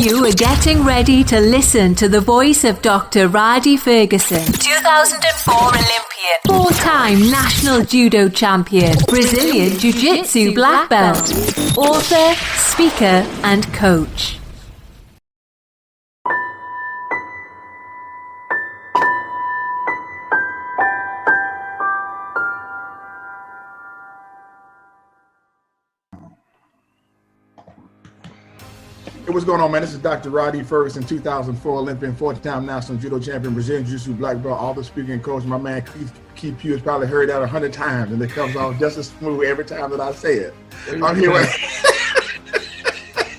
You are getting ready to listen to the voice of Dr. Rhadi Ferguson, 2004 Olympian, four-time national judo champion, Brazilian Jiu-Jitsu black belt, author, speaker, and coach. Hey, what's going on, man? This is Dr. Rhadi Ferguson, 2004 Olympian, four-time national judo champion, Brazilian Jiu-Jitsu black belt, author, speaker, and coach. My man Keith Pough has probably heard that 100 times, and it comes off just as smooth every time that I say it. I'm here with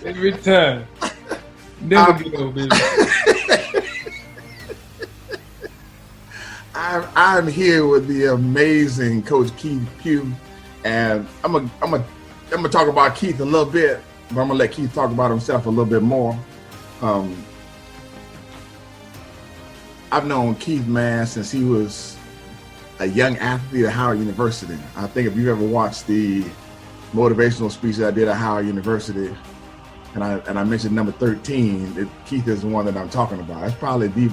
every time. Never get over, baby. I'm here with the amazing Coach Keith Pough, and I'm gonna talk about Keith a little bit. But I'm gonna let Keith talk about himself a little bit more. I've known Keith, man, since he was a young athlete at Howard University. I think if you've ever watched the motivational speech that I did at Howard University, and I mentioned number 13, Keith is the one that I'm talking about. It's probably the,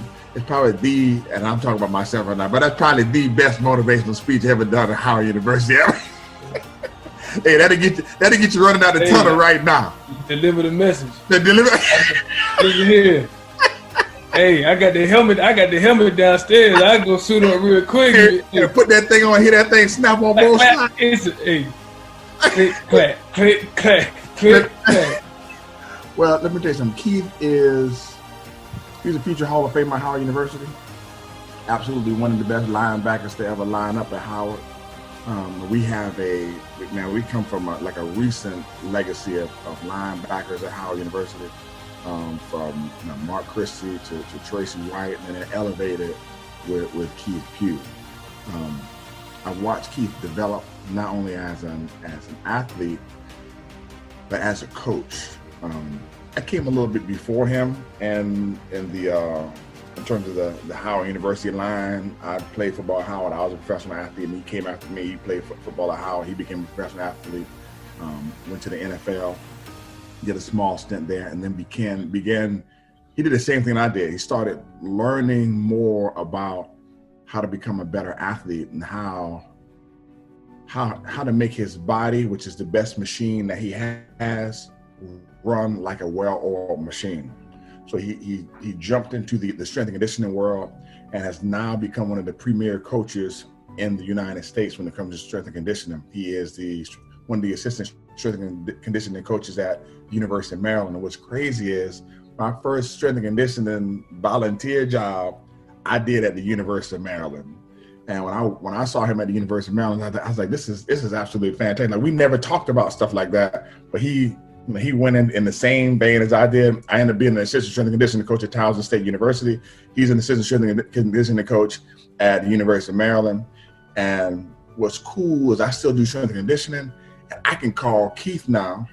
and I'm talking about myself right now, but that's probably the best motivational speech ever done at Howard University. Hey, that'll get you running out the tunnel right now. Deliver the message. Deliver. Listen here. Hey, I got the helmet downstairs. I go suit up real quick. Hey, put that thing on, hear that thing snap on both sides. Hey, click, clack, click, clack, click, clack. Well, let me tell you something. Keith he's a future Hall of Famer at Howard University. Absolutely one of the best linebackers to ever line up at Howard. We come from a recent legacy of linebackers at Howard University, from Mark Christie to Tracy White, and then elevated with Keith Pough. I've watched Keith develop not only as an athlete, but as a coach. I came a little bit before him, and in terms of the Howard University line, I played football at Howard. I was a professional athlete, and he came after me. He played football at Howard. He became a professional athlete, went to the NFL, did a small stint there, and then began. He did the same thing I did. He started learning more about how to become a better athlete and how to make his body, which is the best machine that he has, run like a well-oiled machine. So he jumped into the strength and conditioning world and has now become one of the premier coaches in the United States when it comes to strength and conditioning. He is one of the assistant strength and conditioning coaches at the University of Maryland. And what's crazy is my first strength and conditioning volunteer job I did at the University of Maryland. And when I saw him at the University of Maryland, I was like, this is absolutely fantastic. Like, we never talked about stuff like that, but he went in the same vein as I did. I ended up being an assistant strength and conditioning coach at Towson State University. He's an assistant strength and conditioning coach at the University of Maryland. And what's cool is I still do strength and conditioning, and I can call Keith now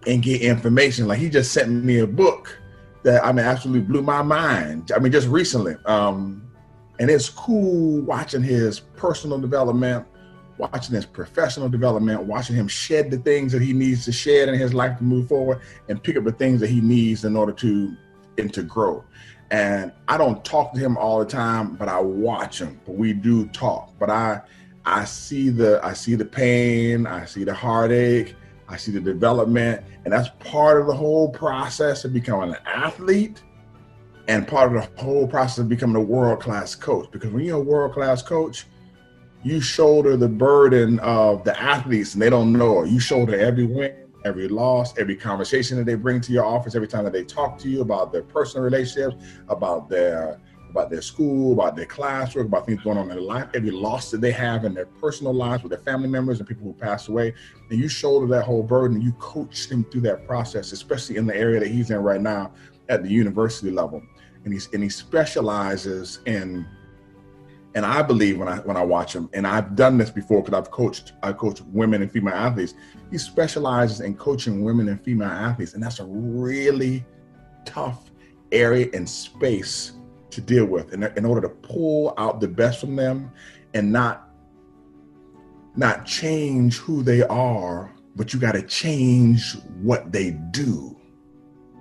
and get information. Like, he just sent me a book that absolutely blew my mind. Just recently. And it's cool watching his personal development, watching his professional development, watching him shed the things that he needs to shed in his life to move forward and pick up the things that he needs in order to grow. And I don't talk to him all the time, but I watch him. But we do talk. But I see the pain, I see the heartache, I see the development, and that's part of the whole process of becoming an athlete and part of the whole process of becoming a world-class coach. Because when you're a world-class coach, you shoulder the burden of the athletes, and they don't know it. You shoulder every win, every loss, every conversation that they bring to your office, every time that they talk to you about their personal relationships, about their school, about their classwork, about things going on in their life, every loss that they have in their personal lives with their family members and people who pass away. And you shoulder that whole burden, and you coach them through that process, especially in the area that he's in right now at the university level. And he specializes in. And I believe when I watch him, and I've done this before because I coach women and female athletes. He specializes in coaching women and female athletes, and that's a really tough area and space to deal with. And in order to pull out the best from them, and not change who they are, but you got to change what they do.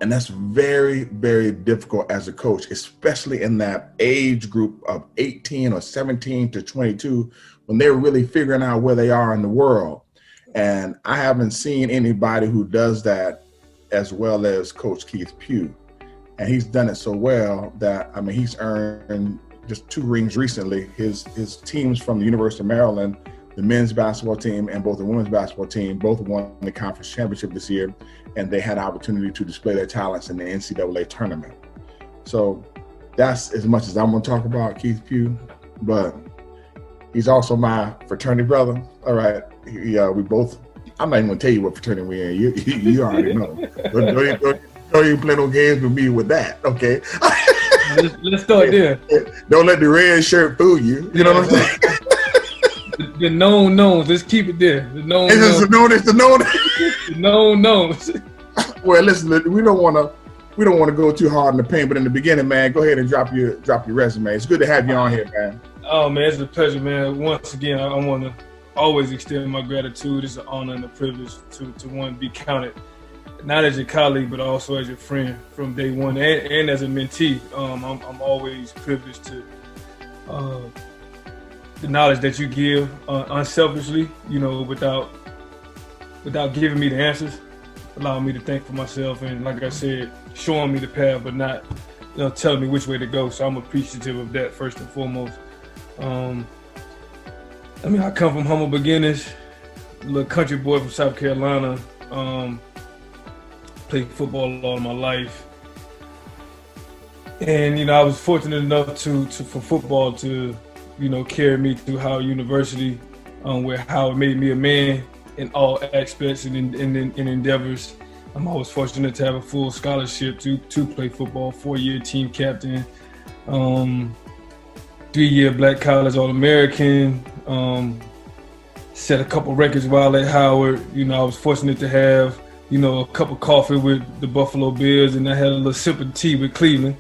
And that's very, very difficult as a coach, especially in that age group of 18 or 17 to 22, when they're really figuring out where they are in the world. And I haven't seen anybody who does that as well as Coach Keith Pough. And he's done it so well that, I mean, he's earned just 2 rings recently. His teams from the University of Maryland, the men's basketball team and both the women's basketball team, both won the conference championship this year, and they had an opportunity to display their talents in the NCAA tournament. So that's as much as I'm going to talk about Keith Pough, but he's also my fraternity brother. All right. Yeah, we both, I'm not even going to tell you what fraternity we're in. You already know. Don't even play no games with me with that, okay? Let's start there. Don't let the red shirt fool you. You know what I'm saying? The known knowns. Let's keep it there. The known knowns. It's the known. The known knowns. Well, listen, we don't want to go too hard in the paint, but in the beginning, man, go ahead and drop your resume. It's good to have you on here, man. Oh man, it's a pleasure, man. Once again, I want to always extend my gratitude. It's an honor and a privilege to want to be counted, not as your colleague, but also as your friend from day one, and as a mentee. I'm always privileged to the knowledge that you give unselfishly, without giving me the answers, allowing me to think for myself, and like I said, showing me the path, but not telling me which way to go. So I'm appreciative of that first and foremost. I come from humble beginnings, a little country boy from South Carolina. Played football all my life, and I was fortunate enough for football to carry me through Howard University, where Howard made me a man in all aspects and in endeavors. I was fortunate to have a full scholarship to play football, 4-year team captain, 3-year Black College All-American, set a couple records while at Howard. I was fortunate to have, a cup of coffee with the Buffalo Bills, and I had a little sip of tea with Cleveland.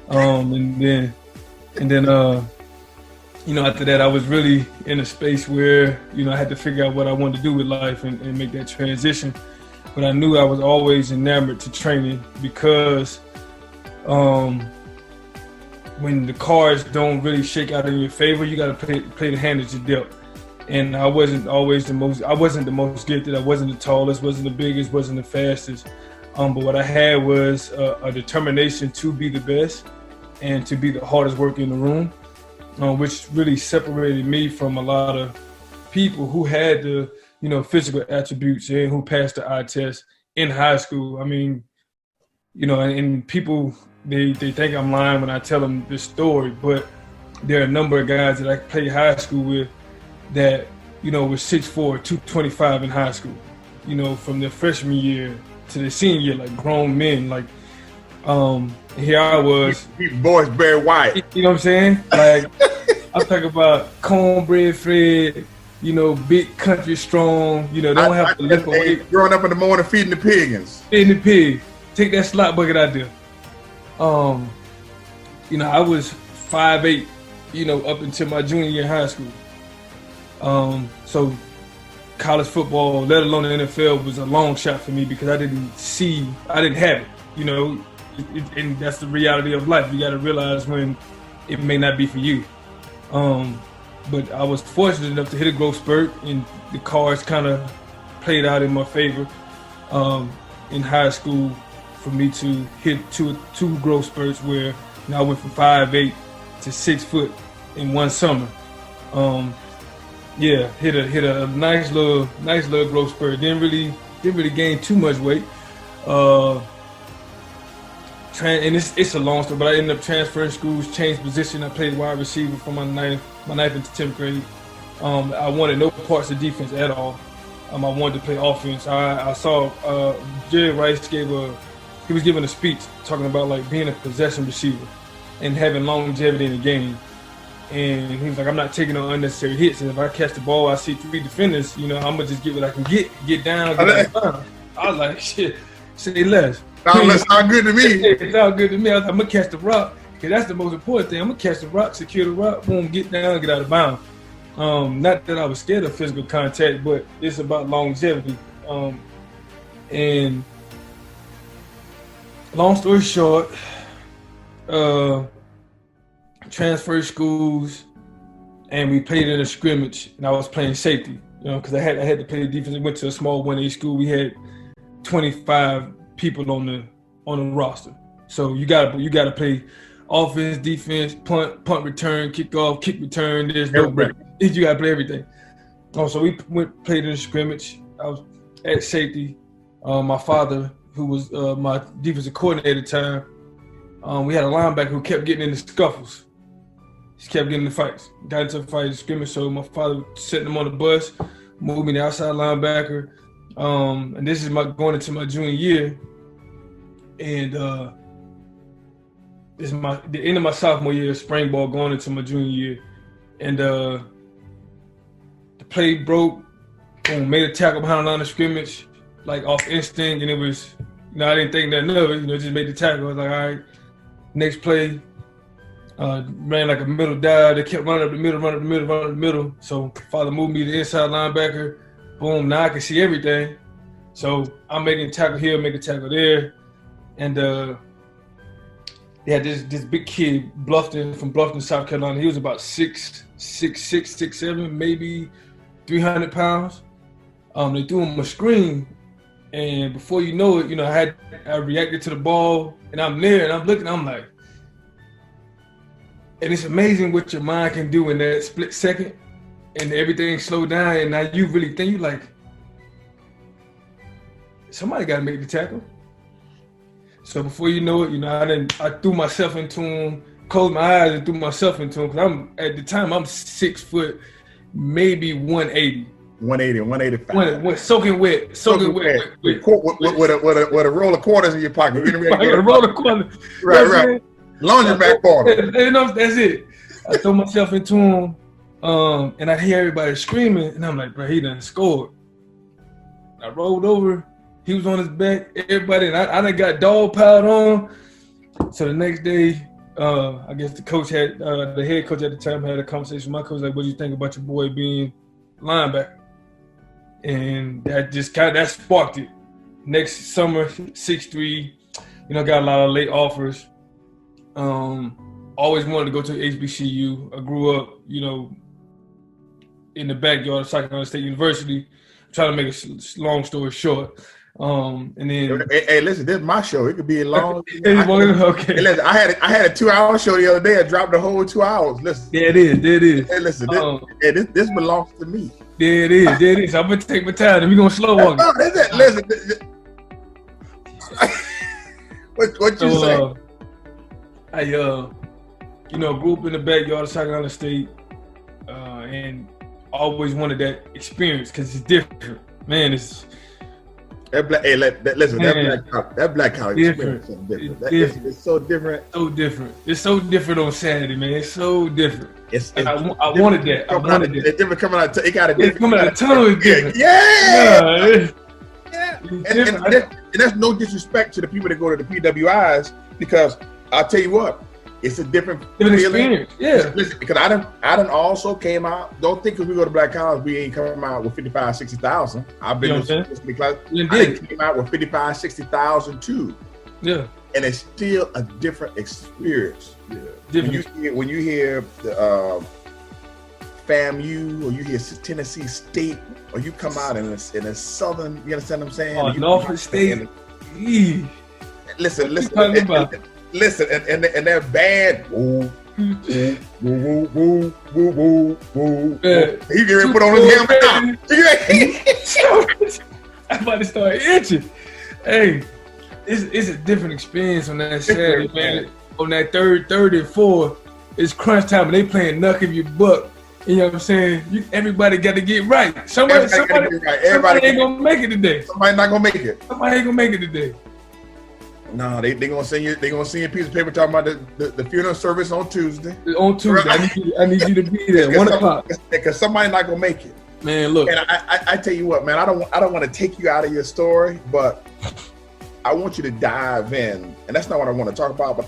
And then after that, I was really in a space where, I had to figure out what I wanted to do with life and make that transition. But I knew I was always enamored to training because when the cards don't really shake out in your favor, you got to play the hand that you're dealt. And I wasn't the most gifted. I wasn't the tallest, wasn't the biggest, wasn't the fastest. But what I had was a determination to be the best and to be the hardest worker in the room, which really separated me from a lot of people who had the, physical attributes and who passed the eye test in high school. And people, they think I'm lying when I tell them this story, but there are a number of guys that I played high school with that, were 6'4", 225 in high school, from their freshman year to their senior year, like grown men, like, here I was. These boys very white. You know what I'm saying? Like, I'm talking about cornbread Fred, big country strong, don't have to lift away. Growing up in the morning feeding the piggins. Feeding the pig. Take that slot bucket out there. I was 5'8", up until my junior year in high school. So college football, let alone the NFL, was a long shot for me because I didn't have it, and that's the reality of life. You got to realize when it may not be for you. But I was fortunate enough to hit a growth spurt, and the cards kind of played out in my favor in high school for me to hit two growth spurts where I went from 5'8" to 6 foot in one summer. Hit a nice little growth spurt. Didn't really gain too much weight. And it's a long story, but I ended up transferring schools, changed position. I played wide receiver from my ninth and 10th grade. I wanted no parts of defense at all. I wanted to play offense. I saw Jerry Rice was giving a speech talking about like being a possession receiver and having longevity in the game. And he was like, I'm not taking no unnecessary hits. And if I catch the ball, I see 3 defenders, I'm gonna just get what I can get down, get out of bounds. I was like, shit, say less. Sound good to me. It sounds good to me. I was like, I'm gonna catch the rock, because that's the most important thing. I'm gonna catch the rock, secure the rock, boom, get down, get out of bounds. Not that I was scared of physical contact, but it's about longevity. And Long story short, transferred schools, and we played in a scrimmage, and I was playing safety, because I had to play defense. I went to a small 1A school. We had 25 people on the roster, so you gotta play offense, defense, punt, return, kickoff, kick return. There's no break. You gotta play everything. So we played in a scrimmage. I was at safety. My father, who was my defensive coordinator at the time, we had a linebacker who kept getting into scuffles. He kept getting into fights. Got into a fight in scrimmage, so my father sent him on the bus, moved me to outside linebacker. And this is going into my junior year. And this is the end of my sophomore year, spring ball going into my junior year. And the play broke, boom, made a tackle behind the line of scrimmage, like off instinct, and it was, I didn't think nothing of it, just made the tackle. I was like, all right, next play, ran like a middle dive. They kept running up the middle. So father moved me to inside linebacker. Boom, now I can see everything. So I'm making a tackle here, make a tackle there. And they had this big kid, from Bluffton, South Carolina. He was about 6'7", maybe 300 pounds. They threw him a screen, and before you know it, I reacted to the ball, and I'm there, and I'm looking, I'm like, and it's amazing what your mind can do in that split second, and everything slowed down, and now you really think, you like, somebody got to make the tackle. So before you know it, I threw myself into him, closed my eyes and threw myself into him, because at the time I'm 6 foot, maybe 180. 185. Soaking wet. With a roll of quarters in your pocket. A roll of quarters. Right. Laundromat quarter. That's it. I throw myself into him, and I hear everybody screaming, and I'm like, bro, he done scored. I rolled over. He was on his back. Everybody, and I done got dog piled on. So the next day, I guess the head coach at the time had a conversation with my coach, like, what do you think about your boy being linebacker? And that just that sparked it. Next summer, 6'3", got a lot of late offers. Always wanted to go to HBCU. I grew up, in the backyard of South Carolina State University. I'm trying to make a long story short. And then, hey, listen, this is my show. It could be a long. Okay. Hey, listen, I had a 2-hour show the other day. I dropped the whole 2 hours. Listen. Yeah, it is. Hey, listen, this belongs to me. Yeah, it is. I'm gonna take my time. We're gonna slow walk. No, listen. What you say? I grew up in the backyard of South Carolina State, and always wanted that experience because it's different. Man, it's. That black collar experience is different. It's so different. So different. It's so different on Saturday, man. It's so different. I wanted that. It's different coming out. It got a different. Coming out of the tunnel is different. Yeah. And that's no disrespect to the people that go to the PWIs, because I'll tell you what, it's a different experience. Yeah. Listen, because I done also came out. Don't think because we go to black college, we ain't coming out with 55, 60,000. I've been in the class. I came out with 55, 60,000 too. Yeah. And it's still a different experience. Yeah. Different. When you hear the FAMU, or you hear Tennessee State, or you come out in a southern, you understand what I'm saying? Norfolk State. Listen, and they're bad. Woo. He get ready to put on his helmet. I'm about to start itching. Hey, it's a different experience on that Saturday, man. On that third and fourth, it's crunch time, and they playing knuck of your buck. You know what I'm saying? Everybody got to get right. Somebody ain't gonna make it today. Somebody not gonna make it. Somebody ain't gonna make it today. No, they gonna send you. They gonna send you a piece of paper talking about the funeral service on Tuesday. On Tuesday, I need you to be there 1:00. Because somebody not gonna make it. Man, look. And I tell you what, man. I don't want to take you out of your story, but I want you to dive in, and that's not what I want to talk about. But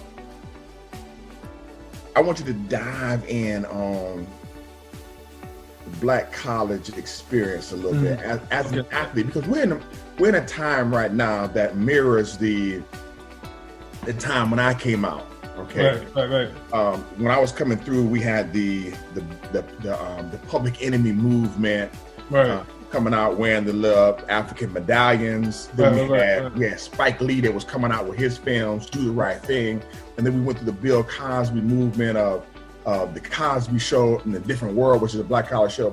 I want you to dive in on the black college experience a little bit as an athlete, because we're in a time right now that mirrors the the time when I came out. Okay. Right. When I was coming through, we had the Public Enemy movement. Right. Coming out wearing the little African medallions. Then we had Spike Lee that was coming out with his films, Do the Right Thing. And then we went through the Bill Cosby movement of the Cosby Show and the Different World, which is a black collar show.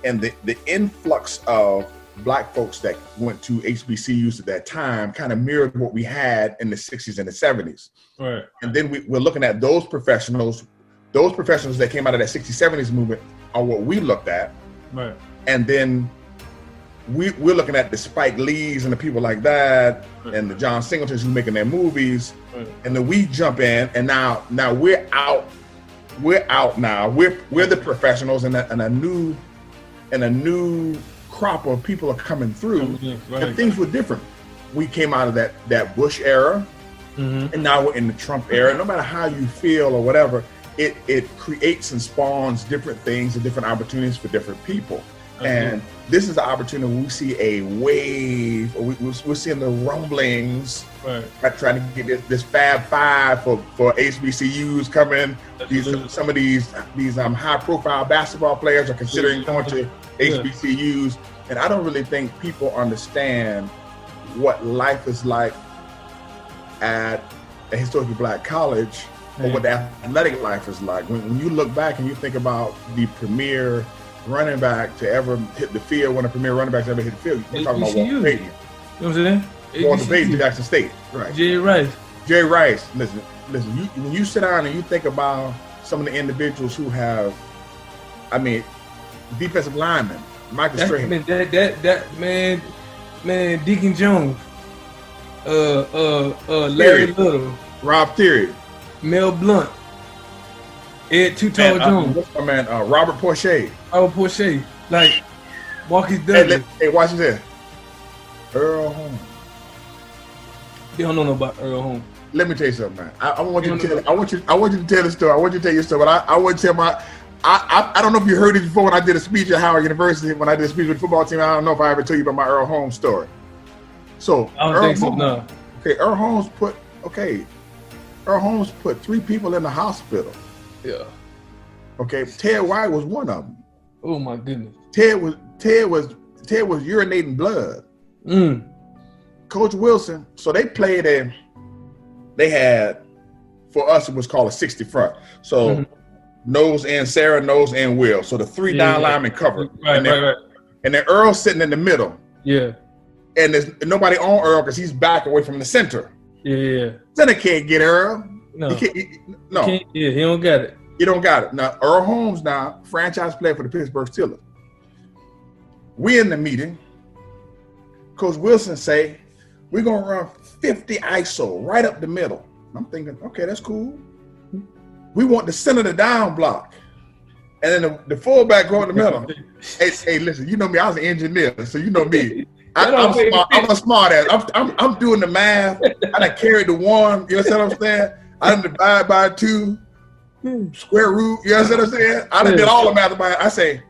And the influx of black folks that went to HBCUs at that time kind of mirrored what we had in the 60s and the 70s. Right. And then we're looking at those professionals that came out of that 60s, 70s movement are what we looked at. Right. And then we're looking at the Spike Lees and the people like that, and the John Singletons who making their movies, and then we jump in, and now we're out now. We're the professionals, and a new crop of people are coming through, and things were different. We came out of that Bush era, and now we're in the Trump era. No matter how you feel or whatever, it creates and spawns different things and different opportunities for different people. And this is the opportunity when we see a wave, or we're seeing the rumblings, trying to get this Fab Five for HBCUs coming. Some of these high profile basketball players are considering going to HBCUs. And I don't really think people understand what life is like at a historically black college, or what the athletic life is like. When you look back and you think about the premier running back to ever hit the field, one of the premier running backs to ever hit the field, you're talking about Walter Payton. You know what I'm saying? Walter Payton, Jackson State. Right. Jerry Rice. Listen. When you sit down and you think about some of the individuals who have, defensive linemen, Michael Strahan. Man, Deacon Jones, Larry Little, Rob Theory, Mel Blunt, Ed Too Tall Jones. What's my man? Robert Porcher. Like Marcus Douglas. Hey, watch this. Earl Holmes. They don't know nothing about Earl Holmes. Let me tell you something, man. I want you to tell. I want you to tell the story. I want you to tell your story. But I want to tell my. I don't know if you heard it before when I did a speech at Howard University. When I did a speech with the football team, I don't know if I ever told you about my Earl Holmes story. So I don't think so. No. Okay, Earl Holmes put 3 people in the hospital. Yeah. Okay, Ted White was one of them. Oh my goodness. Ted was urinating blood. Coach Wilson. So they played they had, for us it was called a 60 front. So nose and Sarah, nose and Will. So the 3 down linemen covered. Right. And then Earl's sitting in the middle. Yeah. And there's nobody on Earl because he's back away from the center. Yeah. Center can't get Earl. No. He don't got it. You don't got it. Now, Earl Holmes franchise player for the Pittsburgh Steelers. We in the meeting. Coach Wilson say, we're going to run 50 ISO right up the middle. I'm thinking, okay, that's cool. We want the center to down block. And then the fullback go in the middle. Hey, listen, you know me, I was an engineer, so you know me. I'm a smart ass. I'm doing the math. I done carried the 1, you know what I'm saying? I done divide by 2. Square root, you know what I'm saying? I done did all the math by it. I say,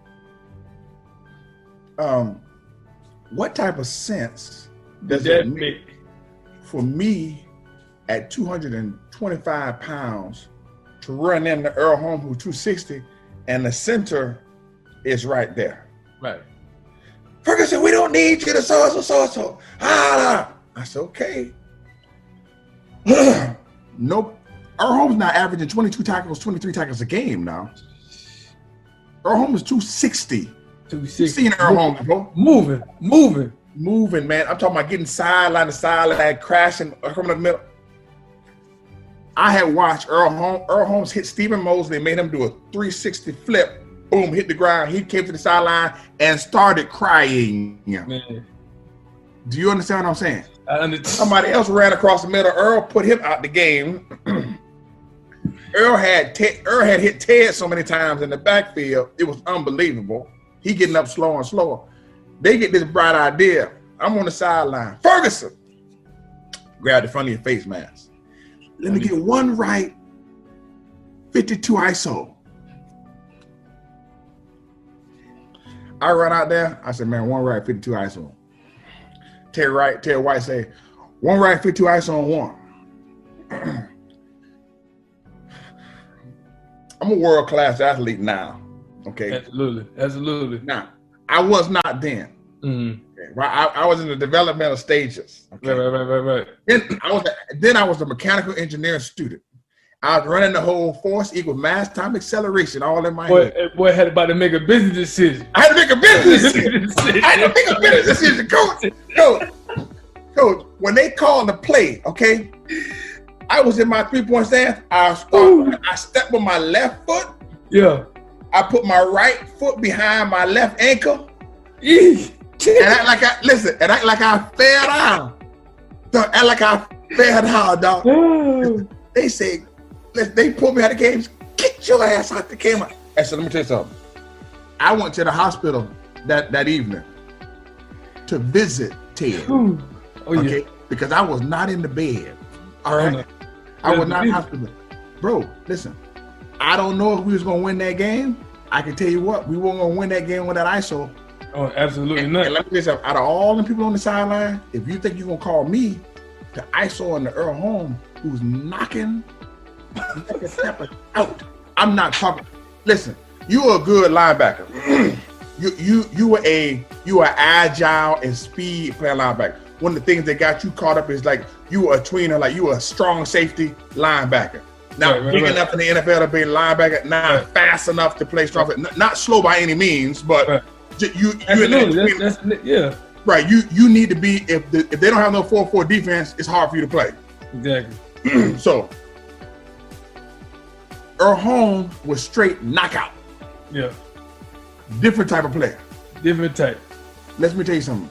what type of sense does it make for me at 225 pounds to run into Earl Holmes who's 260 and the center is right there? Right. Ferguson, we don't need you to so. I said, okay. Nope. Earl Holmes now averaging 22 tackles, 23 tackles a game now. Earl Holmes is 260. You seen Earl Holmes, bro? Moving, man. I'm talking about getting sideline to sideline, crashing, coming up the middle. I had watched Earl Holmes hit Stephen Mosley, made him do a 360 flip, boom, hit the ground. He came to the sideline and started crying. Man. Do you understand what I'm saying? Somebody else ran across the middle. Earl put him out the game. Earl had hit Ted so many times in the backfield, it was unbelievable. He getting up slower and slower. They get this bright idea. I'm on the sideline. Ferguson, grab the front of your face mask. Let me get one right, 52 ISO. I run out there. I said, man, one right, 52 ISO. Ted White say, one right, 52 ISO on 1. I'm a world-class athlete now. Okay. Absolutely. Now, I was not then. Mm-hmm. Okay, right? I was in the developmental stages. Okay? Right. Then I was a mechanical engineering student. I was running the whole force equals mass time acceleration all in my head. Boy had about to make a business decision. I had to make a business decision. Coach, when they called the play, okay, I was in my 3-point stance. I stepped with my left foot. Yeah. I put my right foot behind my left ankle. And act like I fell down. Act like I fell down, dog. They say, they pulled me out of the game. Get your ass out the game. I said, let me tell you something. I went to the hospital that evening to visit Ted. Okay, because I was not in the bed. All right, I was not in the hospital. Bro, listen, I don't know if we was gonna win that game. I can tell you what, we weren't gonna win that game with that ISO. Oh, absolutely not. And let me tell you something. Out of all the people on the sideline, if you think you're gonna call me to ISO in the Earl Holmes, who's knocking out, I'm not talking. Listen, you are a good linebacker. you are agile and speed playing linebacker. One of the things that got you caught up is like you were a tweener, like you were a strong safety linebacker. Now big enough in the NFL to be a linebacker, not fast enough to play strong, not slow by any means, but you right. You need to be if they don't have no 4-4 defense, it's hard for you to play. Exactly. So Earl Holmes was straight knockout. Yeah. Different type of player. Different type. Let me tell you something.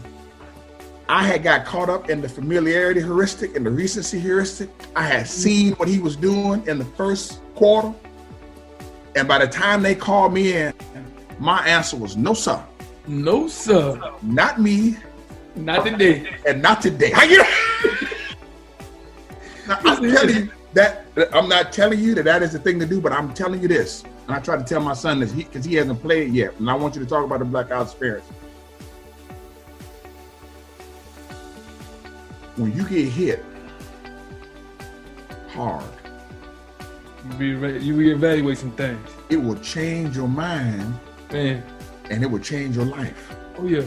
I had got caught up in the familiarity heuristic and the recency heuristic. I had seen what he was doing in the first quarter. And by the time they called me in, my answer was no, sir. No, sir. Not me. Not today. And not today. How you? Now, I'm telling you that I'm not telling you that is the thing to do, but I'm telling you this. And I try to tell my son this because he hasn't played yet. And I want you to talk about the Black College experience. When you get hit hard, you reevaluate some things. It will change your mind, man, and it will change your life. Oh yeah,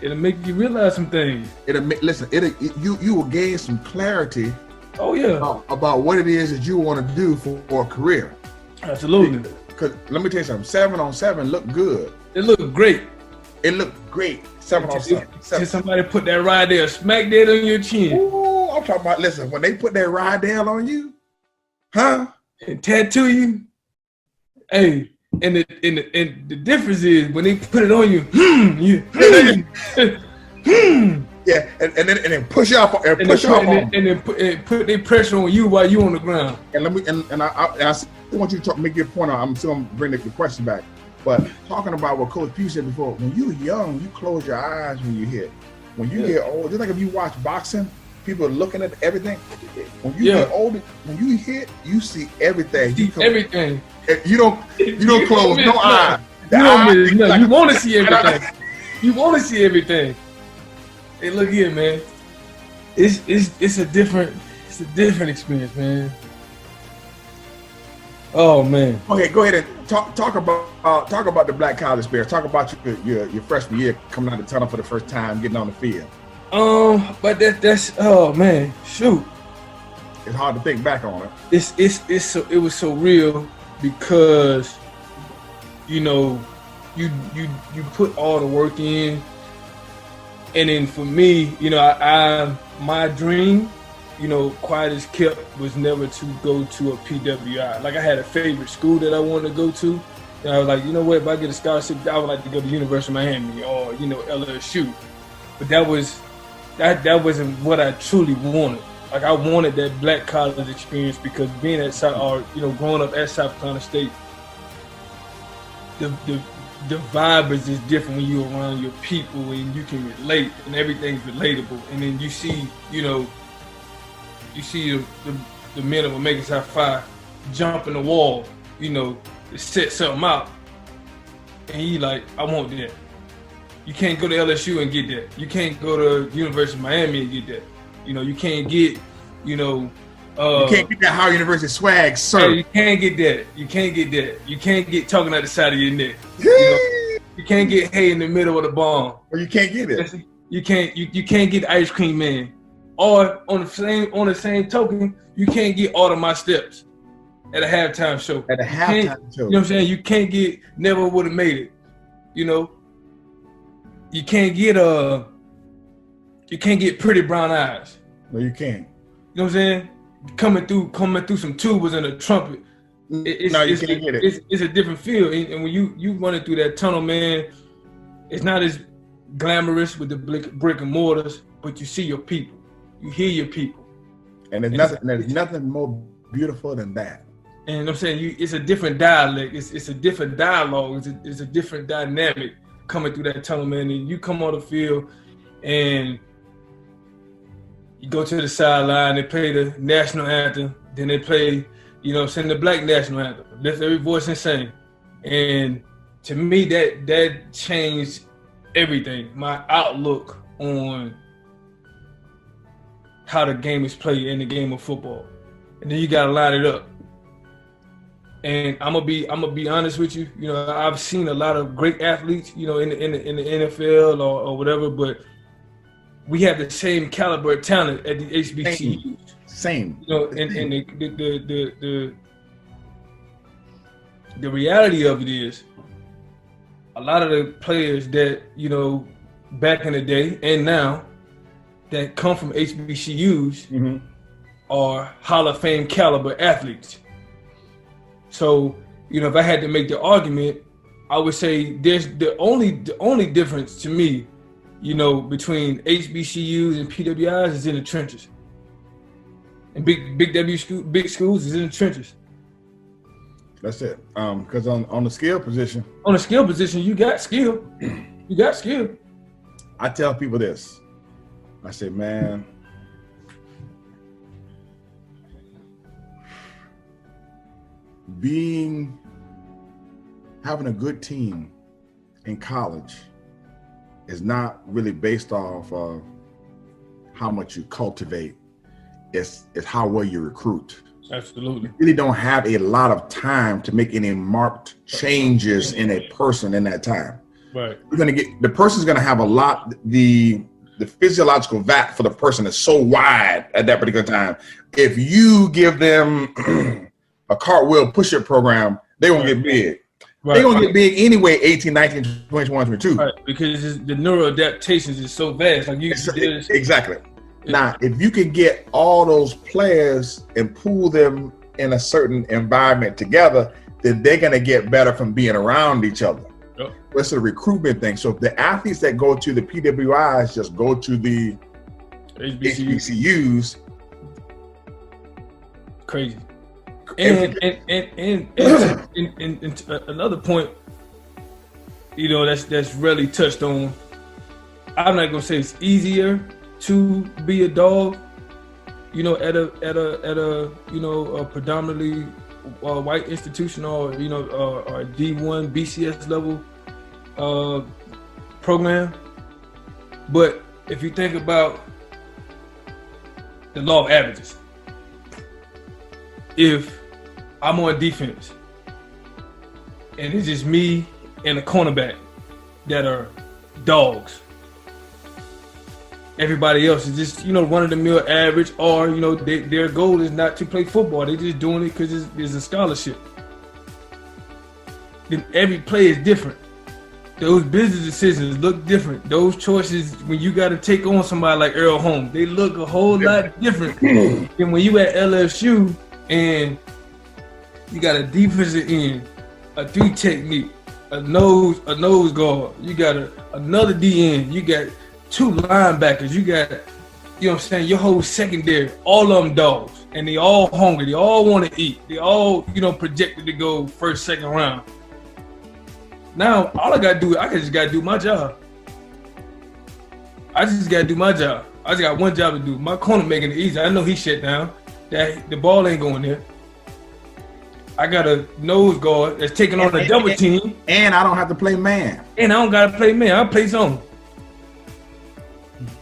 it'll make you realize some things. You will gain some clarity. Oh yeah, about what it is that you want to do for a career. Absolutely. Because let me tell you something. 7-on-7 looked good. It looked great. It looked great. 7-on-7. Somebody put that ride there, smack dead on your chin. Ooh, I'm talking about. Listen, when they put that ride down on you, and tattoo you, hey, and the difference is when they put it on you, yeah, and then push off and then put their pressure on you while you on the ground. And let me I want you to make your point. I'm still gonna bring the question back, but talking about what Coach Pough said before, when you're young, you close your eyes when you hit. When you get old, just like if you watch boxing, people are looking at everything. When you get older, when you hit, you see everything. Everything. You don't close no eye. You want to see everything. You want to see everything. Hey, look here, man. It's a different experience, man. Oh man. Okay, go ahead and talk about the Black College experience. Talk about your freshman year coming out of the tunnel for the first time, getting on the field. But that's oh man, shoot. It's hard to think back on it. It was so real because you you put all the work in, and then for me, my dream, quiet as kept, was never to go to a PWI. Like I had a favorite school that I wanted to go to. And I was like, if I get a scholarship, I would like to go to University of Miami or LSU. But that wasn't what I truly wanted. Like I wanted that Black College experience because being at growing up at South Carolina State, the vibe is just different when you're around your people and you can relate and everything's relatable. And then you see, the men of Omega Psi Phi jump in the wall, to set something out. And he like, I want that. You can't go to LSU and get that. You can't go to University of Miami and get that. You can't get, You can't get that Howard University swag, sir. Hey, you can't get that. You can't get that. You can't get talking out the side of your neck. You can't get hay in the middle of the bomb. Or you can't get it. You can't get ice cream man. Or on the same token, you can't get All of My Steps at a halftime show. At a halftime show. You know what I'm saying? You can't get Never Would Have Made It. You know? You can't get Pretty Brown Eyes. No, you can't. You know what I'm saying? Coming through some tubas and a trumpet. No, you can't get it. It's a different feel. And when you running through that tunnel, man, it's not as glamorous with the brick and mortars, but you see your people. You hear your people. And there's nothing more beautiful than that. And I'm saying it's a different dialect. It's a different dialogue. It's a different dynamic coming through that tunnel, man. And you come on the field and you go to the sideline, they play the national anthem, then they play, the Black national anthem. Lift every voice and sing. And to me, that changed everything. My outlook on how the game is played in the game of football. And then you gotta line it up. And I'm gonna be honest with you. I've seen a lot of great athletes, in the NFL or whatever, but we have the same caliber of talent at the HBCUs. Same. And the reality of it is, a lot of the players that back in the day and now that come from HBCUs are Hall of Fame caliber athletes. So, if I had to make the argument, I would say there's the only difference to me, between HBCUs and PWIs is in the trenches. And big schools is in the trenches. That's it. Because on the skill position. On the skill position, you got skill. You got skill. I tell people this. I say, man, having a good team in college is not really based off of how much you cultivate. It's how well you recruit. Absolutely. You really don't have a lot of time to make any marked changes in a person in that time. Right. The person's gonna have a lot. The physiological vat for the person is so wide at that particular time. If you give them a cartwheel push-up program, they're gonna get big. Right. They're gonna get big anyway, 18, 19, 21, 22. Right, because the neuroadaptations is so vast. Exactly. Now, if you can get all those players and pool them in a certain environment together, then they're gonna get better from being around each other. Yep. It's a recruitment thing. So the athletes that go to the PWIs just go to the HBCUs. Crazy. And another point, that's really touched on. I'm not gonna say it's easier to be a dog, at a predominantly white institution or or D1 BCS level program. But if you think about the law of averages, if I'm on defense and it's just me and a cornerback that are dogs, everybody else is just, run-of-the-mill average, or, their goal is not to play football. They're just doing it because it's a scholarship. Then every play is different. Those business decisions look different. Those choices, when you got to take on somebody like Earl Holmes, they look a whole lot different than when you at LSU and you got a defensive end, a 3 technique, a nose guard. You got another DN. You got 2 linebackers. You got, your whole secondary. All of them dogs, and they all hungry. They all want to eat. They all, projected to go first, second round. Now all I gotta do, I just gotta do my job. I just gotta do my job. I just got one job to do. My corner making it easy. I know he shut down. That the ball ain't going there. I got a nose guard that's taking on a double team. And I don't have to play man. And I don't gotta play man. I play zone.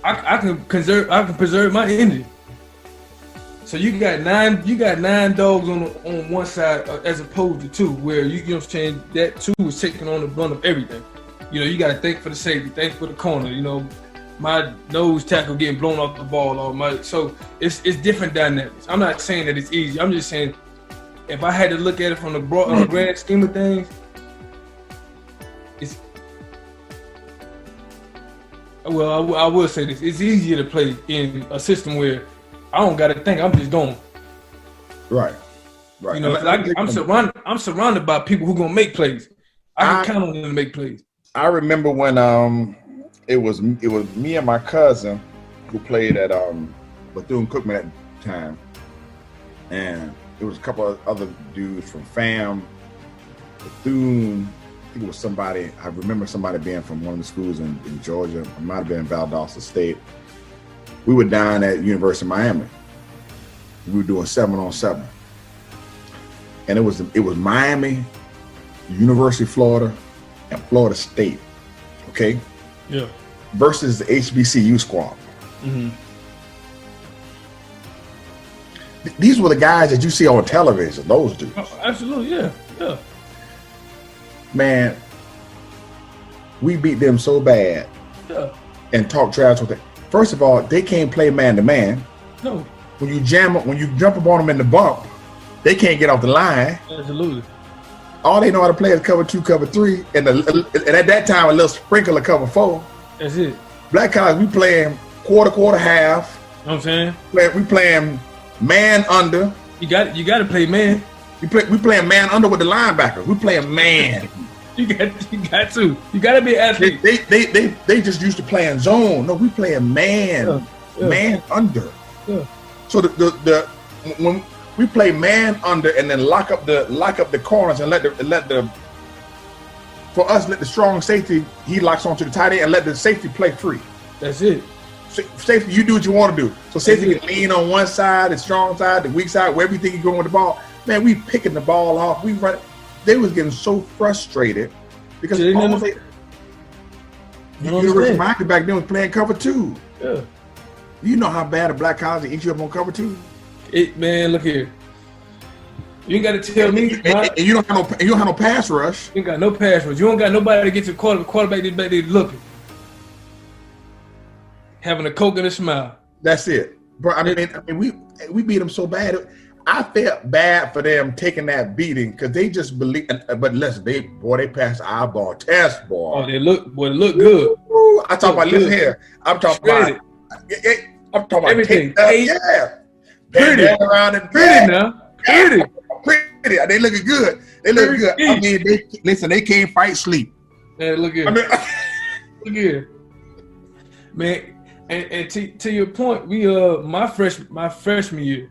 I can preserve my energy. So you got nine dogs on one side as opposed to two, where you know what I'm saying, that two is taking on the brunt of everything. You know, you got to think for the safety, think for the corner. You know, my nose tackle getting blown off the ball, so it's different dynamics. I'm not saying that it's easy. I'm just saying if I had to look at it from the grand scheme of things, I will say this: it's easier to play in a system where I don't got to think. I'm just going. Right. You know, I'm surrounded by people who gonna make plays. I can count on them to make plays. I remember when it was me and my cousin who played at Bethune-Cookman at the time, and there was a couple of other dudes from FAM, Bethune. I think it was somebody. I remember somebody being from one of the schools in Georgia. It might have been Valdosta State. We were down at University of Miami. We were doing 7-on-7, and it was Miami, University of Florida, and Florida State. Okay. Yeah. Versus the HBCU squad. Mm-hmm. These were the guys that you see on television. Those dudes. Oh, absolutely, yeah. Man, we beat them so bad. Yeah. And talk trash with them. First of all, they can't play man to man. No. When you jump up on them in the bump, they can't get off the line. Absolutely. All they know how to play is cover 2, cover 3, and at that time a little sprinkle of cover 4. That's it. Black college, we playing quarter, half. You know what I'm saying? We playing man under. You got to play man. We playing man under with the linebackers. We playing man. You got to. You got to be an athlete. They just used to playing zone. No, we playing man, man under. Yeah. So when we play man under and then lock up the corners and let the strong safety, he locks onto the tight end and let the safety play free. That's it. Safety, you do what you want to do. So safety can lean on one side, the strong side, the weak side, wherever you think you're going with the ball. Man, we picking the ball off. We run. They was getting so frustrated because University of Miami back then was playing cover 2. Yeah. You know how bad a black college eat you up on cover 2. Man, look here. You ain't got to tell me. And you don't have no pass rush. You ain't got no pass rush. You don't got nobody to get to the quarterback. They back there looking, having a Coke and a smile. That's it, bro. I mean, we beat them so bad. I felt bad for them taking that beating because they just believe. But listen, they passed the eyeball test, boy. Oh, they look good. Ooh, I talk about this here. I'm talking about everything. Yeah, pretty around and pretty now. Pretty. They looking good. They look good. I mean, they can't fight sleep. Man, look here. Look here, man. And to your point, we my freshman year,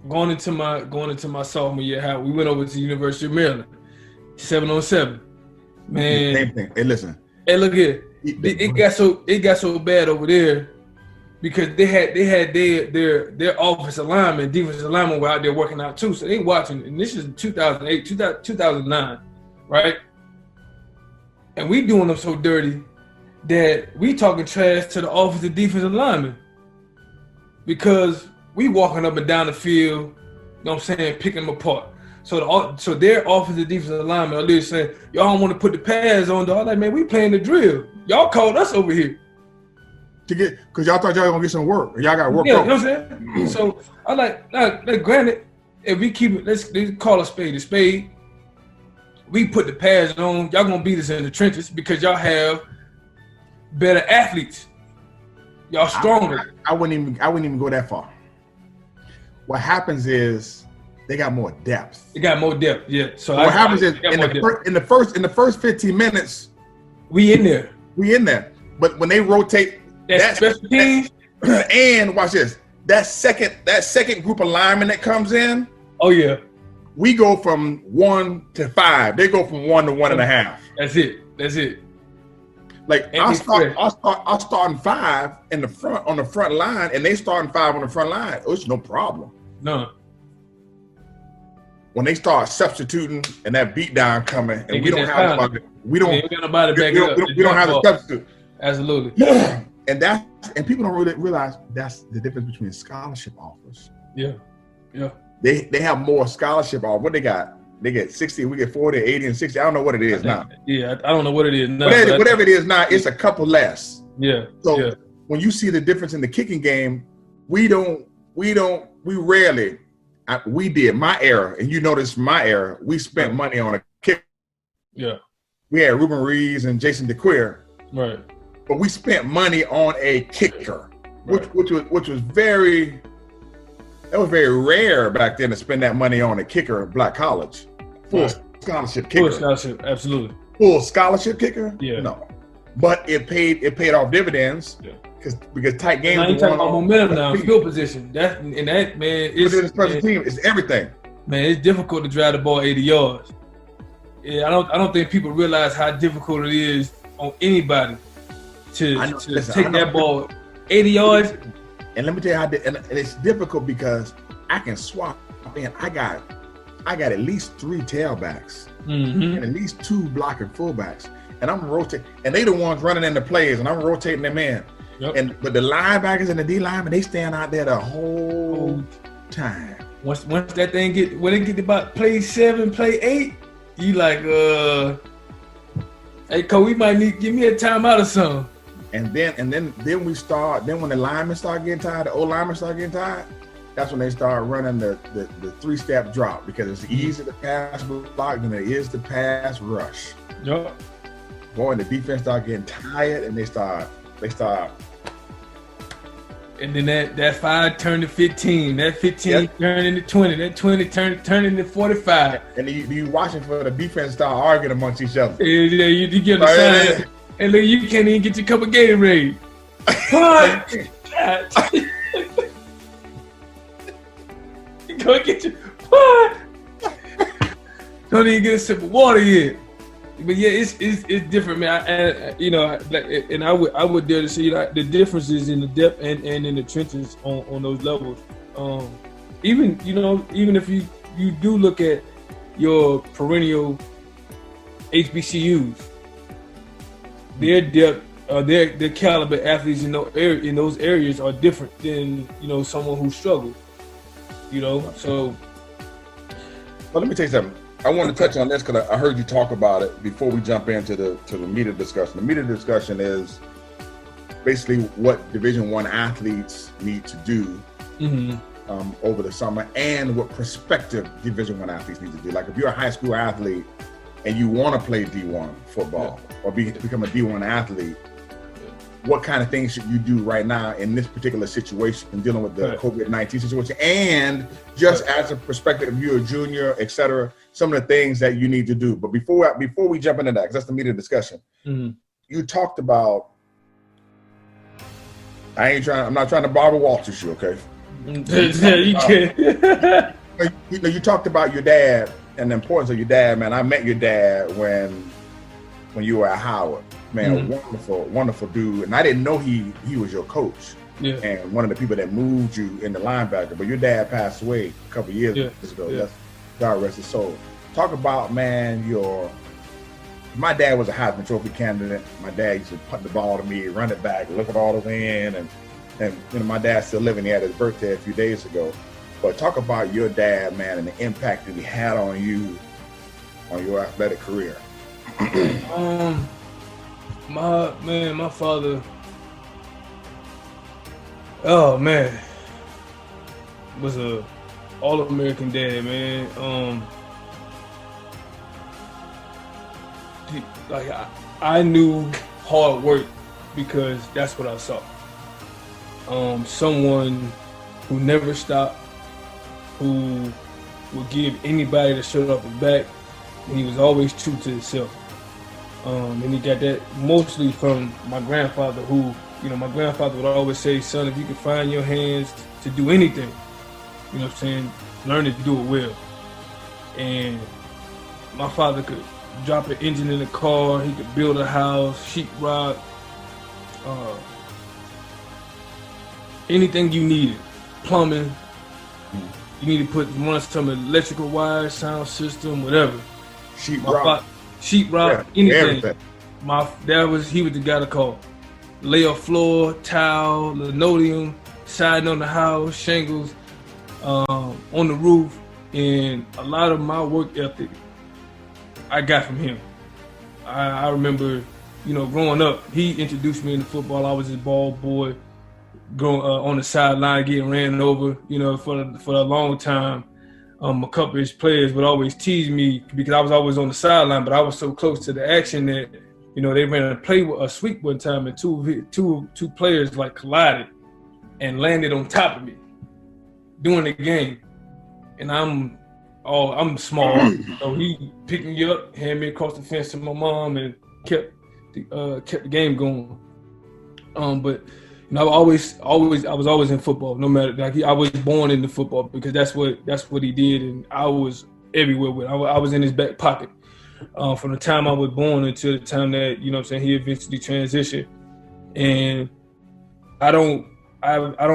going into my sophomore year, how we went over to the University of Maryland, 7-on-7. Man, same thing. Hey, listen. Hey, look here. It got so bad over there because they had their offensive linemen, defensive linemen were out there working out too. So they watching, and this is 2008, 2009, right? And we doing them so dirty that we talking trash to the offensive defensive linemen because we walking up and down the field, you know what I'm saying, picking them apart. So their offensive defensive linemen are there saying, y'all don't want to put the pads on, dog. Like, man, we playing the drill. Y'all called us over here. Because y'all thought y'all gonna get some work. Y'all got work. Yeah, you know what I'm saying? So I like granted, if we keep it, let's call a spade. We put the pads on, y'all gonna beat us in the trenches because y'all have better athletes. Y'all stronger. I wouldn't even go that far. What happens is they got more depth. They got more depth, yeah. So what happens is in the first 15 minutes, we in there. But when they rotate that special teams, and watch this, that second group of linemen that comes in. Oh yeah. We go from 1 to 5. They go from 1 to 1.5. That's it. Like I starting 5 in the front on the front line, and they starting 5 on the front line. Oh, it's no problem. No. When they start substituting and that beat down coming, and we don't have the substitute. Absolutely. and people don't really realize that's the difference between scholarship offers. Yeah. They have more scholarship offers. What they got? They get 60, we get 40, 80, and 60. I don't know what it is now. Yeah, I don't know what it is now. Whatever it is now, it's a couple less. Yeah. So when you see the difference in the kicking game, we rarely, we did my era, and you notice my era, we spent money on a kick. Yeah. We had Ruben Reeves and Jason DeQuier. Right. But we spent money on a kicker, which was very rare back then to spend that money on a kicker at Black College. Full scholarship kicker. Full scholarship, absolutely. Full scholarship kicker? Yeah. No. But it paid off dividends. Yeah. Because tight games. I ain't talking about momentum now, field position. That man, it's this special team is everything. Man, it's difficult to drive the ball 80 yards. Yeah, I don't think people realize how difficult it is on anybody to take that ball 80 yards. And let me tell you how, and it's difficult because I can swap. Man, I got at least 3 tailbacks and at least 2 blocking fullbacks, and I'm rotating. And they the ones running in the plays, and I'm rotating them in. Yep. But the linebackers and the D linemen, they stand out there the whole time. Once that thing when it get about play 7, play 8, you like, hey, Cole, we might need give me a timeout or something. And then we start. Then when the linemen start getting tired, the old linemen start getting tired. That's when they start running the 3-step drop, because it's easier to pass block than it is to pass rush. Yep. Boy, and the defense start getting tired, and they start. And then that 5 turned to 15, that 15 turned into 20, that 20 turned into 45. And you watching for the defense to start arguing amongst each other. Yeah, you get the sign, and then you can't even get your cup of Gatorade. Go get your pot. Don't even get a sip of water yet. But yeah, it's different, man. And I would dare to say the differences in the depth and in the trenches on those levels. Even if you do look at your perennial HBCUs, their depth, their caliber athletes in those areas are different than someone who struggled. So. Well, let me tell you something. I want to touch on this because I heard you talk about it before we jump into the meat of the discussion. The meat of the discussion is basically what Division I athletes need to do over the summer, and what prospective Division I athletes need to do. Like if you're a high school athlete and you want to play D1 football or become a D1 athlete, what kind of things should you do right now in this particular situation, dealing with the COVID-19 situation, and just as a perspective, if you're a junior, et cetera, some of the things that you need to do. But before we jump into that, because that's the meat of the discussion, you talked about, I'm not trying to Barbara Walters you, okay? Yeah, you can. You talked about your dad and the importance of your dad, man. I met your dad when you were at Howard. Man, wonderful dude. And I didn't know he was your coach. Yeah. And one of the people that moved you in the linebacker. But your dad passed away a couple of years ago. Yeah. God rest his soul. Talk about, man, my dad was a Heisman Trophy candidate. My dad used to punt the ball to me, run it back, look it all the way in. And my dad's still living. He had his birthday a few days ago. But talk about your dad, man, and the impact that he had on you, on your athletic career. My father, oh man, was a all-American dad, man. I knew hard work because that's what I saw. Someone who never stopped, who would give anybody the shirt off his back, and he was always true to himself. And he got that mostly from my grandfather, who, my grandfather would always say, son, if you can find your hands to do anything, learn to do it well. And my father could drop an engine in a car, he could build a house, sheetrock, anything you needed, plumbing, you need to run some electrical wires, sound system, whatever. Sheetrock, anything. Everything. He was the guy to call. lay a floor, tile, linoleum, siding on the house, shingles, on the roof. And a lot of my work ethic I got from him. I remember, growing up, he introduced me into football. I was his ball boy, going on the sideline, getting ran over, for a long time. A couple of his players would always tease me because I was always on the sideline, but I was so close to the action that, they ran a sweep one time and two players like collided and landed on top of me during the game. And I'm small, so he picked me up, handed me across the fence to my mom, and kept the game going. But I was always in football. No matter, I was born into football because that's what he did, and I was everywhere with. I was in his back pocket from the time I was born until the time that he eventually transitioned. And I don't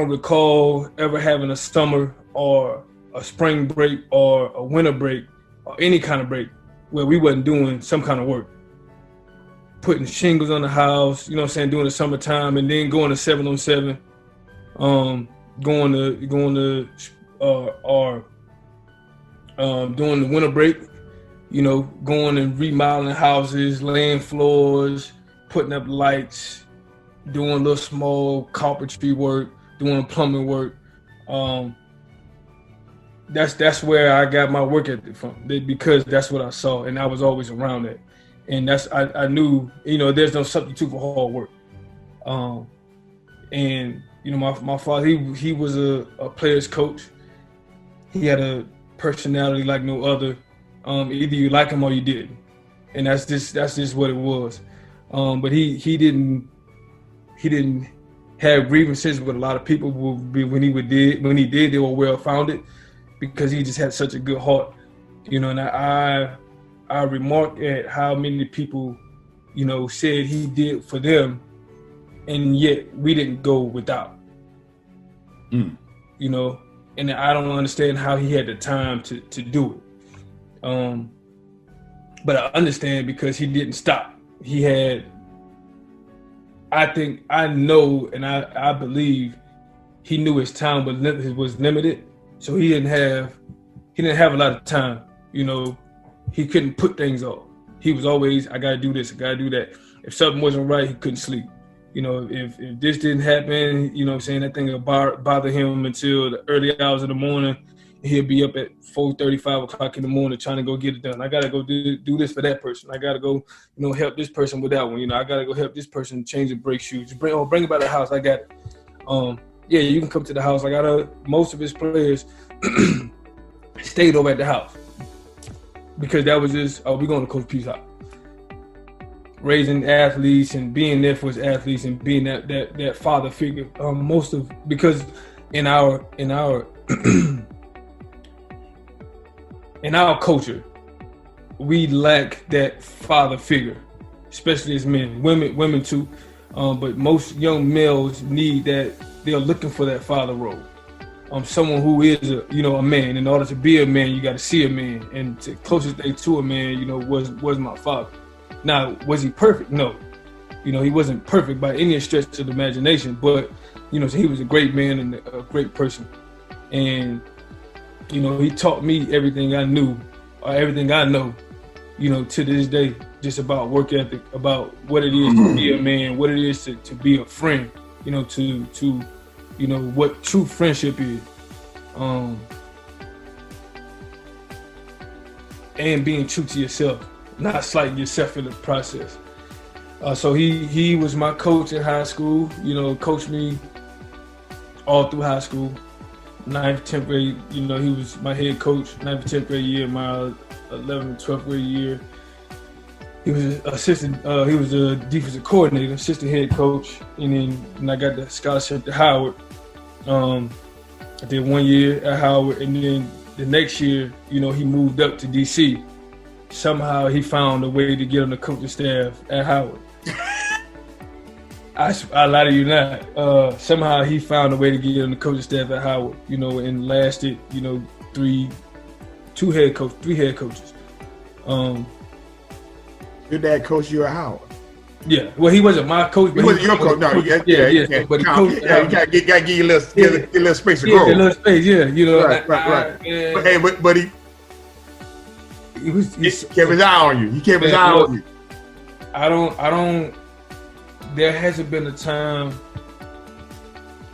recall ever having a summer or a spring break or a winter break or any kind of break where we wasn't doing some kind of work. Putting shingles on the house, during the summertime, and then going to 7-on-7, during the winter break, going and remodeling houses, laying floors, putting up lights, doing a little small carpentry work, doing plumbing work. That's where I got my work ethic from, because that's what I saw, and I was always around that. And I knew, there's no substitute for hard work. And my father, he was a player's coach. He had a personality like no other. Either you like him or you didn't, and that's just what it was. But he didn't have grievances with a lot of people. When he did, they were well founded, because he just had such a good heart, And I remarked at how many people, said he did for them, and yet we didn't go without. And I don't understand how he had the time to do it. But I understand because he didn't stop. He had, I know, and I believe he knew his time was limited, so he didn't have a lot of time. He couldn't put things off. He was always, I gotta do this, I gotta do that. If something wasn't right, he couldn't sleep. If this didn't happen, that thing would bother him until the early hours of the morning. He'll be up at 4:30, 5 o'clock in the morning trying to go get it done. I gotta go do this for that person. I gotta go, help this person with that one. I gotta go help this person change the brake shoes. Bring it by the house. I got it. Yeah, you can come to the house. Most of his players stayed over at the house, because that was just, we're going to Coach Pough's house. Raising athletes and being there for his athletes and being that father figure. Because in our in our culture, we lack that father figure, especially as men, women too. But most young males need that. They're looking for that father role. Someone who is a man. In order to be a man, you got to see a man, and the closest thing to a man, was my father. Now, was he perfect? No, he wasn't perfect by any stretch of the imagination, but so he was a great man and a great person, and he taught me everything I knew, or everything I know, to this day, just about work ethic, about what it is to be a man, what it is to be a friend, to what true friendship is, and being true to yourself, not slighting yourself in the process. So he was my coach in high school, coached me all through high school. 9th, 10th grade, he was my head coach. 9th, 10th grade year, my 11th, 12th grade year. He was he was a defensive coordinator, assistant head coach, and then when I got the scholarship to Howard, I did 1 year at Howard, and then the next year, he moved up to DC. Somehow he found a way to get on the coaching staff at Howard. I lie to you not. Somehow he found a way to get on the coaching staff at Howard, and lasted, 3 head coaches. Your dad coached you at Howard? Yeah, well, he wasn't my coach, but he wasn't your coach. No, yeah. But he coached. Yeah, you gotta give you a little space to grow. A little space, yeah. You know, right. But hey, but he kept his eye on you. He kept his eye on you. I don't. There hasn't been a time,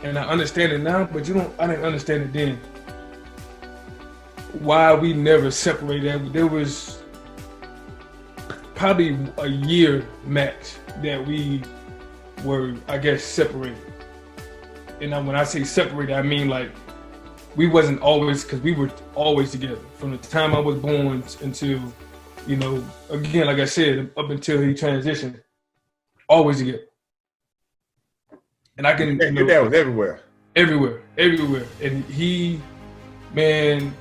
and I understand it now, but I didn't understand it then. Why we never separated. There was probably a year max that we were, I guess, separated. And when I say separated, I mean like we wasn't always, because we were always together from the time I was born until, you know, again, like I said, up until he transitioned, always together. And I can, your dad was everywhere. Everywhere. And he, man,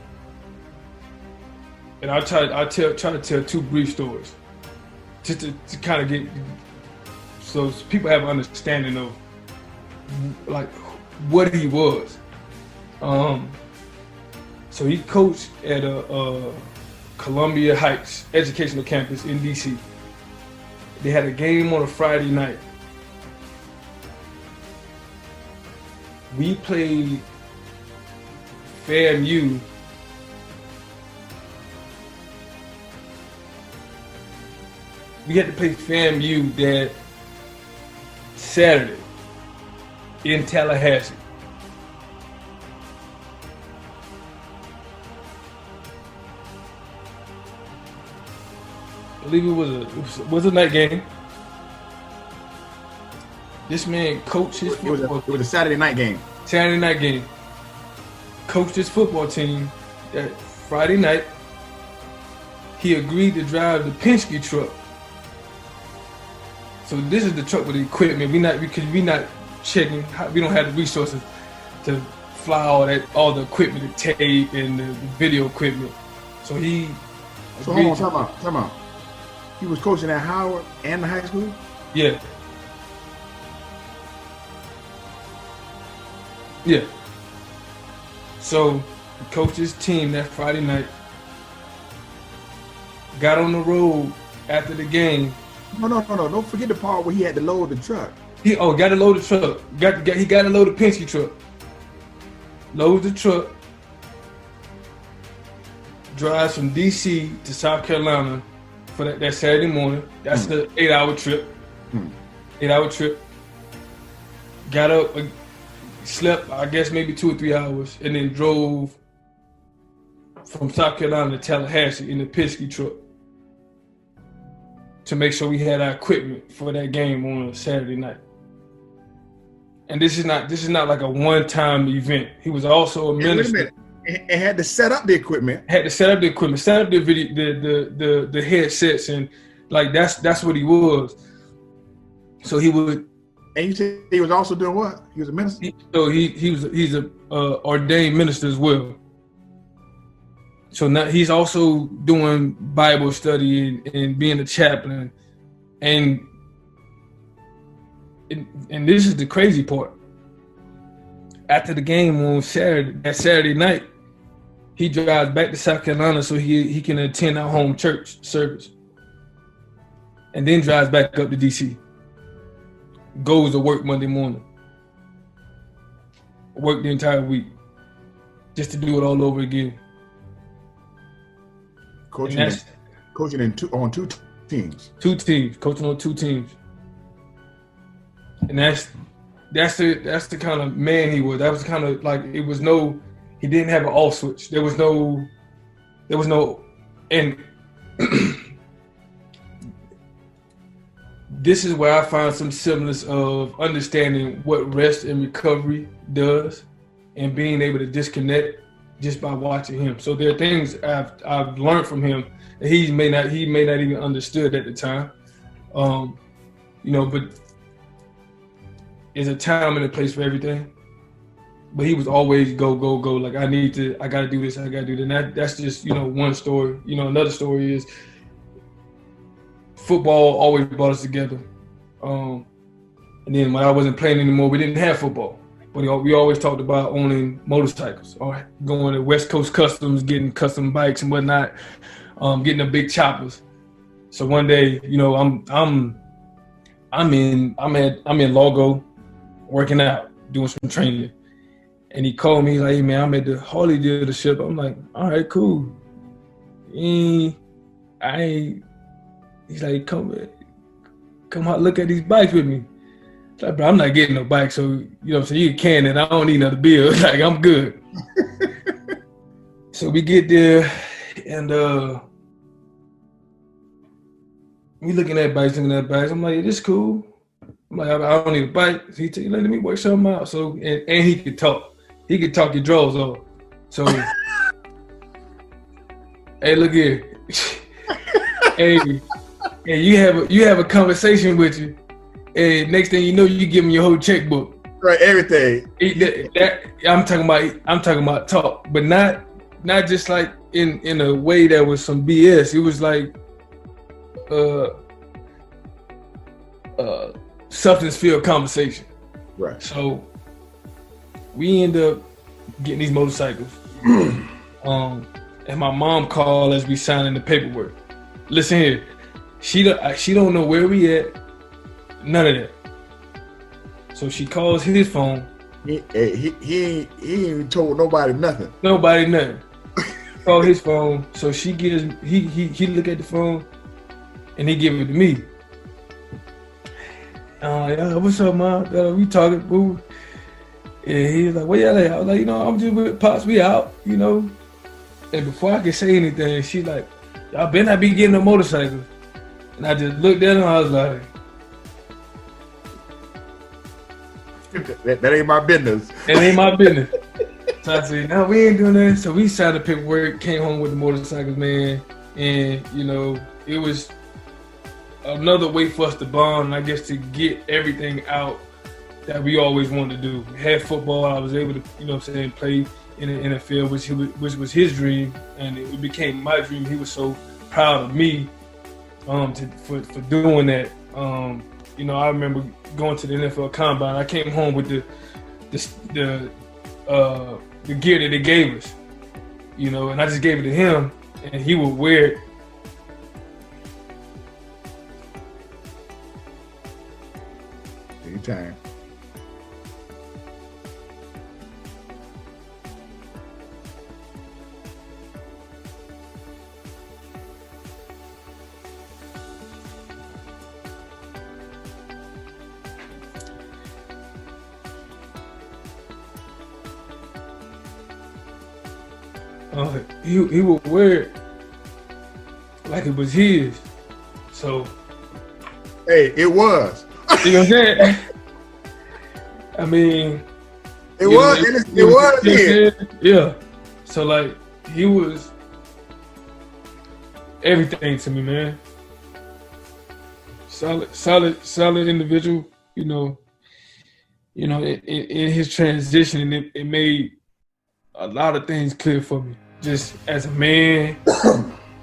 and I'll try to tell two brief stories, just to kind of get, so people have an understanding of like what he was. So he coached at a Columbia Heights educational campus in DC. They had a game on a Friday night. We played FAMU. We had to play FAMU that Saturday in Tallahassee. I believe it was a night game. This man coached his football. It was a Saturday night game. Saturday night game. Coached his football team that Friday night. He agreed to drive the Penske truck. So this is the truck with the equipment. We not checking. We don't have the resources to fly all the equipment, the tape and the video equipment. So he. So hold on, time out. He was coaching at Howard and the high school? Yeah. Yeah. So he coached his team that Friday night. Got on the road after the game. No. Don't forget the part where he had to load the truck. Got to load the truck. He got to load the Penske truck. Loads the truck. Drives from DC to South Carolina for that Saturday morning. That's the 8-hour trip. 8-hour trip. Got up, slept, I guess maybe 2 or 3 hours, and then drove from South Carolina to Tallahassee in the Penske truck to make sure we had our equipment for that game on a Saturday night. And this is not like a one-time event. He was also a minister. Wait a minute. And had to set up the equipment. Set up the video, the headsets, and like that's what he was. So he would. And you said he was also doing what? He was a minister. He's a ordained minister as well. So now he's also doing Bible study and being a chaplain, and this is the crazy part. After the game on Saturday night, he drives back to South Carolina so he can attend our home church service, and then drives back up to DC. Goes to work Monday morning. Work the entire week, just to do it all over again. Coaching on two teams. Coaching on 2 teams. And that's the kind of man he was. That was kind of like, he didn't have an off switch. There was no, and this is where I find some semblance of understanding what rest and recovery does and being able to disconnect just by watching him. So there are things I've learned from him that he may not even understood at the time. But there's a time and a place for everything. But he was always go. Like I gotta do this, I gotta do that. And that's just, one story. Another story is football always brought us together. And then when I wasn't playing anymore, we didn't have football. But we always talked about owning motorcycles or going to West Coast Customs, getting custom bikes and whatnot, getting the big choppers. So one day, I'm I'm in Largo working out, doing some training. And he called me like, hey man, I'm at the Harley dealership. I'm like, all right, cool. He's like, come out, look at these bikes with me. It's like, bro, I'm not getting no bike, so you know what I'm saying, you can it. I don't need another bill. Like, I'm good. So we get there and we looking at bikes. I'm like, this cool. I'm like, I don't need a bike. So he tell you, let me work something out. So and he could talk. He could talk your drawers off. So hey, look here. hey, you have a conversation with you, and next thing you know, you give him your whole checkbook. Right, everything. I'm talking about talk, but not just like in a way that was some BS. It was like substance-filled conversation. Right. So we end up getting these motorcycles. And my mom called as we signing the paperwork. Listen here, she don't know where we at. None of that. So she calls his phone. He ain't even told nobody nothing. Call his phone. So he look at the phone and he give it to me. Yeah, what's up, Mom? We talking, boo. And he was like, where y'all at? I was like, I'm just with Pops, we out, And before I could say anything, she's like, y'all better not be getting no motorcycles. And I just looked at him, I was like, that ain't my business. That ain't my business. So I said, no, we ain't doing that. So we signed the paperwork, came home with the motorcycles, man. And, it was another way for us to bond, and I guess to get everything out that we always wanted to do. We had football. I was able to, play in the NFL, which was his dream, and it became my dream. He was so proud of me for doing that. I remember going to the NFL Combine. I came home with the gear that they gave us, and I just gave it to him, and he would wear it. Anytime. He would wear it like it was his. So, hey, it was. You know what I'm saying? I mean, it was his. Yeah. So like, he was everything to me, man. Solid individual. In his transition, it made a lot of things clear for me. Just as a man,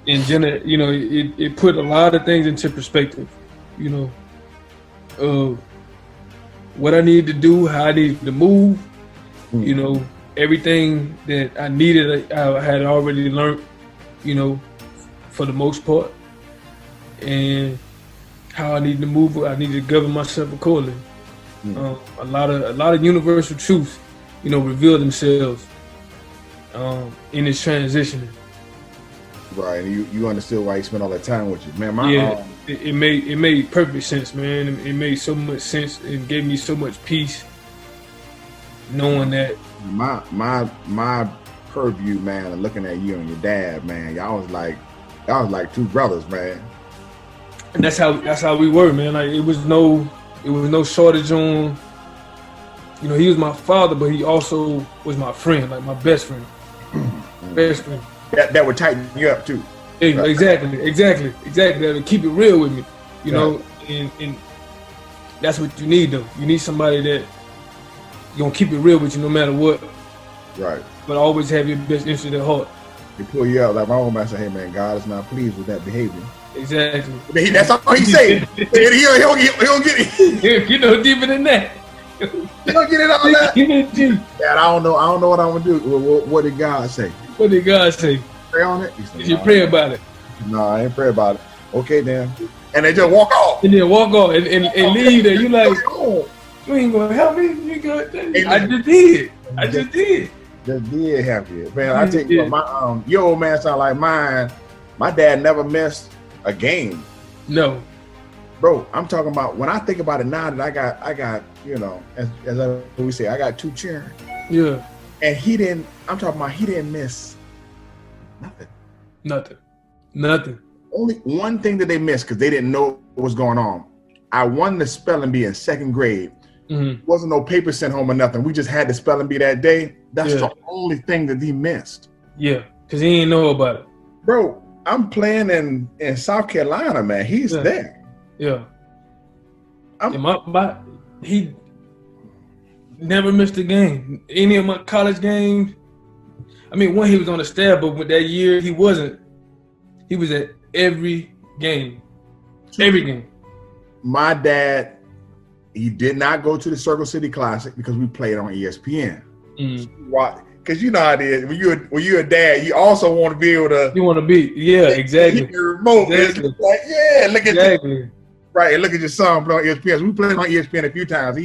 in general, it put a lot of things into perspective. What I needed to do, how I needed to move. Everything that I needed, I had already learned. For the most part, and how I needed to move. I needed to govern myself accordingly. A lot of universal truths, reveal themselves in this transition. Right, and you understood why he spent all that time with you, man. It made perfect sense, man. It made so much sense. It gave me so much peace, knowing that my purview, man, and looking at you and your dad, man, y'all was like two brothers, man. And that's how we were, man. Like it was no shortage on. He was my father, but he also was my friend, like my best friend. Best friend. That would tighten you up too. Hey, right. Exactly. That would keep it real with me, and that's what you need though. You need somebody that gonna keep it real with you no matter what. Right. But always have your best interest at heart. They pull you out like my old man said, hey man, God is not pleased with that behavior. Exactly. That's all he say. He don't get it. Deeper than that. You don't get it all that. Dad, I don't know what I'm gonna do. What did God say? What did God say? Pray on it. Did you pray about it? No, I ain't pray about it. Okay, then. And they just walk off. And then walk off and leave there. You like, oh, you ain't gonna help me? You good? I just did. Just did help you. Man, I tell you what, your old man sound like mine. My dad never missed a game. No. Bro, I'm talking about, when I think about it now that I got, you know, as we say, I got 2 children. Yeah. And he didn't miss nothing. Nothing. Only one thing that they missed, because they didn't know what was going on. I won the spelling bee in 2nd grade. Mm-hmm. Wasn't no paper sent home or nothing. We just had the spelling bee that day. That's the only thing that he missed. Yeah, because he didn't know about it. Bro, I'm playing in South Carolina, man. He's there. Yeah. He never missed a game. Any of my college games. I mean, when he was on the staff, but with that year, he wasn't. He was at every game. Every game. My dad, he did not go to the Circle City Classic because we played on ESPN. Because you know how it is. When you're a dad, you also want to be able to. You want to be, exactly. Your remote. Exactly. Like, look at exactly. Right, and look at your son play on ESPN. So we played on ESPN a few times.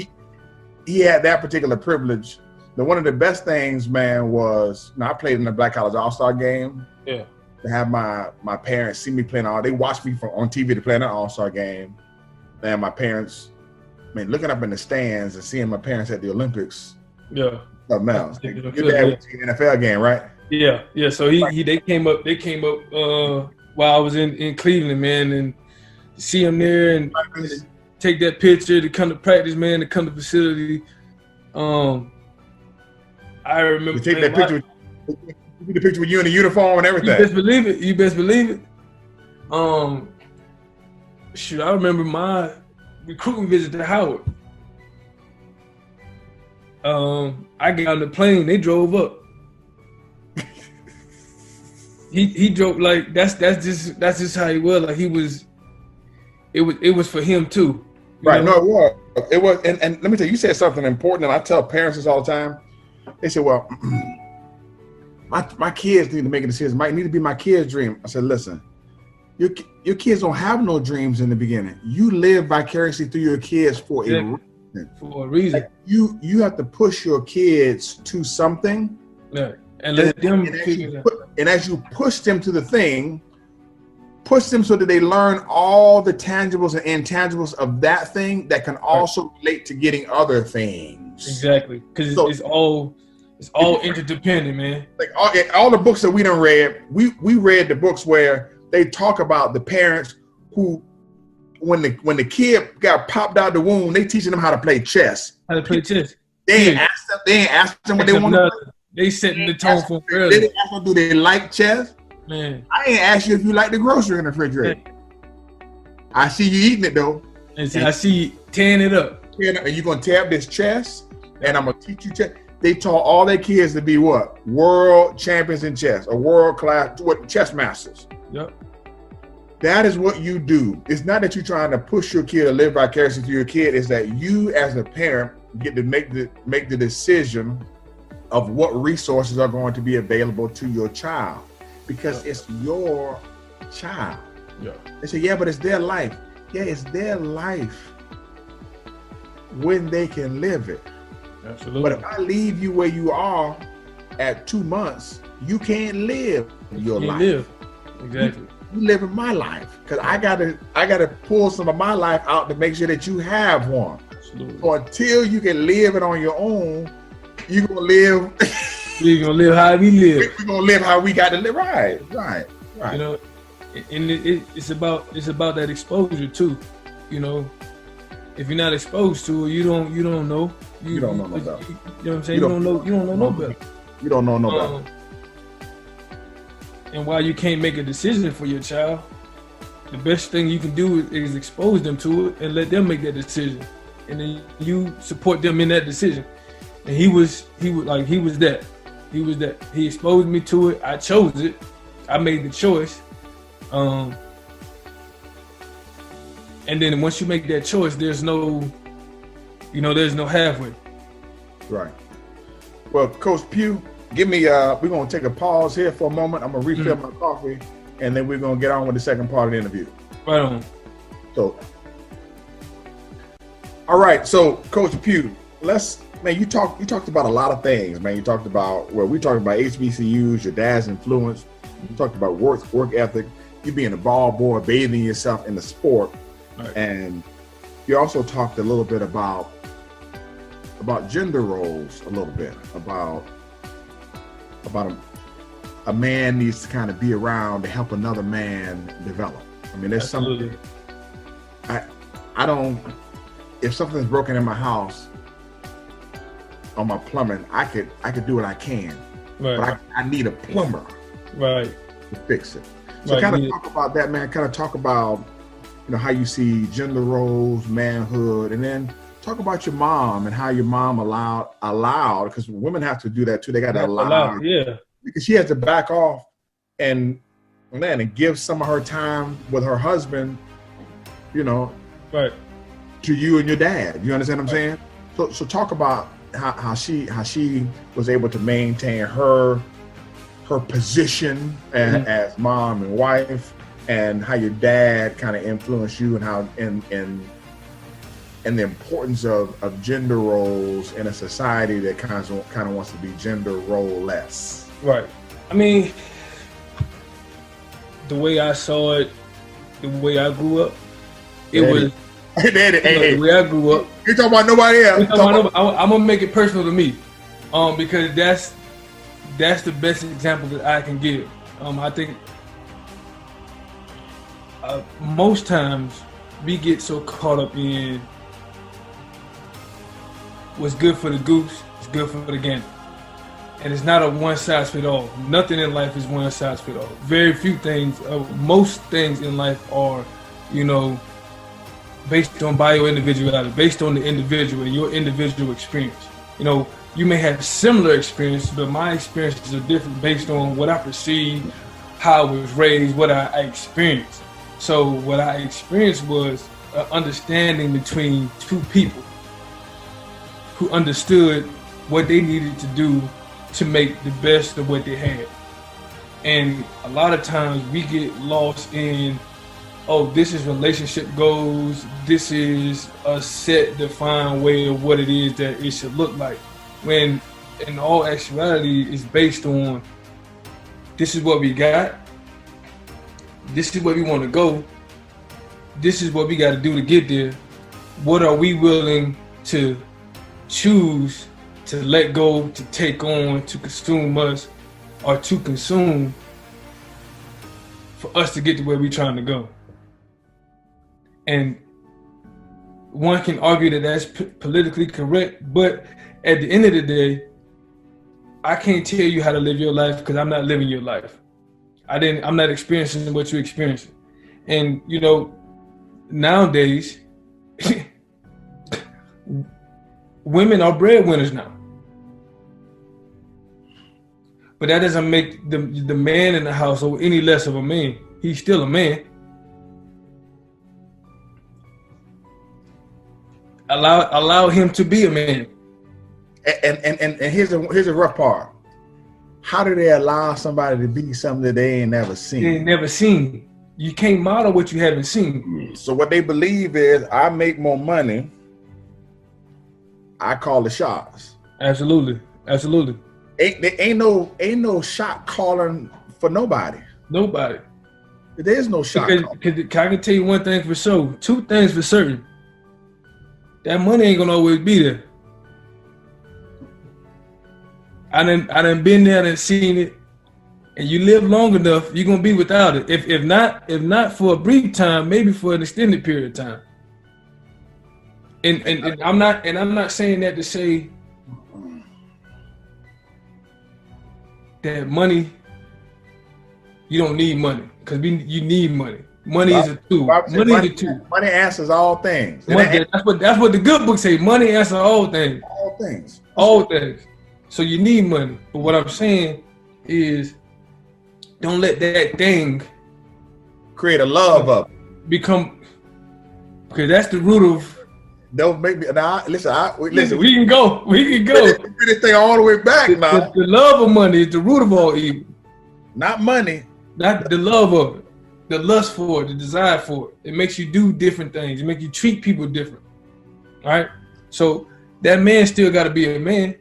He had that particular privilege. But one of the best things, man, was I played in the Black College All-Star game. Yeah. To have my parents see me playing they watched me on TV to play in an All-Star game. And my parents, looking up in the stands and seeing my parents at the Olympics. Yeah. Something else. Your dad went to the NFL game, right? Yeah, yeah. So they came up while I was in Cleveland, man, and see him there and take that picture to come to practice, man, to come to facility. I remember take that picture. The picture with you in the uniform and everything. You best believe it. Shoot, I remember my recruiting visit to Howard. I got on the plane. They drove up. he drove like that's just how he was. Like it was for him too. Right? Know? No, it was. And let me tell you, you said something important, and I tell parents this all the time. They say, "Well, my kids need to make a decision. Might need to be my kids' dream." I said, "Listen, your kids don't have no dreams in the beginning. You live vicariously through your kids for a reason. For a reason. Like you have to push your kids to something. Yeah. And let them and as you push them to the thing, push them so that they learn all the tangibles and intangibles of that thing that can also relate to getting other things. Exactly. Because it's all interdependent, man. Like all the books that we done read, we read the books where they talk about the parents who, when the kid got popped out the womb, they teaching them how to play chess. How to play chess. They ain't asked them what they want to play. They setting the tone for early. They didn't ask them, do they like chess? Man, I ain't asked you if you like the grocery in the refrigerator. I see you eating it though. And I see you tearing it up. And you're gonna tear up this chess, and I'm gonna teach you chess. They taught all their kids to be what? World champions in chess, or world class chess masters. Yep. That is what you do. It's not that you're trying to push your kid to live vicariously through your kid. It's that you, as a parent, get to make the decision of what resources are going to be available to your child, because it's your child. Yeah. They say, yeah, but it's their life. Yeah, it's their life when they can live it. Absolutely. But if I leave you where you are at 2 months, you can't live your life. Live. Exactly. You live in my life, because I gotta pull some of my life out to make sure that you have one. Absolutely. So until you can live it on your own, you're gonna live. You're gonna live how we live. We're gonna live how we got to live. Right. You know, and it's about that exposure too. You know, if you're not exposed to it, you don't know. You don't know no better. You know what I'm saying? You don't know no better. You don't know no better. And while you can't make a decision for your child, the best thing you can do is expose them to it and let them make that decision. And then you support them in that decision. And he was that. He exposed me to it. I chose it. I made the choice. And then once you make that choice, there's no halfway. Right. Well, Coach Pough, give me we're gonna take a pause here for a moment. I'm gonna refill my coffee, and then we're gonna get on with the second part of the interview. Right on. So, all right. So, Coach Pough, you talked about a lot of things, man. You talked about, we talked about HBCUs, your dad's influence. You talked about work ethic, you being a ball boy, bathing yourself in the sport. Right. And you also talked a little bit about gender roles, a little bit about a man needs to kind of be around to help another man develop. I mean, there's Absolutely. something, if something's broken in my house on my plumbing, I could do what I can, Right. but I need a plumber Right. to fix it. So Right. kind of talk about that, man. Kind of talk about, how you see gender roles, manhood, and then talk about your mom and how your mom allowed, because women have to do that too. They got to allow, yeah, because she has to back off and give some of her time with her husband, right. to you and your dad. You understand what I'm saying? So talk about how she was able to maintain her position as mom and wife, and how your dad kind of influenced you, and how and the importance of gender roles in a society that kind of wants to be gender role less. Right. I mean, the way I saw it, the way I grew up, the way I grew up. You're talking about nobody else. I'm gonna make it personal to me, because that's the best example that I can give. I think most times we get so caught up in what's good for the goose is good for the gander, and it's not a one size fit all. Nothing in life is one size fit all. Very few things, most things in life are, based on bio-individuality, based on the individual and your individual experience. You may have similar experiences, but my experiences are different based on what I perceive, how I was raised, what I experienced. So what I experienced was an understanding between two people who understood what they needed to do to make the best of what they had. And a lot of times we get lost in, this is relationship goals, this is a set, defined way of what it is that it should look like. When in all actuality, it's based on, this is what we got, this is where we want to go, this is what we got to do to get there. What are we willing to choose to let go, to take on, to consume us, or to consume for us to get to where we're trying to go? And one can argue that that's politically correct, but at the end of the day, I can't tell you how to live your life because I'm not living your life. I'm not experiencing what you're experiencing. And nowadays, women are breadwinners now. But that doesn't make the man in the household any less of a man. He's still a man. Allow him to be a man. And here's a rough part. How do they allow somebody to be something that they ain't never seen? They ain't never seen. You can't model what you haven't seen. So what they believe is, I make more money, I call the shots. Absolutely. Ain't no shot calling for nobody. Nobody. There's no shot calling. Because I can tell you one thing for sure. Two things for certain. That money ain't gonna always be there. I done been there and seen it, and you live long enough, you're gonna be without it. If not for a brief time, maybe for an extended period of time. And I'm not saying that to say that money, you don't need money, because you need money. Money is a tool. Money is a tool. Money answers all things. That's what the good book say. Money answers all things. All things. All things. So you need money. But what I'm saying is, don't let that thing create a love of become, because that's the root of. Don't make me now. Listen. We can go. We can go. Bring this thing all the way back now. The love of money is the root of all evil. Not money. Not the love of it. the lust for it, the desire for it. It makes you do different things. It makes you treat people different. All right. So that man still got to be a man.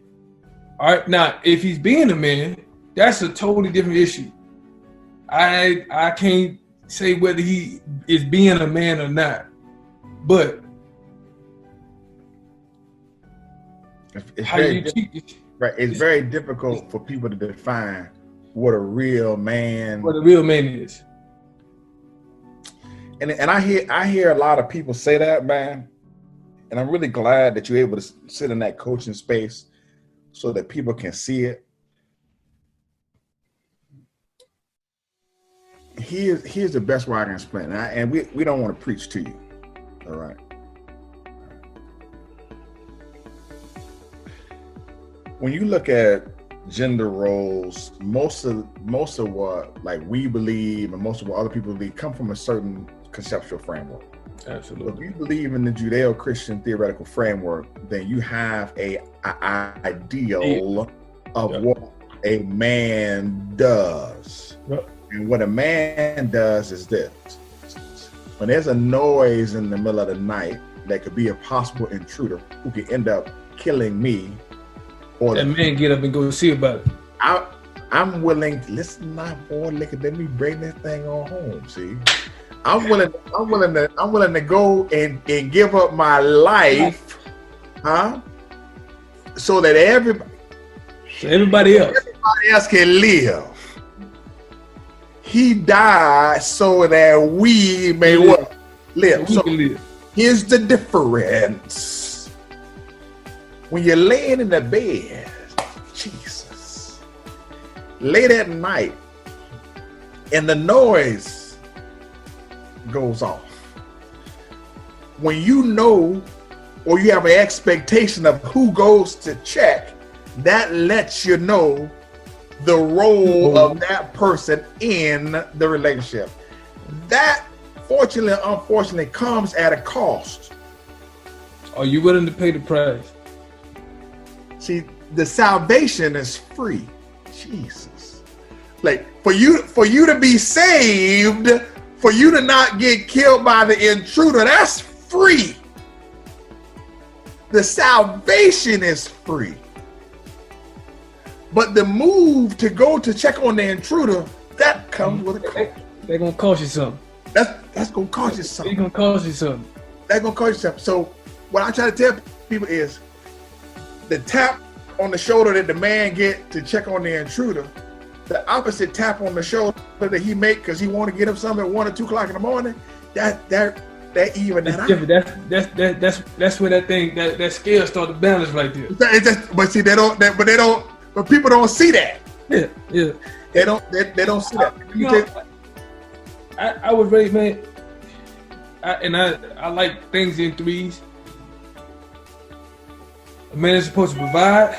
All right. Now, if he's being a man, that's a totally different issue. I can't say whether he is being a man or not, but it's very difficult for people to define what a real man is. And I hear a lot of people say that, man. And I'm really glad that you're able to sit in that coaching space so that people can see it. Here's the best way I can explain it. And we don't want to preach to you. All right. When you look at gender roles, most of what like we believe and most of what other people believe come from a certain conceptual framework. Absolutely. If you believe in the Judeo-Christian theoretical framework, then you have a ideal of what a man does. Yep. And what a man does is this. When there's a noise in the middle of the night that could be a possible intruder who could end up killing me, or that man get up and go see about it. I'm willing to listen, my boy. Look at, let me bring this thing on home. See, I'm willing to go and give up my life, so that everybody else can live. He died so that we may live. So here's the difference. When you're laying in the bed, Jesus, late at night, and the noise goes off. When you know, or you have an expectation of who goes to check, that lets you know the role of that person in the relationship. That, fortunately or unfortunately, comes at a cost. Are you willing to pay the price? See, the salvation is free. Jesus. Like for you to be saved, for you to not get killed by the intruder, that's free. The salvation is free. But the move to go to check on the intruder, that comes with a cost. They're gonna cost you something. That's gonna cost you something. They're gonna cost you something. That's gonna cost you something. So what I try to tell people is the tap on the shoulder that the man get to check on the intruder, the opposite tap on the shoulder that he make because he want to get up something at 1 or 2 o'clock in the morning, that even that's that different. That's where that thing that scale start to balance right there. But people don't see that. Yeah. They don't see that. I would rate, man. I like things in threes. A man is supposed to provide,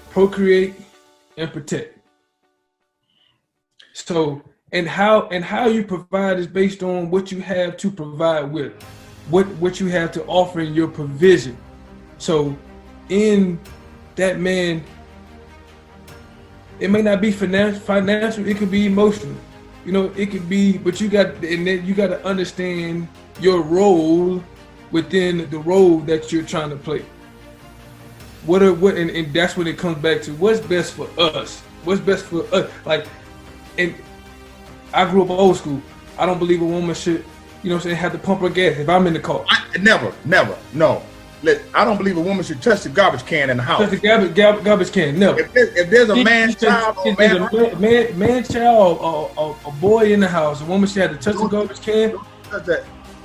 procreate, and protect. So, and how you provide is based on what you have to provide with, what you have to offer in your provision. So, in that man, it may not be financial. It could be emotional. You know, it could be. But you got to understand your role within the role that you're trying to play. And that's when it comes back to what's best for us. What's best for us? Like, and I grew up old school. I don't believe a woman should, have to pump her gas if I'm in the car. Never, no. I don't believe a woman should touch the garbage can in the house. Touch the garbage can, no. If there's a man-child or a boy in the house, a woman should have to touch the garbage can.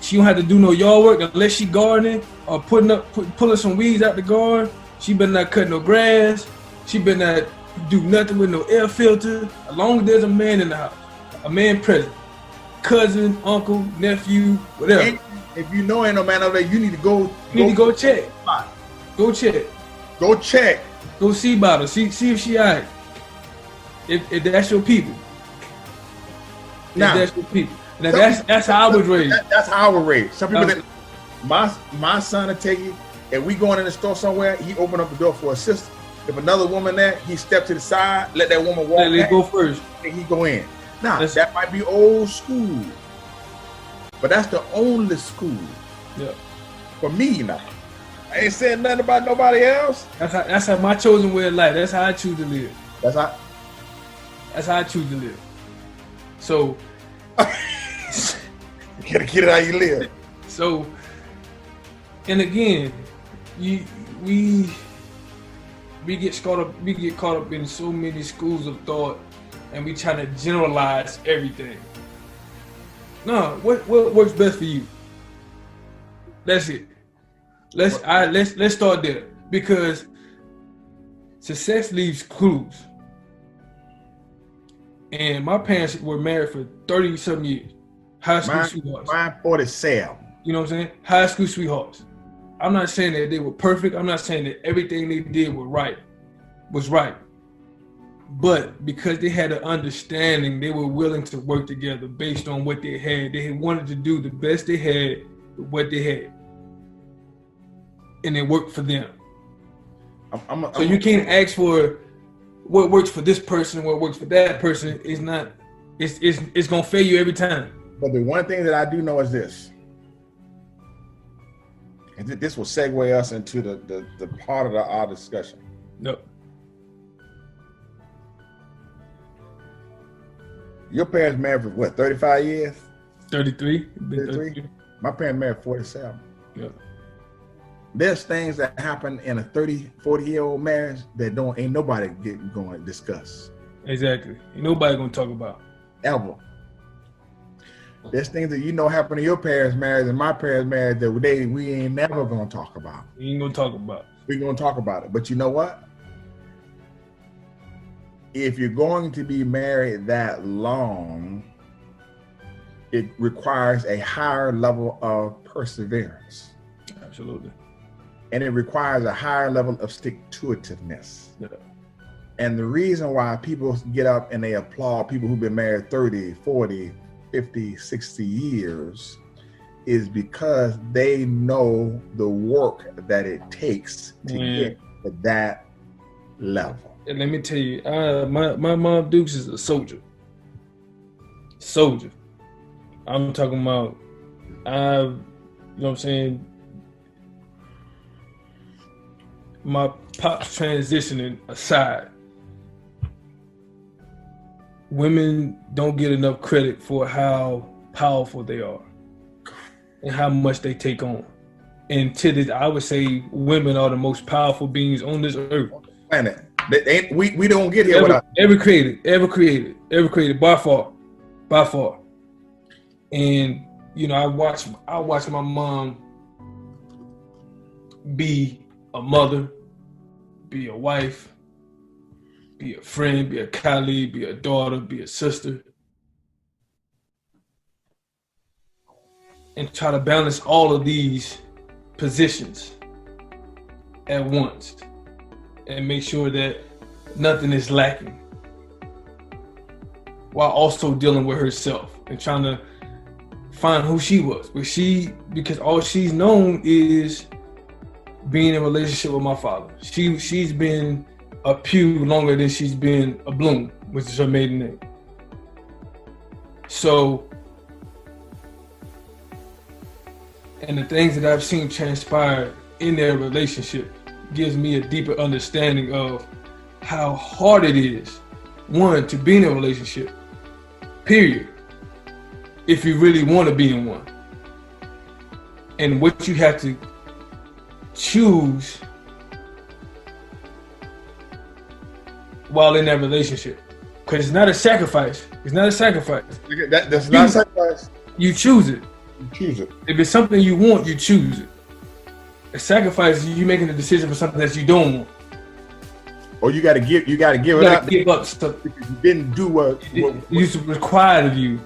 She don't have to do no yard work unless she gardening or pulling some weeds out the garden. She better not cut no grass. She better not do nothing with no air filter. As long as there's a man in the house, a man present, cousin, uncle, nephew, whatever. And if you know ain't no man over there, you need to go. Go check. Go check. Go check. Go see about her. See if she alright. If that's your people. Now, that's your people. Now that's how I was raised. That's how I was raised. Some people my son will tell you, if we going in the store somewhere, he open up the door for a sister. If another woman there, he step to the side, let that woman walk. Let go first. And he go in. Now that might be old school. But that's the only school. Yeah. For me now. I ain't saying nothing about nobody else. That's how my chosen way of life. That's how I choose to live. That's how I choose to live. So you gotta get it how you live. So, and again, we get caught up in so many schools of thought, and we try to generalize everything. No, what works best for you? That's it. Let's start there, because success leaves clues. And my parents were married for 30-something years. High school sweethearts. Mine 47. You know what I'm saying? High school sweethearts. I'm not saying that they were perfect. I'm not saying that everything they did was right. But because they had an understanding, they were willing to work together based on what they had. They wanted to do the best they had with what they had. And it worked for them. So you can't ask for what works for this person, what works for that person. It's gonna fail you every time. But the one thing that I do know is this. And this will segue us into the part of our discussion. No. Your parents married for what, 35 years? 33. 33? My parents married 47. Yeah. There's things that happen in a 30, 40-year-old marriage that ain't nobody going to discuss. Exactly. Ain't nobody going to talk about. Ever. There's things that happen to your parents' marriage and my parents' marriage that we ain't never going to talk about. We ain't going to talk about. We're going to talk about it. But you know what? If you're going to be married that long, it requires a higher level of perseverance. Absolutely. And it requires a higher level of stick-to-itiveness. Yeah. And the reason why people get up and they applaud people who've been married 30, 40, 50, 60 years is because they know the work that it takes to get to that level. And let me tell you, my mom Dukes is a soldier. Soldier. I'm talking about, you know what I'm saying? My pops transitioning aside, women don't get enough credit for how powerful they are and how much they take on. And to this, I would say women are the most powerful beings on this earth. Planet. We don't get here without ever created by far. And I watch my mom be a mother, be a wife, be a friend, be a colleague, be a daughter, be a sister, and try to balance all of these positions at once and make sure that nothing is lacking, while also dealing with herself and trying to find who she was. Because all she's known is being in a relationship with my father. She's been a Pough longer than she's been a Bloom, which is her maiden name. So, and the things that I've seen transpire in their relationship gives me a deeper understanding of how hard it is, one, to be in a relationship, period, if you really want to be in one. And what you have to choose while in that relationship. Because it's not a sacrifice. It's not a sacrifice. That's not a sacrifice. You choose it. You choose it. If it's something you want, you choose it. A sacrifice is you making a decision for something that you don't want. Or you got to give it up. Give up stuff. Because you didn't do what was required of you.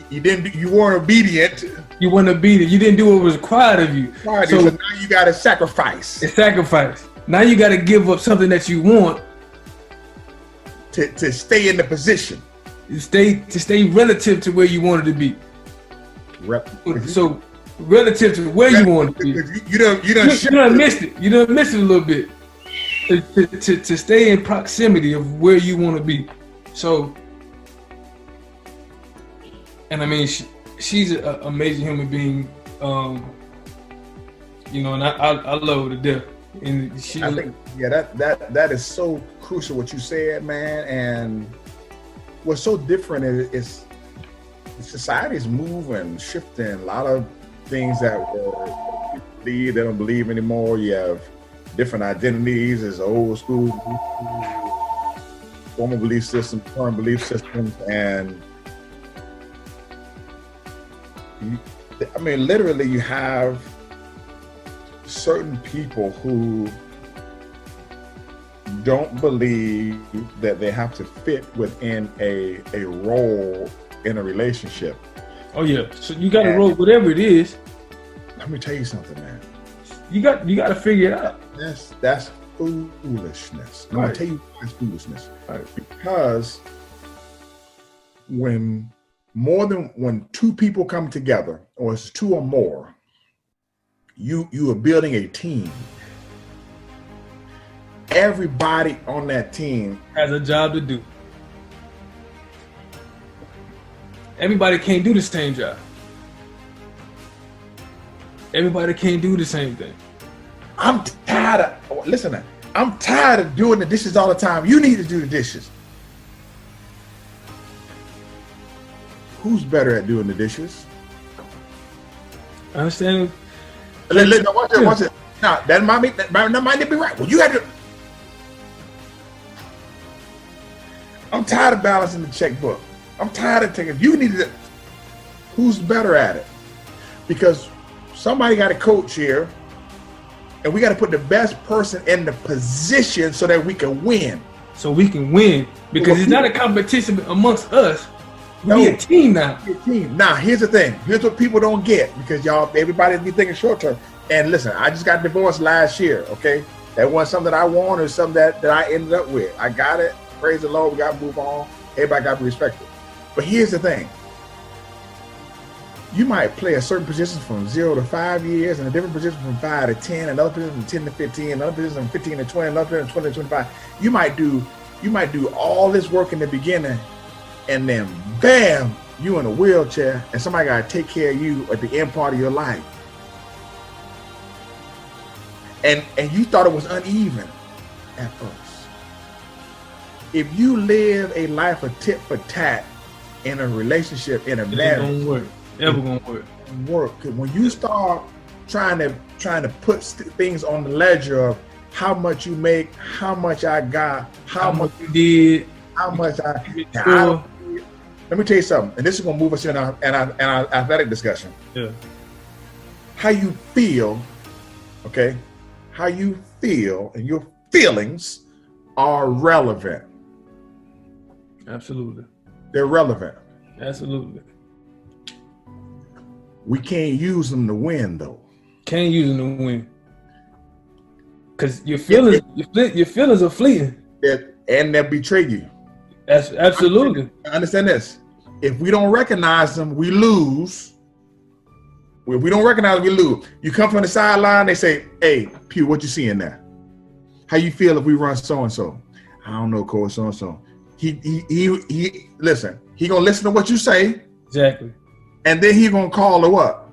You weren't obedient. You weren't obedient. You didn't do what was required of you. So now you got to sacrifice. A sacrifice. Now you got to give up something that you want to stay in the position. To stay relative to where you wanted to be. So relative to where you want to be. You done missed it. You done missed it a little bit. To stay in proximity of where you want to be. So, and I mean, she's an amazing human being. You know, and I love her to death. And I think, that is so crucial what you said, man. And what's so different is society is moving, shifting. A lot of things that were believe they don't believe anymore. You have different identities. There's old school, former belief systems, current belief systems, and literally, you have certain people who don't believe that they have to fit within a role in a relationship. Oh yeah, so you got to roll whatever it is. Let me tell you something, man. You got to figure it out. That's foolishness. I'm gonna tell you why it's foolishness. Right. Because when two people come together, or it's two or more, you are building a team. Everybody on that team has a job to do. Everybody can't do the same job. Everybody can't do the same thing. I'm tired of doing the dishes all the time. You need to do the dishes. Who's better at doing the dishes? I understand. Watch it. Now, that might be right. Well, you have to. I'm tired of balancing the checkbook. I'm tired of taking. You need to. Who's better at it? Because somebody got to coach here, and we got to put the best person in the position so that we can win. So we can win because it's not a competition amongst us. We a team now. Now, here's the thing. Here's what people don't get, because everybody be thinking short term. And listen, I just got divorced last year, okay? That wasn't something I wanted or something that I ended up with. I got it. Praise the Lord. We got to move on. Everybody got to be respected. But here's the thing. You might play a certain position from 0 to 5 years, and a different position from 5 to 10, another position from 10 to 15, another position from 15 to 20, another position from 20 to 25. You might do all this work in the beginning, and then bam, you in a wheelchair, and somebody got to take care of you at the end part of your life. And you thought it was uneven at first. If you live a life of tit for tat in a relationship, in a marriage, never gonna work. When you start trying to put things on the ledger of how much you make, how much I got, how much you did, how much I let me tell you something, and this is gonna move us in our athletic discussion. Yeah. How you feel, okay? How you feel and your feelings are relevant. Absolutely. They're relevant. Absolutely. We can't use them to win, though. Can't use them to win. Because your feelings are fleeting. And they'll betray you. That's absolutely. Understand this. If we don't recognize them, we lose. If we don't recognize them, we lose. You come from the sideline, they say, hey, Pough, what you seeing there? How you feel if we run so-and-so? I don't know, coach, so-and-so. He listen, he gonna listen to what you say. Exactly. And then he gonna call a what?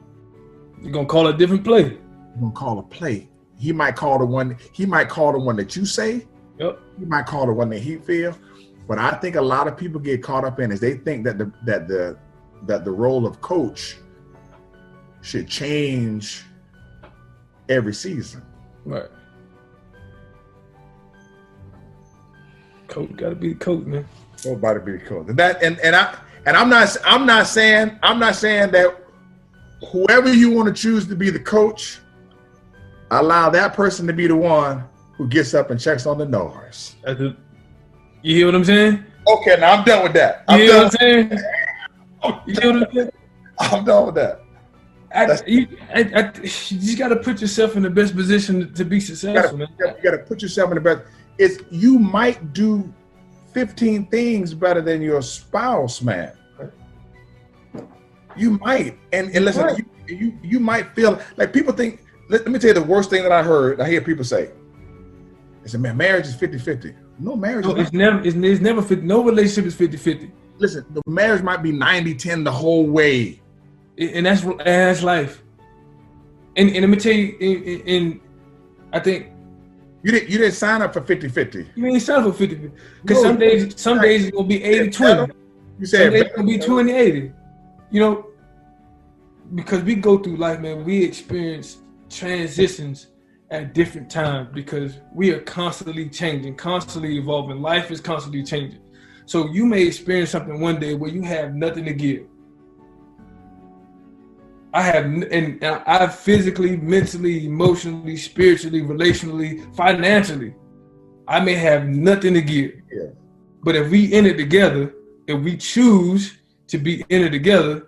You're gonna call a different play. He's gonna call a play. He might call the one that you say. Yep. He might call the one that he feel. But I think a lot of people get caught up in is they think that the role of coach should change every season. Right. Coach gotta be the coach, man. Nobody be the coach. I'm not saying that whoever you want to choose to be the coach, allow that person to be the one who gets up and checks on the noise. You hear what I'm saying? Okay, now I'm done with that. You hear what I'm saying? You hear what I'm saying? I'm done with that. You just got to put yourself in the best position to be successful, man. You got to put yourself in the best. You might do 15 things better than your spouse, man. You might. And listen, right. you might feel like people think, let me tell you the worst thing that I hear people say. They say, man, marriage is 50-50. No, marriage is never 50. No relationship is 50-50. Listen, the marriage might be 90-10 the whole way. And that's life. And let me tell you, and I think you didn't sign up for 50-50. You ain't sign up for 50-50. Because some days it's gonna be 80-20. You said some days it's gonna be 20-80. You know, because we go through life, man, we experience transitions at different times because we are constantly changing, constantly evolving. Life is constantly changing. So you may experience something one day where you have nothing to give. I physically, mentally, emotionally, spiritually, relationally, financially, I may have nothing to give. Yeah. But if we in it together, if we choose to be in it together,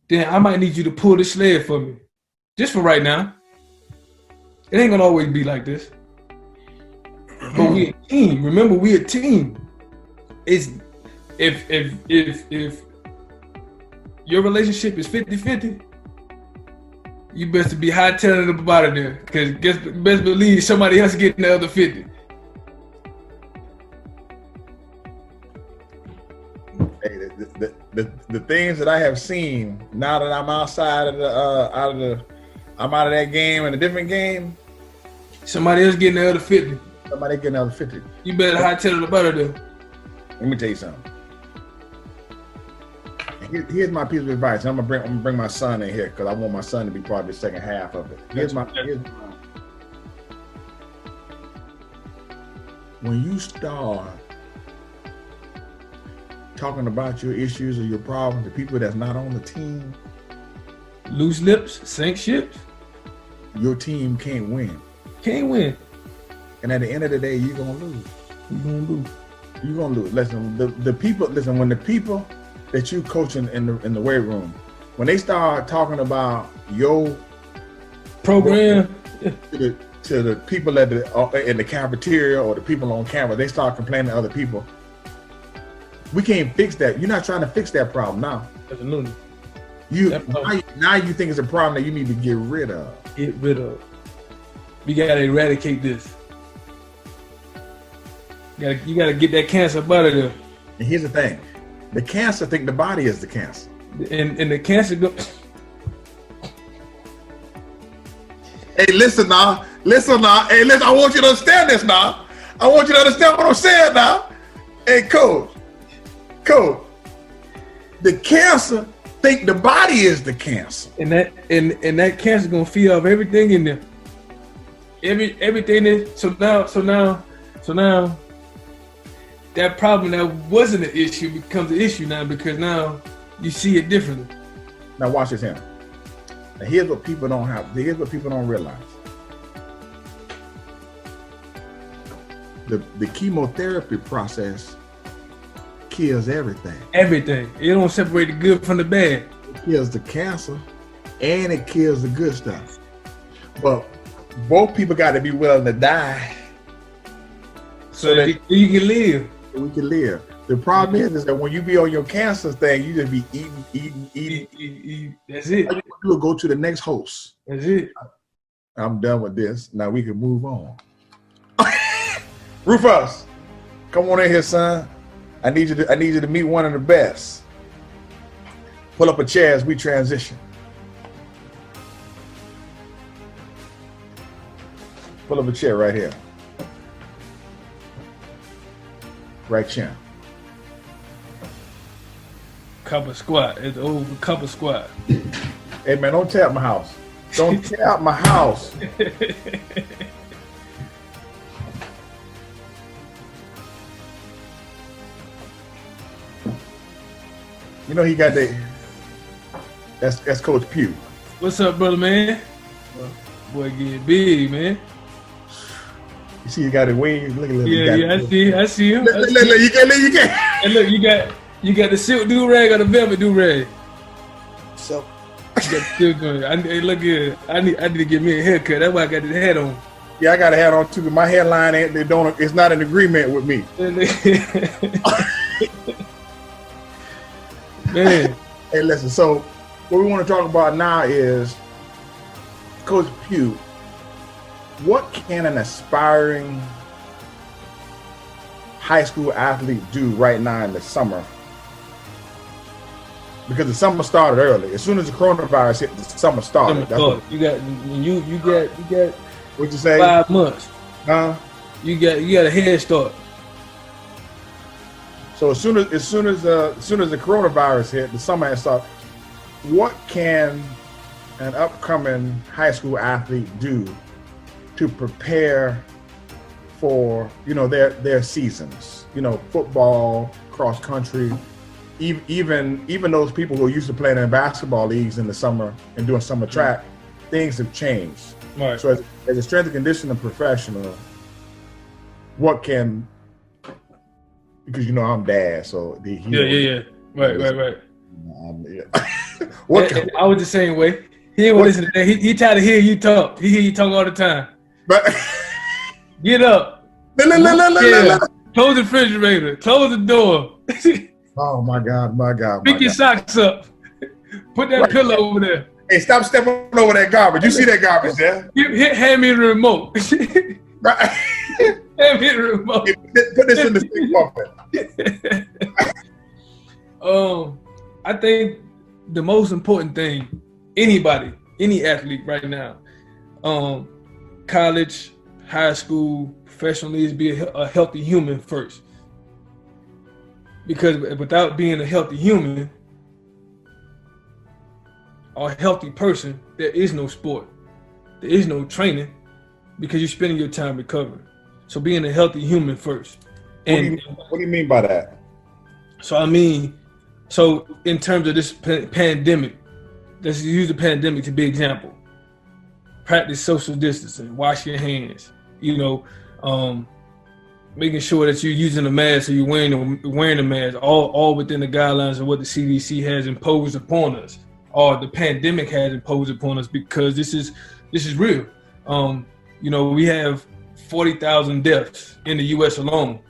then I might need you to pull the sled for me. Just for right now. It ain't gonna always be like this. But we a team. Remember, we a team. It's if your relationship is 50-50, you best to be high-tailing up about it there. Because best believe somebody else getting the other 50. Hey, the things that I have seen now that I'm outside of I'm out of that game and a different game. Somebody else getting the other 50. Somebody getting the other 50. You better high-tail about it there. Let me tell you something. Here's my piece of advice. I'm gonna bring my son in here because I want my son to be part of the second half of it. When you start talking about your issues or your problems to people that's not on the team, loose lips, sink ships. Your team can't win. Can't win. And at the end of the day, you're gonna lose. You're gonna lose. You're gonna lose. Listen, the people. Listen, when the people that you coaching in the weight room, when they start talking about your program to the people at in the cafeteria or the people on camera, they start complaining to other people. We can't fix that. You're not trying to fix that problem now. Absolutely. Now you think it's a problem that you need to get rid of. Get rid of. We gotta eradicate this. You gotta get that cancer out of there. And here's the thing: the cancer think the body is the cancer, and the cancer go. Hey, listen now. Hey, listen. I want you to understand this now. I want you to understand what I'm saying now. Hey, coach. The cancer think the body is the cancer, and that cancer gonna feed off everything in there. Everything is so now that problem that wasn't an issue becomes an issue now because now you see it differently. Now watch this here. Now here's what people don't have. Here's what people don't realize. The chemotherapy process kills everything. Everything. It don't separate the good from the bad. It kills the cancer and it kills the good stuff. But both people got to be willing to die so that you can live. We can live. The problem is that when you be on your cancer thing, you just be eating. That's it. All you do is go to the next host. That's it. I'm done with this. Now we can move on. Rufus, come on in here, son. I need you to meet one of the best. Pull up a chair as we transition. Pull up a chair right here. Right chair. Couple squat. It's over couple squat. Hey man, don't tear up my house. Don't tear up my house. You know he got that's Coach Pough. What's up, brother, man? Boy, get big, man. You see, you got his wings. Look at him. Yeah, I see him. Look, you can't. And look, you got the silk do rag or the velvet do rag. So you got the silk do. Hey, look good. I need to get me a haircut. That's why I got this hat on. Yeah, I got a hat on too. But my hairline it's not in agreement with me. Man. Hey, listen. So what we want to talk about now is Coach Pough. What can an aspiring high school athlete do right now in the summer because the summer started early. As soon as the coronavirus hit, the summer started. You got What'd you say? 5 months. Huh? You got a head start. So as soon as the coronavirus hit, the summer had started. What can an upcoming high school athlete do to prepare for their seasons? Football, cross country, even those people who are used to playing in basketball leagues in the summer and doing summer track, things have changed. Right. So as a strength and conditioning professional, what can, because I'm dad, so yeah. Right. What can, I was the same way. He didn't listen to that. He tried to hear you talk. He hear you talk all the time. but Get up. Close the refrigerator. Close the door. Oh my God. Pick your socks up. Put that pillow over there. Hey, stop stepping over that garbage. You see that garbage there? Hand me the remote. Right. Hand me the remote. Put this in the stick bucket. I think the most important thing, any athlete right now, college, high school, professional, needs to be a healthy human first. Because without being a healthy human or a healthy person, there is no sport. There is no training because you're spending your time recovering. So being a healthy human first. What do you mean by that? So in terms of this pandemic, let's use the pandemic to be example. Practice social distancing, wash your hands, making sure that you're using a mask or you're wearing a mask, all within the guidelines of what the CDC has imposed upon us, or the pandemic has imposed upon us, because this is real. We have 40,000 deaths in the U.S. alone,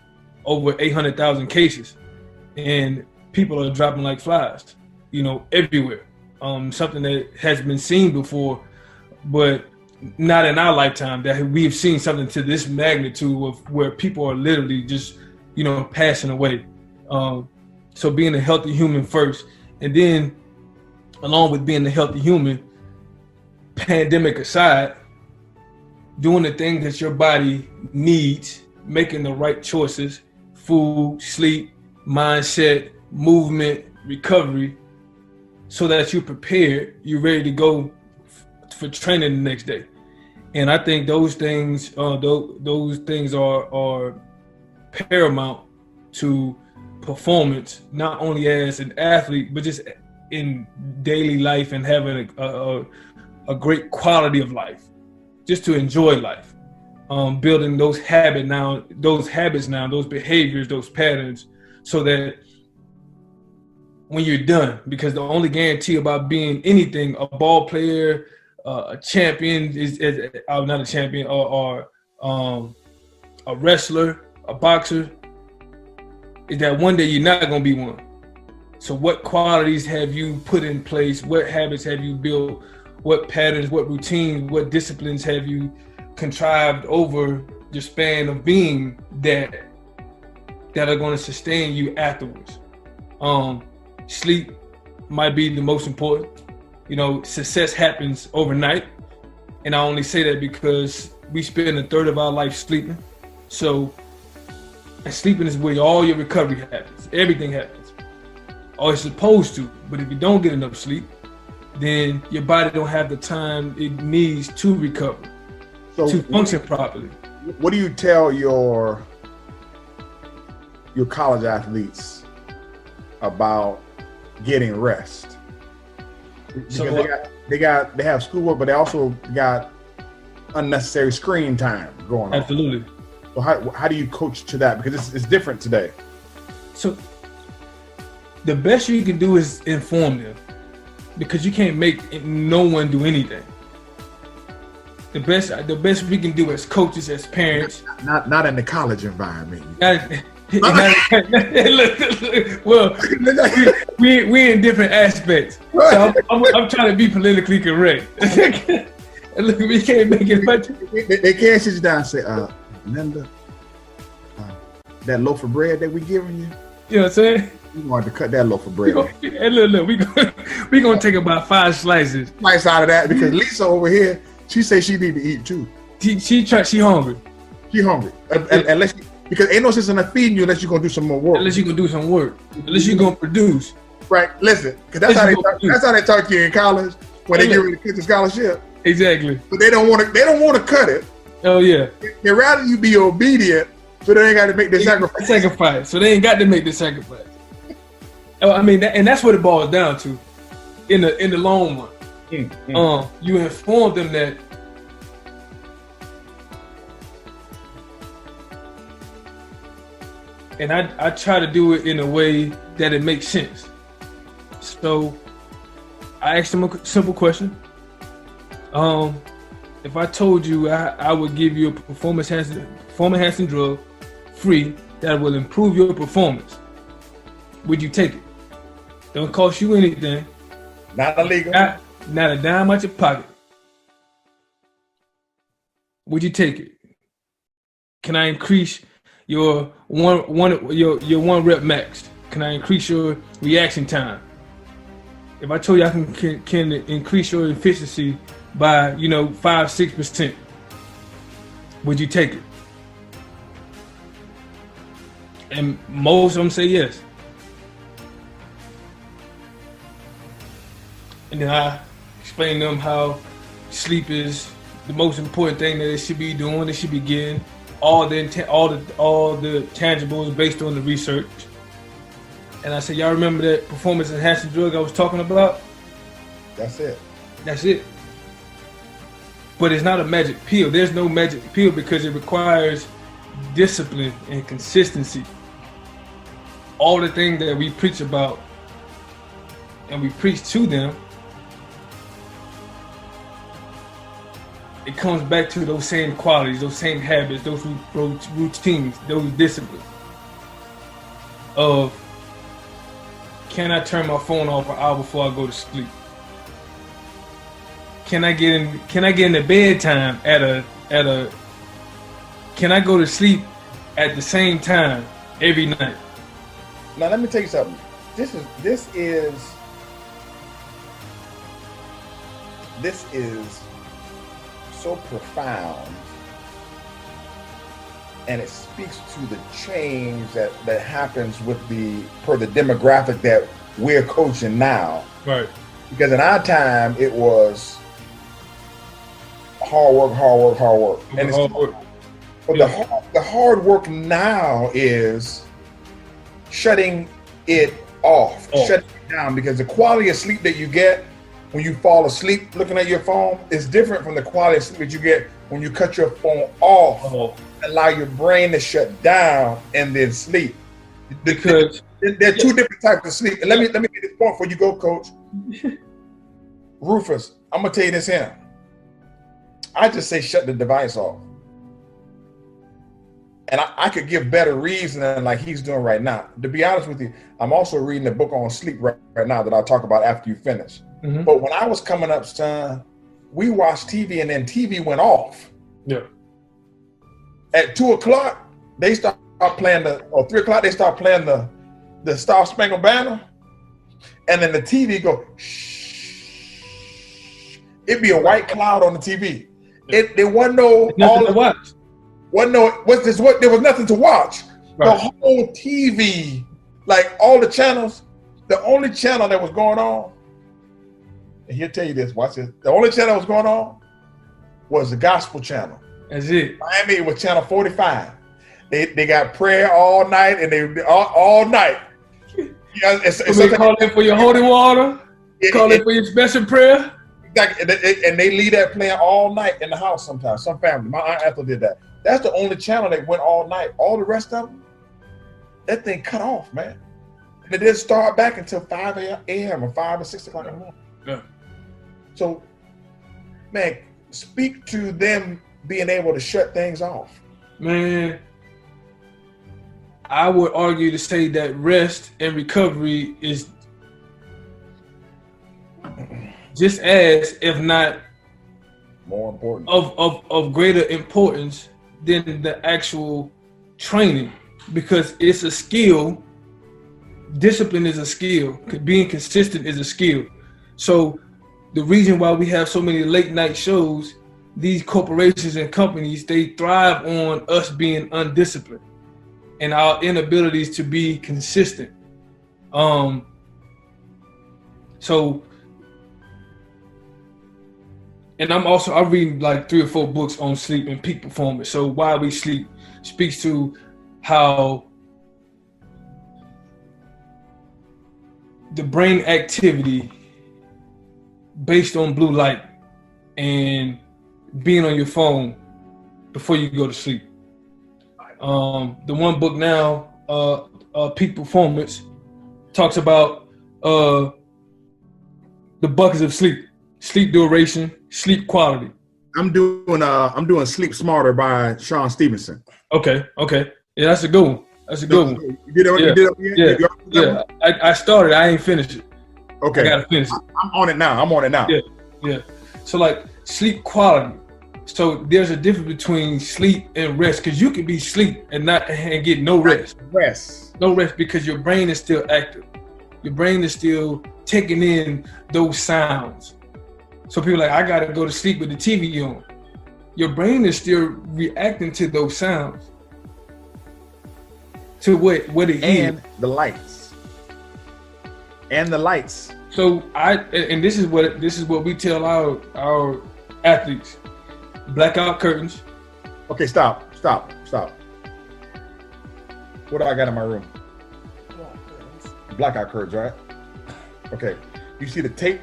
over 800,000 cases, and people are dropping like flies, everywhere. Something that has been seen before, but not in our lifetime, that we've seen something to this magnitude of where people are literally just, passing away. So being a healthy human first, and then along with being a healthy human, pandemic aside, doing the things that your body needs, making the right choices, food, sleep, mindset, movement, recovery, so that you're prepared, you're ready to go for training the next day. And I think those things are paramount to performance, not only as an athlete, but just in daily life and having a great quality of life, just to enjoy life. Building those habits now, those behaviors, those patterns, so that when you're done, because the only guarantee about being anything, a ball player, a champion is not a champion, or a wrestler, a boxer, is that one day you're not going to be one. So what qualities have you put in place? What habits have you built? What patterns, what routines, what disciplines have you contrived over your span of being that are going to sustain you afterwards? Sleep might be the most important. Success happens overnight. And I only say that because we spend a third of our life sleeping. And sleeping is where all your recovery happens. Everything happens. Or it's supposed to. But if you don't get enough sleep, then your body don't have the time it needs to recover, to function properly. What do you tell your college athletes about getting rest? Because they have schoolwork, but they also got unnecessary screen time going on. Absolutely. So how do you coach to that? Because it's different today. So the best you can do is inform them, because you can't make no one do anything. The best we can do as coaches, as parents. Not in the college environment. Well, we in different aspects. So I'm trying to be politically correct. And look, we can't make it much. They can't sit you down and say, Linda, that loaf of bread that we giving you. You know what I'm saying? You want to cut that loaf of bread. Hey, look, we gonna take about 5 slices. Slice out of that because Lisa over here, she says she need to eat too. She hungry. She hungry. Unless because ain't no sense in her feeding you unless you're gonna do some more work. Unless you're gonna produce. Right. Listen, because that's how they talk to you in college when they get ready to cut the scholarship. Exactly. But they don't want to cut it. Oh yeah. They'd rather you be obedient, so they ain't got to make the sacrifice. So they ain't got to make the sacrifice. I mean, and that's what it boils down to, in the long run. You inform them that and I try to do it in a way that it makes sense. So I asked them a simple question. If I told you I would give you a performance enhancing drug free that will improve your performance, would you take it? Don't cost you anything. Not illegal. Not a dime out your pocket. Would you take it? Can I increase your one rep max? Can I increase your reaction time? If I told you I can increase your efficiency by 5-6%, would you take it? And most of them say yes. And then I explain to them how sleep is the most important thing that they should be doing. They should be getting all the tangibles based on the research. And I said, y'all remember that performance enhancing drug I was talking about? That's it. That's it. But it's not a magic pill. There's no magic pill because it requires discipline and consistency. All the things that we preach about and we preach to them, it comes back to those same qualities, those same habits, those routines, those disciplines of, can I turn my phone off an hour before I go to sleep? Can I get in the bedtime can I go to sleep at the same time every night? Now let me tell you something. This is so profound, and it speaks to the change that happens with the demographic that we're coaching now. Right. Because in our time it was hard work. And the hard work now is shutting it off, shutting it down, because the quality of sleep that you get when you fall asleep looking at your phone is different from the quality of sleep that you get when you cut your phone off, allow your brain to shut down and then sleep. Because there are two different types of sleep. And let me get this point before you go, Coach. Rufus, I'm gonna tell you this here. I just say shut the device off. And I could give better reasoning like he's doing right now. To be honest with you, I'm also reading a book on sleep right now that I'll talk about after you finish. Mm-hmm. But when I was coming up, son, we watched TV and then TV went off. Yeah. At 2 o'clock, they start playing 3 o'clock, they start playing the Star Spangled Banner. And then the TV go, shh. It'd be a white cloud on the TV. There wasn't no nothing to watch. There was nothing to watch. Right. The whole TV, like all the channels, the only channel that was going on, and he'll tell you this, watch this. The only channel that was going on was the gospel channel. That's it. Miami, it was channel 45. They got prayer all night, and they all night. They call in for your holy water. Call in for your special prayer. And they leave that playing all night in the house sometimes. Some family. My Aunt Ethel did that. That's the only channel that went all night. All the rest of them, that thing cut off, man. And it didn't start back until 5 a.m. or 5 or 6 o'clock in the morning. Yeah. So, man, speak to them being able to shut things off. Man, I would argue to say that rest and recovery is just as, if not more important, of greater importance than the actual training, because it's a skill discipline is a skill. Being consistent is a skill. So the reason why we have so many late night shows, these corporations and companies, they thrive on us being undisciplined and our inabilities to be consistent. So, and I'm reading like 3 or 4 books on sleep and peak performance. So Why We Sleep speaks to how the brain activity based on blue light and being on your phone before you go to sleep. The one book now, Peak Performance, talks about the buckets of sleep duration, sleep quality. I'm doing Sleep Smarter by Sean Stevenson. Okay. Yeah, that's a good one. That's a good one. You did it? Yeah. I started. I ain't finished it. Okay. I gotta finish it. I'm on it now. Yeah. So like sleep quality. So there's a difference between sleep and rest, because you can be asleep and get no rest. No rest because your brain is still active. Your brain is still taking in those sounds. So people are like, I gotta go to sleep with the TV on. Your brain is still reacting to those sounds. To what it hears. And the lights. So this is what we tell our athletes. Blackout curtains. Okay, stop. What do I got in my room? Blackout curtains, right? Okay. You see the tape?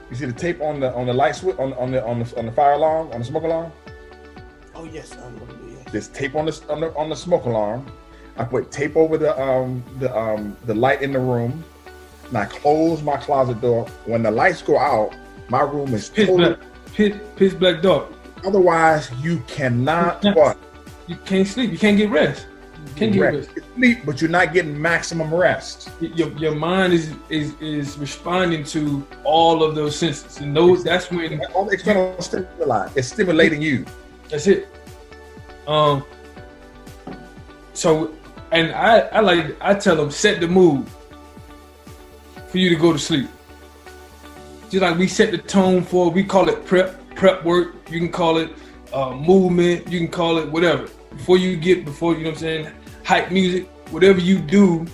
You see the tape on the light switch on the fire alarm, on the smoke alarm? Oh yes, There's tape on the smoke alarm. I put tape over the light in the room, and I close my closet door. When the lights go out, my room is pitch black dark. Otherwise, you cannot what? You can't sleep. You can't get rest. You can't get rest. You sleep, but you're not getting maximum rest. Your mind is responding to all of those senses, and that's when all the external stimuli is stimulating you. That's it. So, and I tell them, set the mood for you to go to sleep. Just like we set the tone for, we call it prep work. You can call it movement. You can call it whatever. Before you know what I'm saying, hype music, whatever you do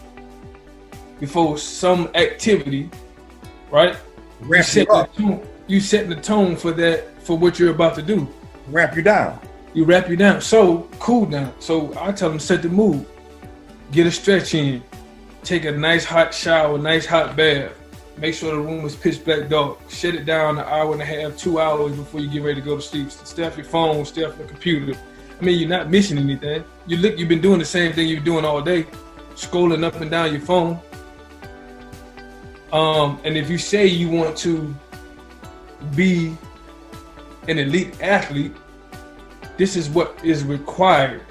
before some activity, right? You setting the tone for that, for what you're about to do. Wrap you down. You wrap you down. So cool down. So I tell them, set the mood. Get a stretch in. Take a nice hot shower, nice hot bath. Make sure the room is pitch black dark. Shut it down an hour and a half, 2 hours before you get ready to go to sleep. Stay off your phone, stay off your computer. I mean, you're not missing anything. You've been doing the same thing you're doing all day, scrolling up and down your phone. And if you say you want to be an elite athlete, this is what is required.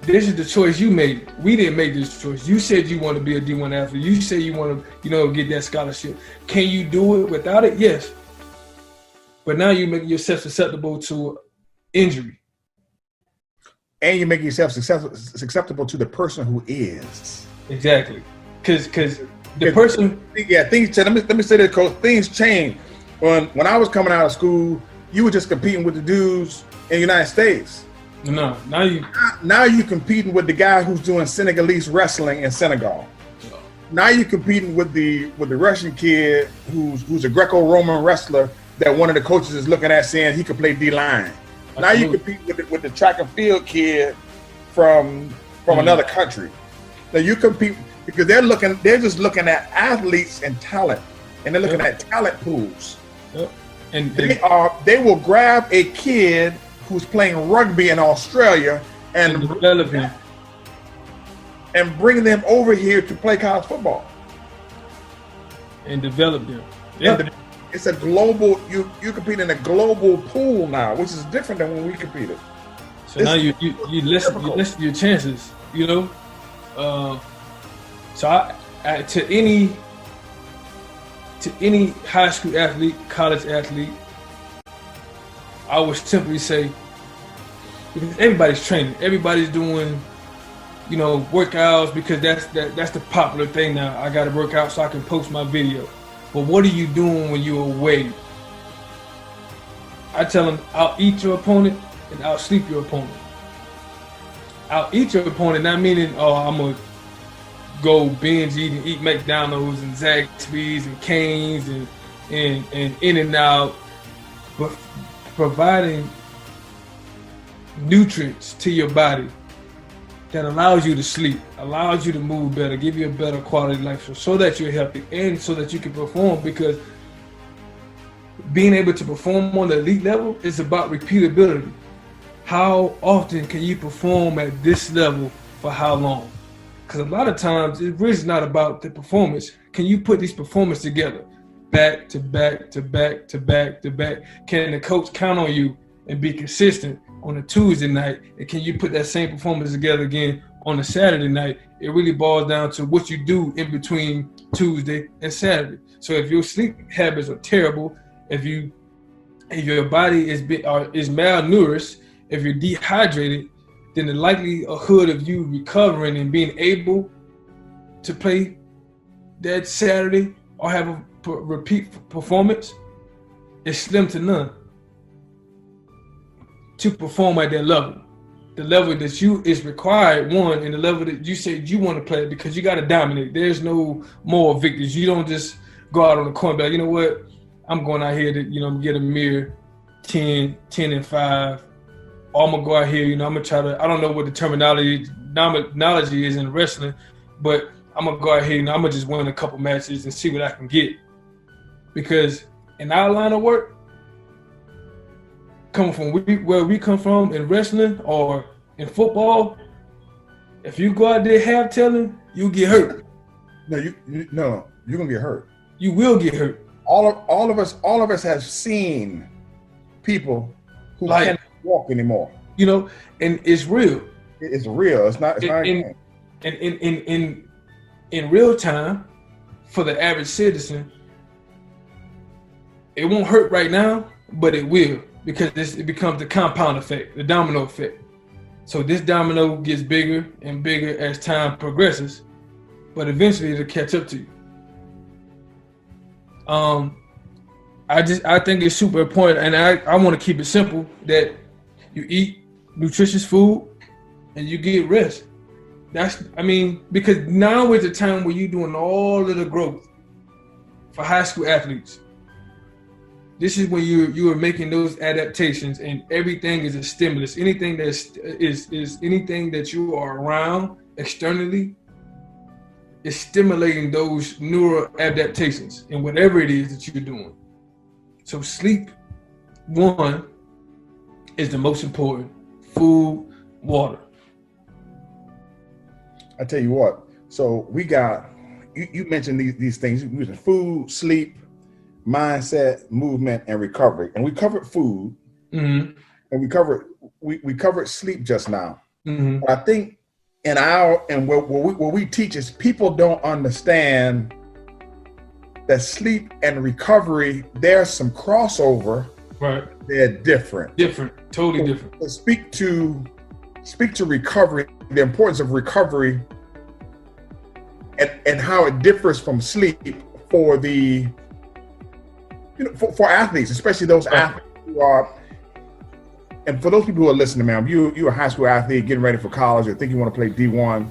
This is the choice you made. We didn't make this choice. You said you want to be a D1 athlete. You say you want to, get that scholarship. Can you do it without it? Yes. But now you make yourself susceptible to injury. And you make yourself susceptible to the person who is. Exactly. Because the person. Yeah, let me say this, Coach. Things change. When I was coming out of school, you were just competing with the dudes in the United States. No, now you competing with the guy who's doing Senegalese wrestling in Senegal. Now you're competing with the Russian kid who's a Greco-Roman wrestler that one of the coaches is looking at saying he could play D-line. Now you compete with the track and field kid from another country. Now you compete because they're just looking at athletes and talent, and they're looking at talent pools. Yep. And they will grab a kid who's playing rugby in Australia and develop him and bring them over here to play college football and develop them. Yeah, it's a global. You compete in a global pool now, which is different than when we competed. So now you lessen your chances. So I to any high school athlete, college athlete, I would simply say, because everybody's training, everybody's doing workouts because that's the popular thing now. I got to work out so I can post my video. But what are you doing when you're away? I tell them, I'll eat your opponent and I'll sleep your opponent. I'll eat your opponent, not meaning, I'm going to go binge eat and eat McDonald's and Zaxby's and Cane's and In-N-Out, but providing nutrients to your body that allows you to sleep, allows you to move better, give you a better quality of life, so that you're healthy and so that you can perform, because being able to perform on the elite level is about repeatability. How often can you perform at this level for how long? Because a lot of times it really is not about the performance. Can you put these performances together back to back to back to back to back? Can the coach count on you and be consistent on a Tuesday night? And can you put that same performance together again on a Saturday night? It really boils down to what you do in between Tuesday and Saturday. So if your sleep habits are terrible, if your body is malnourished, if you're dehydrated, then the likelihood of you recovering and being able to play that Saturday or have a repeat performance is slim to none. To perform at that level, the level that you is required, one, and the level that you said you want to play, because you got to dominate. There's no more victories. You don't just go out on the corner and be like, you know what, I'm going out here to get a mere 10-5. Or I'm gonna go out here, I'm gonna try to, I don't know what the terminology is in wrestling, but I'm gonna go out here, I'm gonna just win a couple matches and see what I can get. Because in our line of work, coming from where we come from in wrestling or in football, if you go out there half-telling, you'll get hurt. No, you're gonna get hurt. You will get hurt. All of us have seen people who can't walk anymore. And it's real. It's real. It's not. In real time, for the average citizen, it won't hurt right now, but it will, because it becomes the compound effect, the domino effect. So this domino gets bigger and bigger as time progresses, but eventually it'll catch up to you. I think it's super important, and I want to keep it simple, that you eat nutritious food and you get rest. Because now is the time where you're doing all of the growth for high school athletes. This is when you are making those adaptations, and everything is a stimulus. Anything is anything that you are around externally is stimulating those neural adaptations in whatever it is that you're doing. So sleep, one, is the most important. Food, water. I tell you what. So we got, you mentioned these things. You mentioned food, sleep, mindset, movement, and recovery. And we covered food, and we covered sleep just now. Mm-hmm. But I think what we teach is people don't understand that sleep and recovery, there's some crossover. Right. They're different. Totally different. So speak to recovery, the importance of recovery, and how it differs from sleep for the, for athletes, especially those athletes who are, and for those people who are listening, man, you're a high school athlete getting ready for college or think you want to play D1.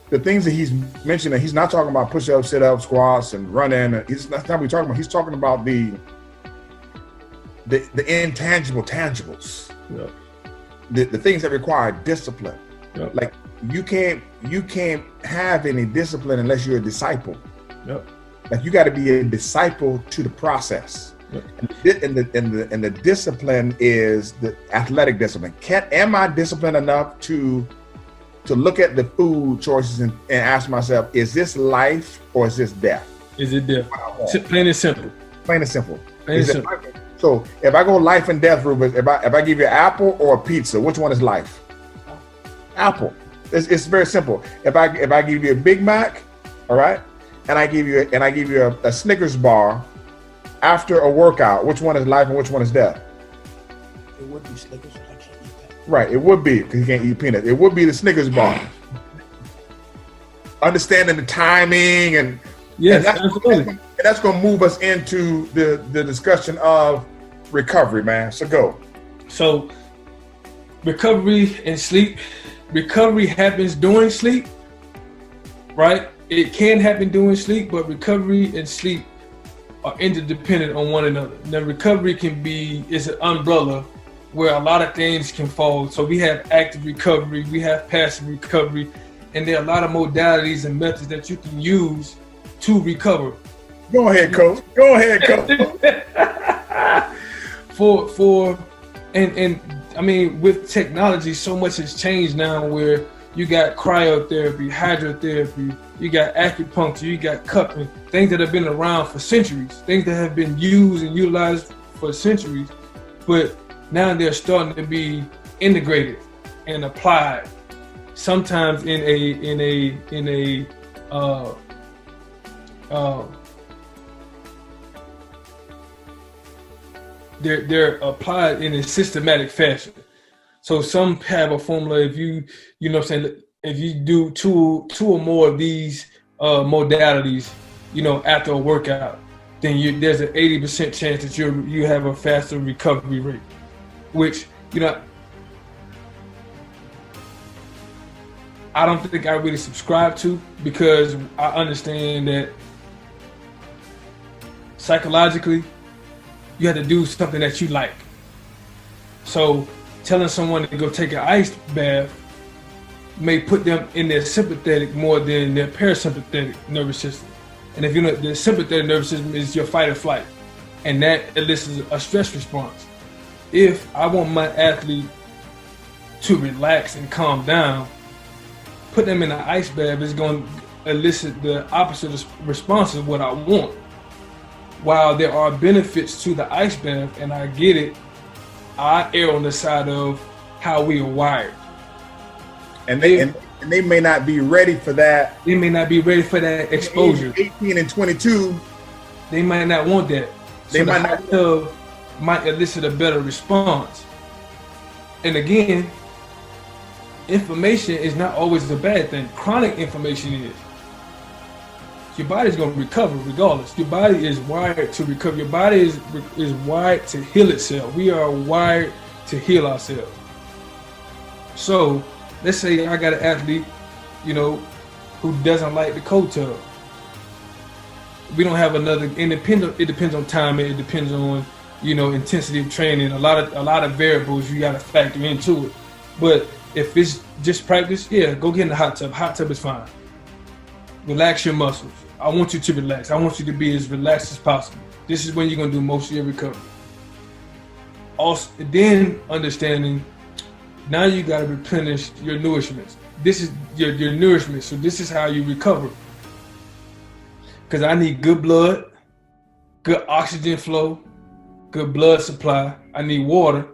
The things that he's mentioning, he's not talking about push-ups, sit-ups, squats, and running. That's not what he's talking about. He's talking about the intangible tangibles, the things that require discipline. Yep. Like you can't have any discipline unless you're a disciple. Yep. Like you got to be a disciple to the process. Yep. And the discipline is the athletic discipline. Am I disciplined enough to look at the food choices and ask myself, is this life or is this death? Is it death? Plain and simple. Plain and simple. So if I go life and death, Rubens, if I give you an apple or a pizza, which one is life? Apple. It's very simple. If I give you a Big Mac, all right, and I give you a Snickers bar after a workout, which one is life and which one is death? It would be Snickers. I can't eat that. Right, it would be, because you can't eat peanuts. It would be the Snickers bar. understanding the timing and Yes, and absolutely. that's going to move us into the discussion of recovery, man. So go. So recovery and sleep. Recovery happens during sleep, right? It can happen during sleep, but recovery and sleep are interdependent on one another. Now, recovery is an umbrella where a lot of things can fall. So we have active recovery, we have passive recovery, and there are a lot of modalities and methods that you can use to recover. Go ahead, coach. Go ahead, coach. And I mean, with technology, so much has changed now where you got cryotherapy, hydrotherapy, you got acupuncture, you got cupping, things that have been around for centuries, things that have been used and utilized for centuries, but now they're starting to be integrated and applied. Sometimes they're applied in a systematic fashion. So some have a formula. If you know what I'm saying, if you do two or more of these modalities, after a workout, then there's an 80% chance that you have a faster recovery rate, which I don't think I really subscribe to, because I understand that psychologically you have to do something that you like. So telling someone to go take an ice bath may put them in their sympathetic more than their parasympathetic nervous system. And if the sympathetic nervous system is your fight or flight, and that elicits a stress response. If I want my athlete to relax and calm down, put them in an ice bath is going to elicit the opposite response of what I want. While there are benefits to the ice bath, and I get it, I err on the side of how we are wired. And they may not be ready for that. They may not be ready for that exposure. 18 and 22. They might not want that. They might elicit a better response. And again, inflammation is not always a bad thing. Chronic inflammation is. Your body's going to recover regardless. Your body is wired to recover. Your body is wired to heal itself. We are wired to heal ourselves. So let's say I got an athlete, who doesn't like the cold tub. We don't have another. And it depends on timing. It depends on intensity of training. A lot of variables you got to factor into it. But if it's just practice, yeah, go get in the hot tub. Hot tub is fine. Relax your muscles. I want you to relax. I want you to be as relaxed as possible. This is when you're going to do most of your recovery. Also, then understanding, now you got to replenish your nourishment. This is your nourishment. So this is how you recover. Because I need good blood, good oxygen flow, good blood supply. I need water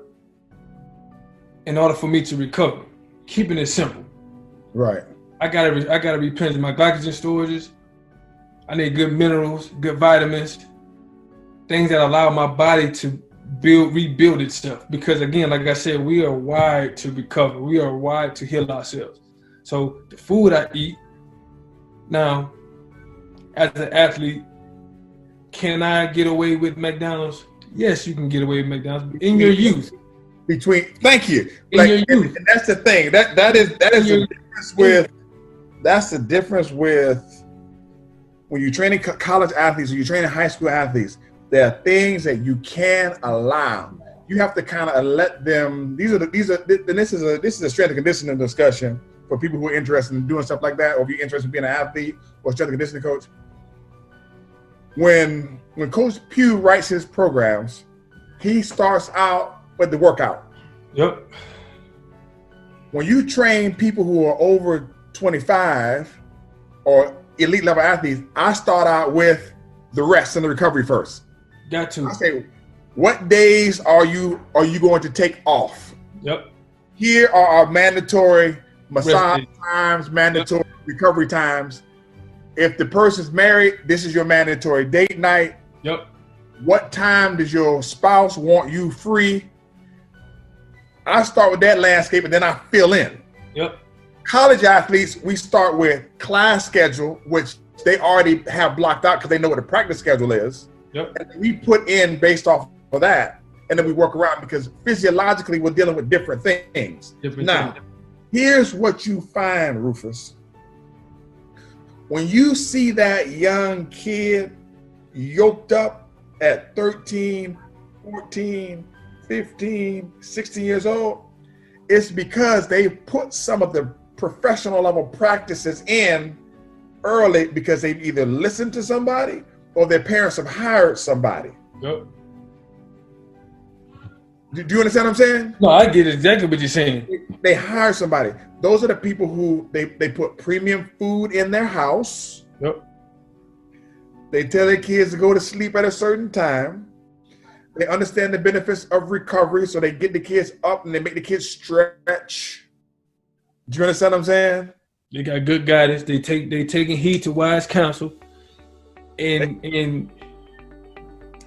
in order for me to recover. Keeping it simple. Right. I gotta replenish my glycogen storages. I need good minerals, good vitamins, things that allow my body to rebuild itself. Because again, like I said, we are wired to recover. We are wired to heal ourselves. So the food I eat, now, as an athlete, can I get away with McDonald's? Yes, you can get away with McDonald's in your youth. Thank you. In your youth. And that's the thing. That is the difference with. That's the difference with when you're training college athletes or you're training high school athletes. There are things that you can allow. You have to kind of let them. This is a strength and conditioning discussion for people who are interested in doing stuff like that, or if you're interested in being an athlete or strength and conditioning coach. When Coach Pough writes his programs, he starts out with the workout. Yep. When you train people who are over 25 or elite level athletes, I start out with the rest and the recovery first. Got to. I say, what days are you going to take off? Yep. Here are our mandatory massage times, mandatory recovery times. If the person's married, this is your mandatory date night. Yep. What time does your spouse want you free? I start with that landscape and then I fill in. Yep. college athletes, we start with class schedule, which they already have blocked out because they know what the practice schedule is. Yep. And we put in based off of that, and then we work around because physiologically we're dealing with different things. Now, here's what you find, Rufus. When you see that young kid yoked up at 13, 14, 15, 16 years old, it's because they put some of the professional level practices in early because they've either listened to somebody or their parents have hired somebody. Yep. Do you understand what I'm saying? No, I get exactly what you're saying. They hire somebody. Those are the people who they put premium food in their house. Yep. They tell their kids to go to sleep at a certain time. They understand the benefits of recovery, so they get the kids up and they make the kids stretch. Do you understand what I'm saying? They got good guidance. They taking heed to wise counsel, and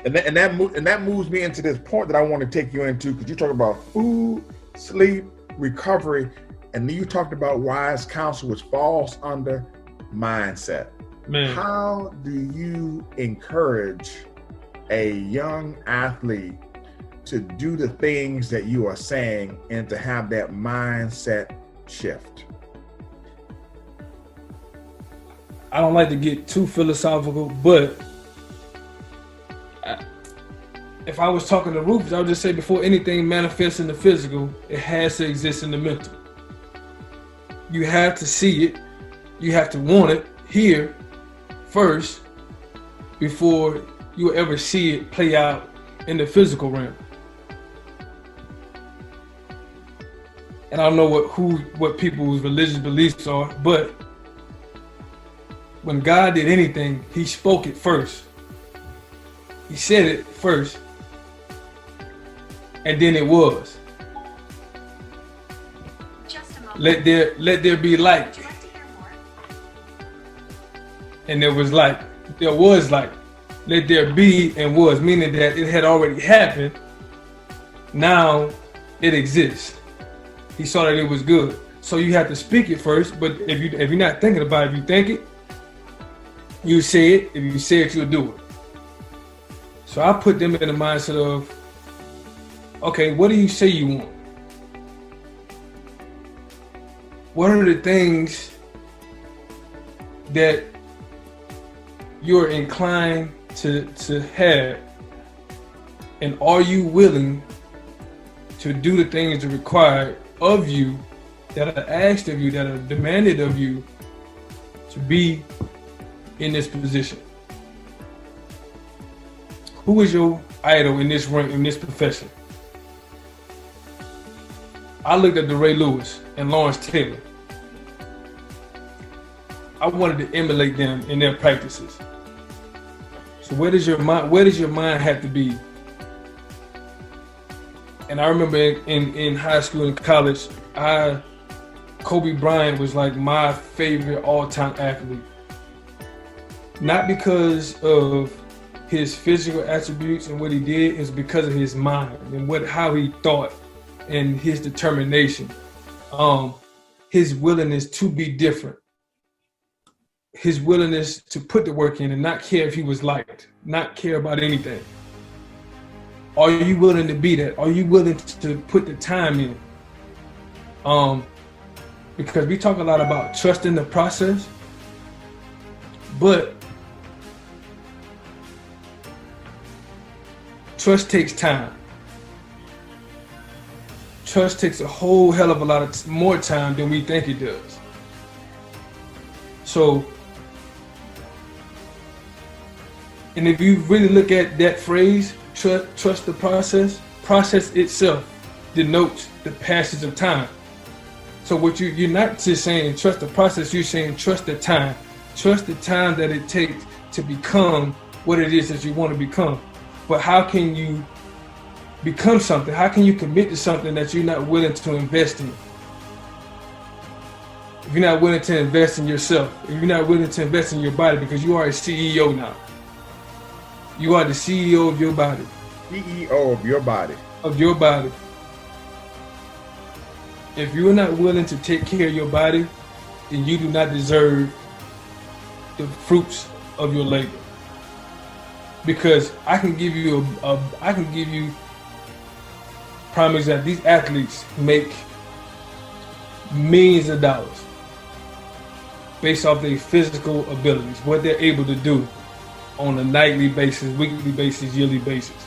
that moves me into this point that I want to take you into, because you talk about food, sleep, recovery, and then you talked about wise counsel, which falls under mindset. Man. How do you encourage a young athlete to do the things that you are saying and to have that mindset shift? I don't like to get too philosophical, but if I was talking to Rufus, I would just say before anything manifests in the physical, it has to exist in the mental. You have to see it, you have to want it here first before you ever see it play out in the physical realm. And I don't know what people's religious beliefs are, but when God did anything, he spoke it first. He said it first, and then it was. Just a moment. Let there be light. Would you like to hear more? And there was light. There was light. Let there be and was, meaning that it had already happened. Now it exists. He saw that it was good. So you have to speak it first, but if you're not thinking about it, if you think it, you say it. If you say it, you'll do it. So I put them in the mindset of, okay, what do you say you want? What are the things that you're inclined to have? And are you willing to do the things that are required of you, that are asked of you, that are demanded of you to be in this position? Who is your idol in this rank, in this profession? I looked at Ray Lewis and Lawrence Taylor. I wanted to emulate them in their practices. So where does your mind have to be? And I remember in high school and college, Kobe Bryant was like my favorite all-time athlete. Not because of his physical attributes and what he did, is because of his mind and how he thought and his determination, his willingness to be different, his willingness to put the work in and not care if he was liked, not care about anything. Are you willing to be that? Are you willing to put the time in? Because we talk a lot about trusting the process, but trust takes time. Trust takes a whole hell of a lot more time than we think it does. So, and if you really look at that phrase, trust the process itself denotes the passage of time. So what you're not just saying trust the process, you're saying trust the time. Trust the time that it takes to become what it is that you want to become. But how can you become something? How can you commit to something that you're not willing to invest in? If you're not willing to invest in yourself, if you're not willing to invest in your body, because you are a CEO now. You are the CEO of your body. CEO of your body. Of your body. If you're not willing to take care of your body, then you do not deserve the fruits of your labor. Because I can give you prime example. These athletes make millions of dollars based off their physical abilities, what they're able to do on a nightly basis, weekly basis, yearly basis.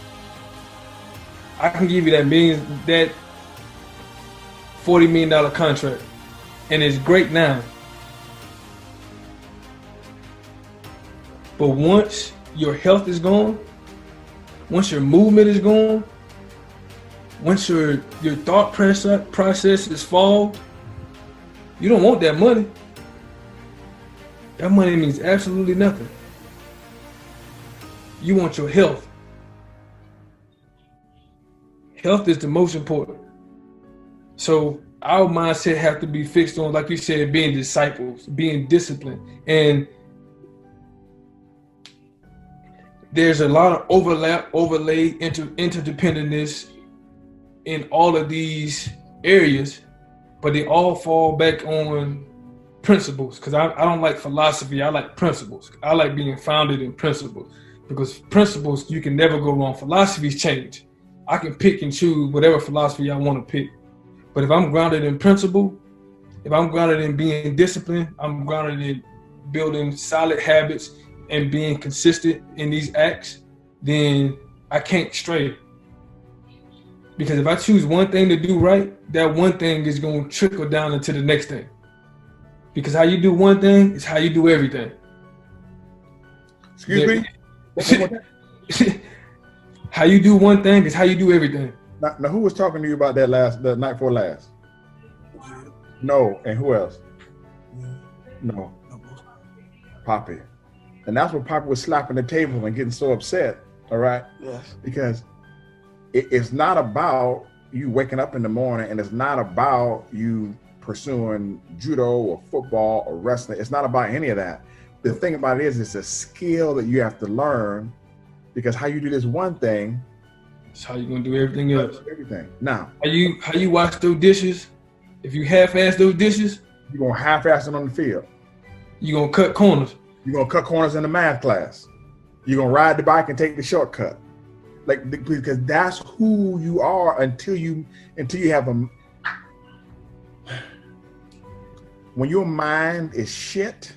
I can give you that $40 million contract, and it's great now. But once your health is gone, once your movement is gone, once your thought process is fogged, you don't want that money. That money means absolutely nothing. You want your health. Health is the most important. So our mindset have to be fixed on, like you said, being disciples, being disciplined. And there's a lot of overlay, interdependentness in all of these areas, but they all fall back on principles. Because I don't like philosophy, I like principles. I like being founded in principles, because principles, you can never go wrong. Philosophies change. I can pick and choose whatever philosophy I want to pick. But if I'm grounded in principle, if I'm grounded in being disciplined, I'm grounded in building solid habits and being consistent in these acts, then I can't stray. Because if I choose one thing to do right, that one thing is going to trickle down into the next thing. Because how you do one thing is how you do everything. Excuse me? How you do one thing is how you do everything. Now, who was talking to you about that the night before last? No, and who else? No. Poppy. And that's when Poppy was slapping the table and getting so upset, all right? Yes. Because it's not about you waking up in the morning, and it's not about you pursuing judo or football or wrestling. It's not about any of that. The thing about it is, it's a skill that you have to learn, because how you do this one thing, it's how you're gonna do everything else. Everything. Now, how you wash those dishes? If you half-ass those dishes, you're gonna half-ass it on the field. You're gonna cut corners. You're gonna cut corners in the math class. You're gonna ride the bike and take the shortcut. Like, because that's who you are until you have when your mind is shit,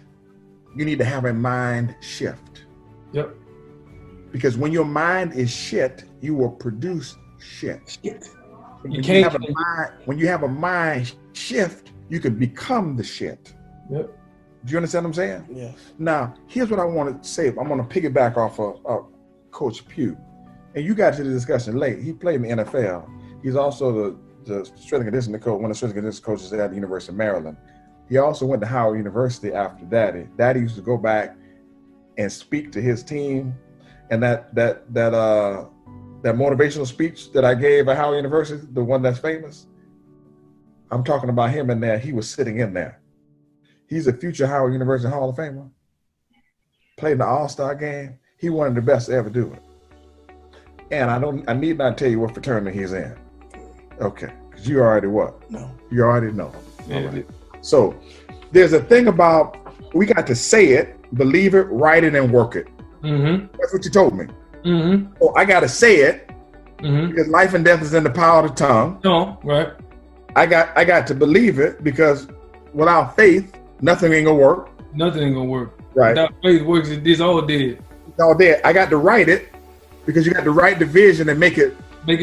you need to have a mind shift. Yep. Because when your mind is shit, you will produce shit. When you have a mind shift, you can become the shit. Yep. Do you understand what I'm saying? Yes. Now, here's what I want to say. I'm going to piggyback off of Coach Pough. And you got to the discussion late. He played in the NFL. He's also the strength and conditioning coach, one of the strength and conditioning coaches at the University of Maryland. He also went to Howard University after Daddy. Daddy used to go back and speak to his team. And that motivational speech that I gave at Howard University, the one that's famous, I'm talking about him in there. He was sitting in there. He's a future Howard University Hall of Famer. Played in the All-Star game. He one of the best to ever do it. And I need not tell you what fraternity he's in. Okay, because you already what? No. You already know. Yeah, right. So there's a thing about, we got to say it, believe it, write it, and work it. Mm-hmm. That's what you told me. Mm-hmm. So I got to say it, mm-hmm. because life and death is in the power of the tongue. No, right. I got to believe it, because without faith, nothing ain't gonna work. Nothing ain't gonna work. Right. Without faith works, it's all dead. It's all dead. I got to write it, because you got to write the vision and make it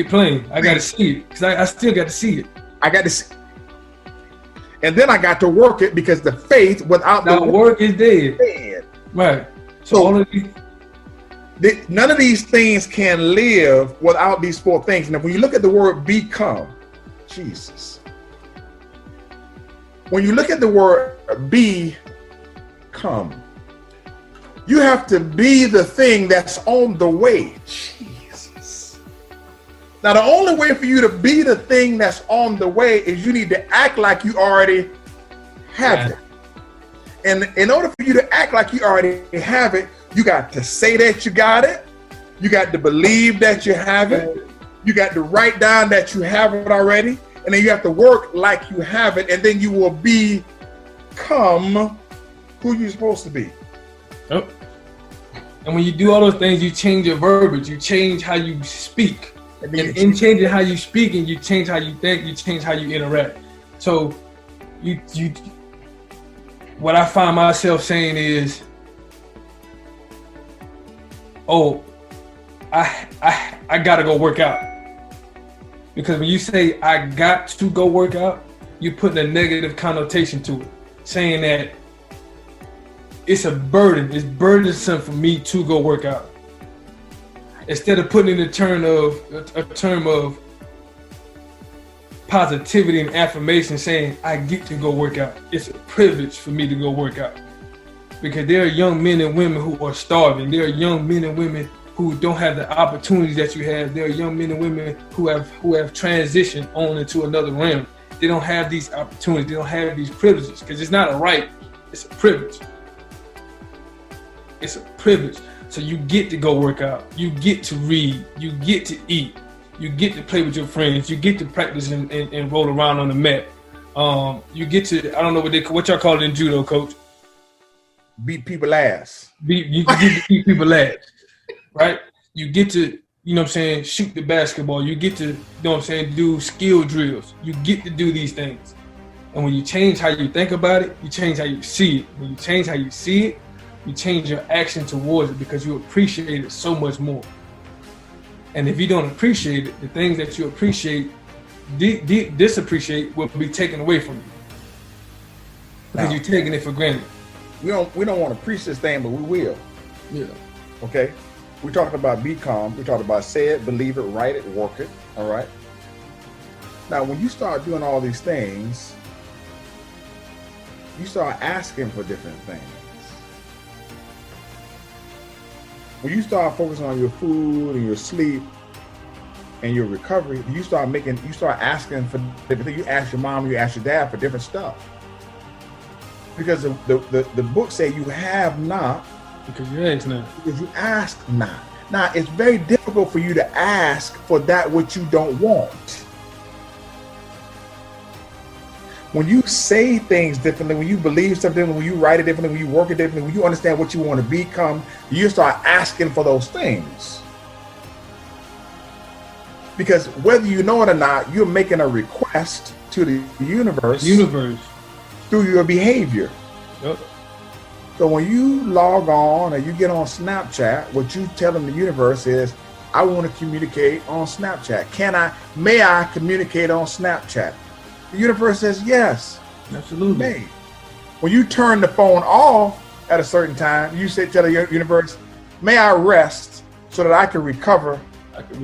plain. I got to see it, because I still got to see it. I got to see. And then I got to work it, because the faith without the work is dead. Right. So all of these, none of these things can live without these four things. Now, when you look at the word become, Jesus. When you look at the word become, you have to be the thing that's on the way. Jesus. Now, the only way for you to be the thing that's on the way is you need to act like you already have it. And in order for you to act like you already have it, you got to say that you got it. You got to believe that you have it. You got to write down that you have it already. and then you have to work like you have it, and then you will become who you're supposed to be. Yep. And when you do all those things, you change your verbiage, you change how you speak. And in changing how you speak and you change how you think, you change how you interact. So you what I find myself saying is, oh, I gotta go work out. Because when you say I got to go work out, you're putting a negative connotation to it, saying that it's a burden, it's burdensome for me to go work out. Instead of putting in a term of positivity and affirmation, saying I get to go work out. It's a privilege for me to go work out. Because there are young men and women who are starving. There are young men and women who don't have the opportunities that you have. There are young men and women who have transitioned on into another realm. They don't have these opportunities. They don't have these privileges, because it's not a right, it's a privilege. It's a privilege. So you get to go work out. You get to read. You get to eat. You get to play with your friends. You get to practice and roll around on the mat. You get to, I don't know what y'all call it in judo, coach. Beat people ass. You get to beat people ass. Right? You get to, you know what I'm saying, shoot the basketball. You get to, you know what I'm saying, do skill drills. You get to do these things. And when you change how you think about it, you change how you see it. When you change how you see it, you change your action towards it, because you appreciate it so much more. And if you don't appreciate it, the things that you appreciate, disappreciate will be taken away from you. Because you're taking it for granted. We don't want to preach this thing, but we will. Yeah. Okay? We talked about be calm. We talked about say it, believe it, write it, work it. All right? Now, when you start doing all these things, you start asking for different things. When you start focusing on your food and your sleep and your recovery, you start asking for different things. You ask your mom, you ask your dad for different stuff. Because the book say you have not. Because you ask not. Because you ask not. Now, it's very difficult for you to ask for that which you don't want. When you say things differently, when you believe something, when you write it differently, when you work it differently, when you understand what you want to become, you start asking for those things. Because whether you know it or not, you're making a request to the universe through your behavior. Yep. So when you log on or you get on Snapchat, what you telling the universe is, I want to communicate on Snapchat. May I communicate on Snapchat? The universe says yes. Absolutely. May. When you turn the phone off at a certain time, you say, tell the universe, may I rest so that I can recover.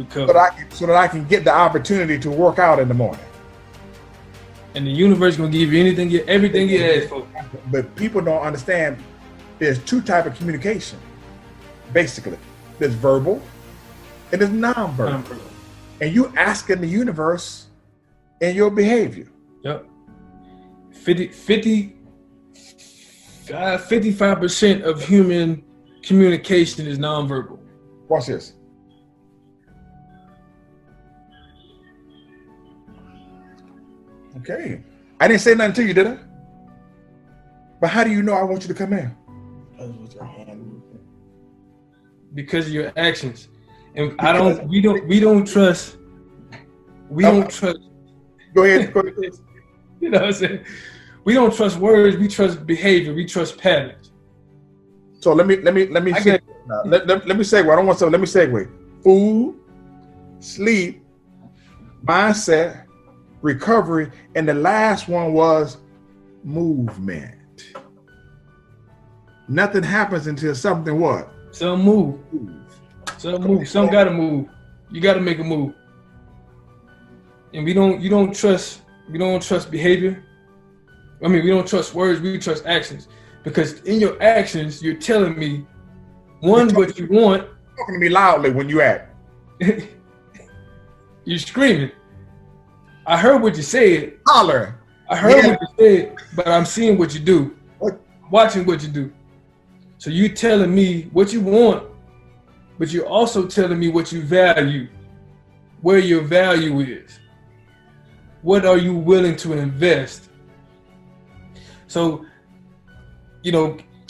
So that I can get the opportunity to work out in the morning. And the universe gonna give you everything you ask for. But people don't understand. There's two types of communication. Basically, there's verbal and there's nonverbal. And you asking the universe in your behavior. Yep. 55% of human communication is nonverbal. Watch this. Okay. I didn't say nothing to you, did I? But how do you know I want you to come in? Because of your actions. And we don't trust. Go ahead. You know what I'm saying? We don't trust words, we trust behavior, we trust patterns. So let me segue. Let me segue. I don't want to. Let me segue. Food, sleep, mindset, recovery, and the last one was movement. Nothing happens until something what? Some move. Some gotta move. You gotta make a move. And we don't trust behavior. I mean, we don't trust words, we trust actions. Because in your actions, you're telling me what you want. You're talking to me loudly when you act. You're screaming. I heard what you said. Holler. I heard what you said, but I'm seeing what you do. Watching what you do. So you telling me what you want, but you're also telling me what you value, where your value is. What are you willing to invest? So,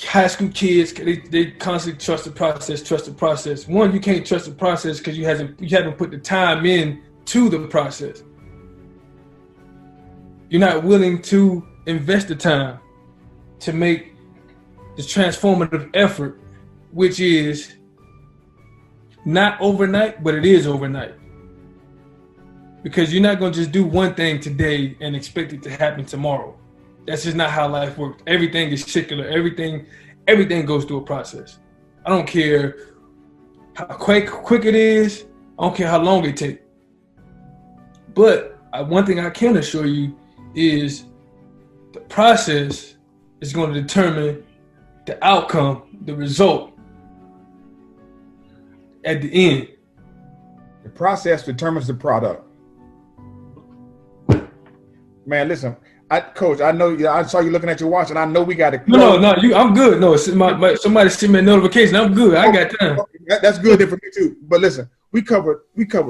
high school kids, they constantly trust the process. One, you can't trust the process because you haven't put the time in to the process. You're not willing to invest the time to make the transformative effort, which is not overnight, but it is overnight. Because you're not going to just do one thing today and expect it to happen tomorrow. That's just not how life works. Everything is circular. Everything goes through a process. I don't care how quick it is. I don't care how long it takes. But one thing I can assure you is the process is going to determine the outcome, the result at the end. The process determines the product. Man, listen, Coach, I know I saw you looking at your watch, and I know we got to. No, I'm good. No, somebody sent me a notification. I'm good. I got time. That's good for me too. But listen, we covered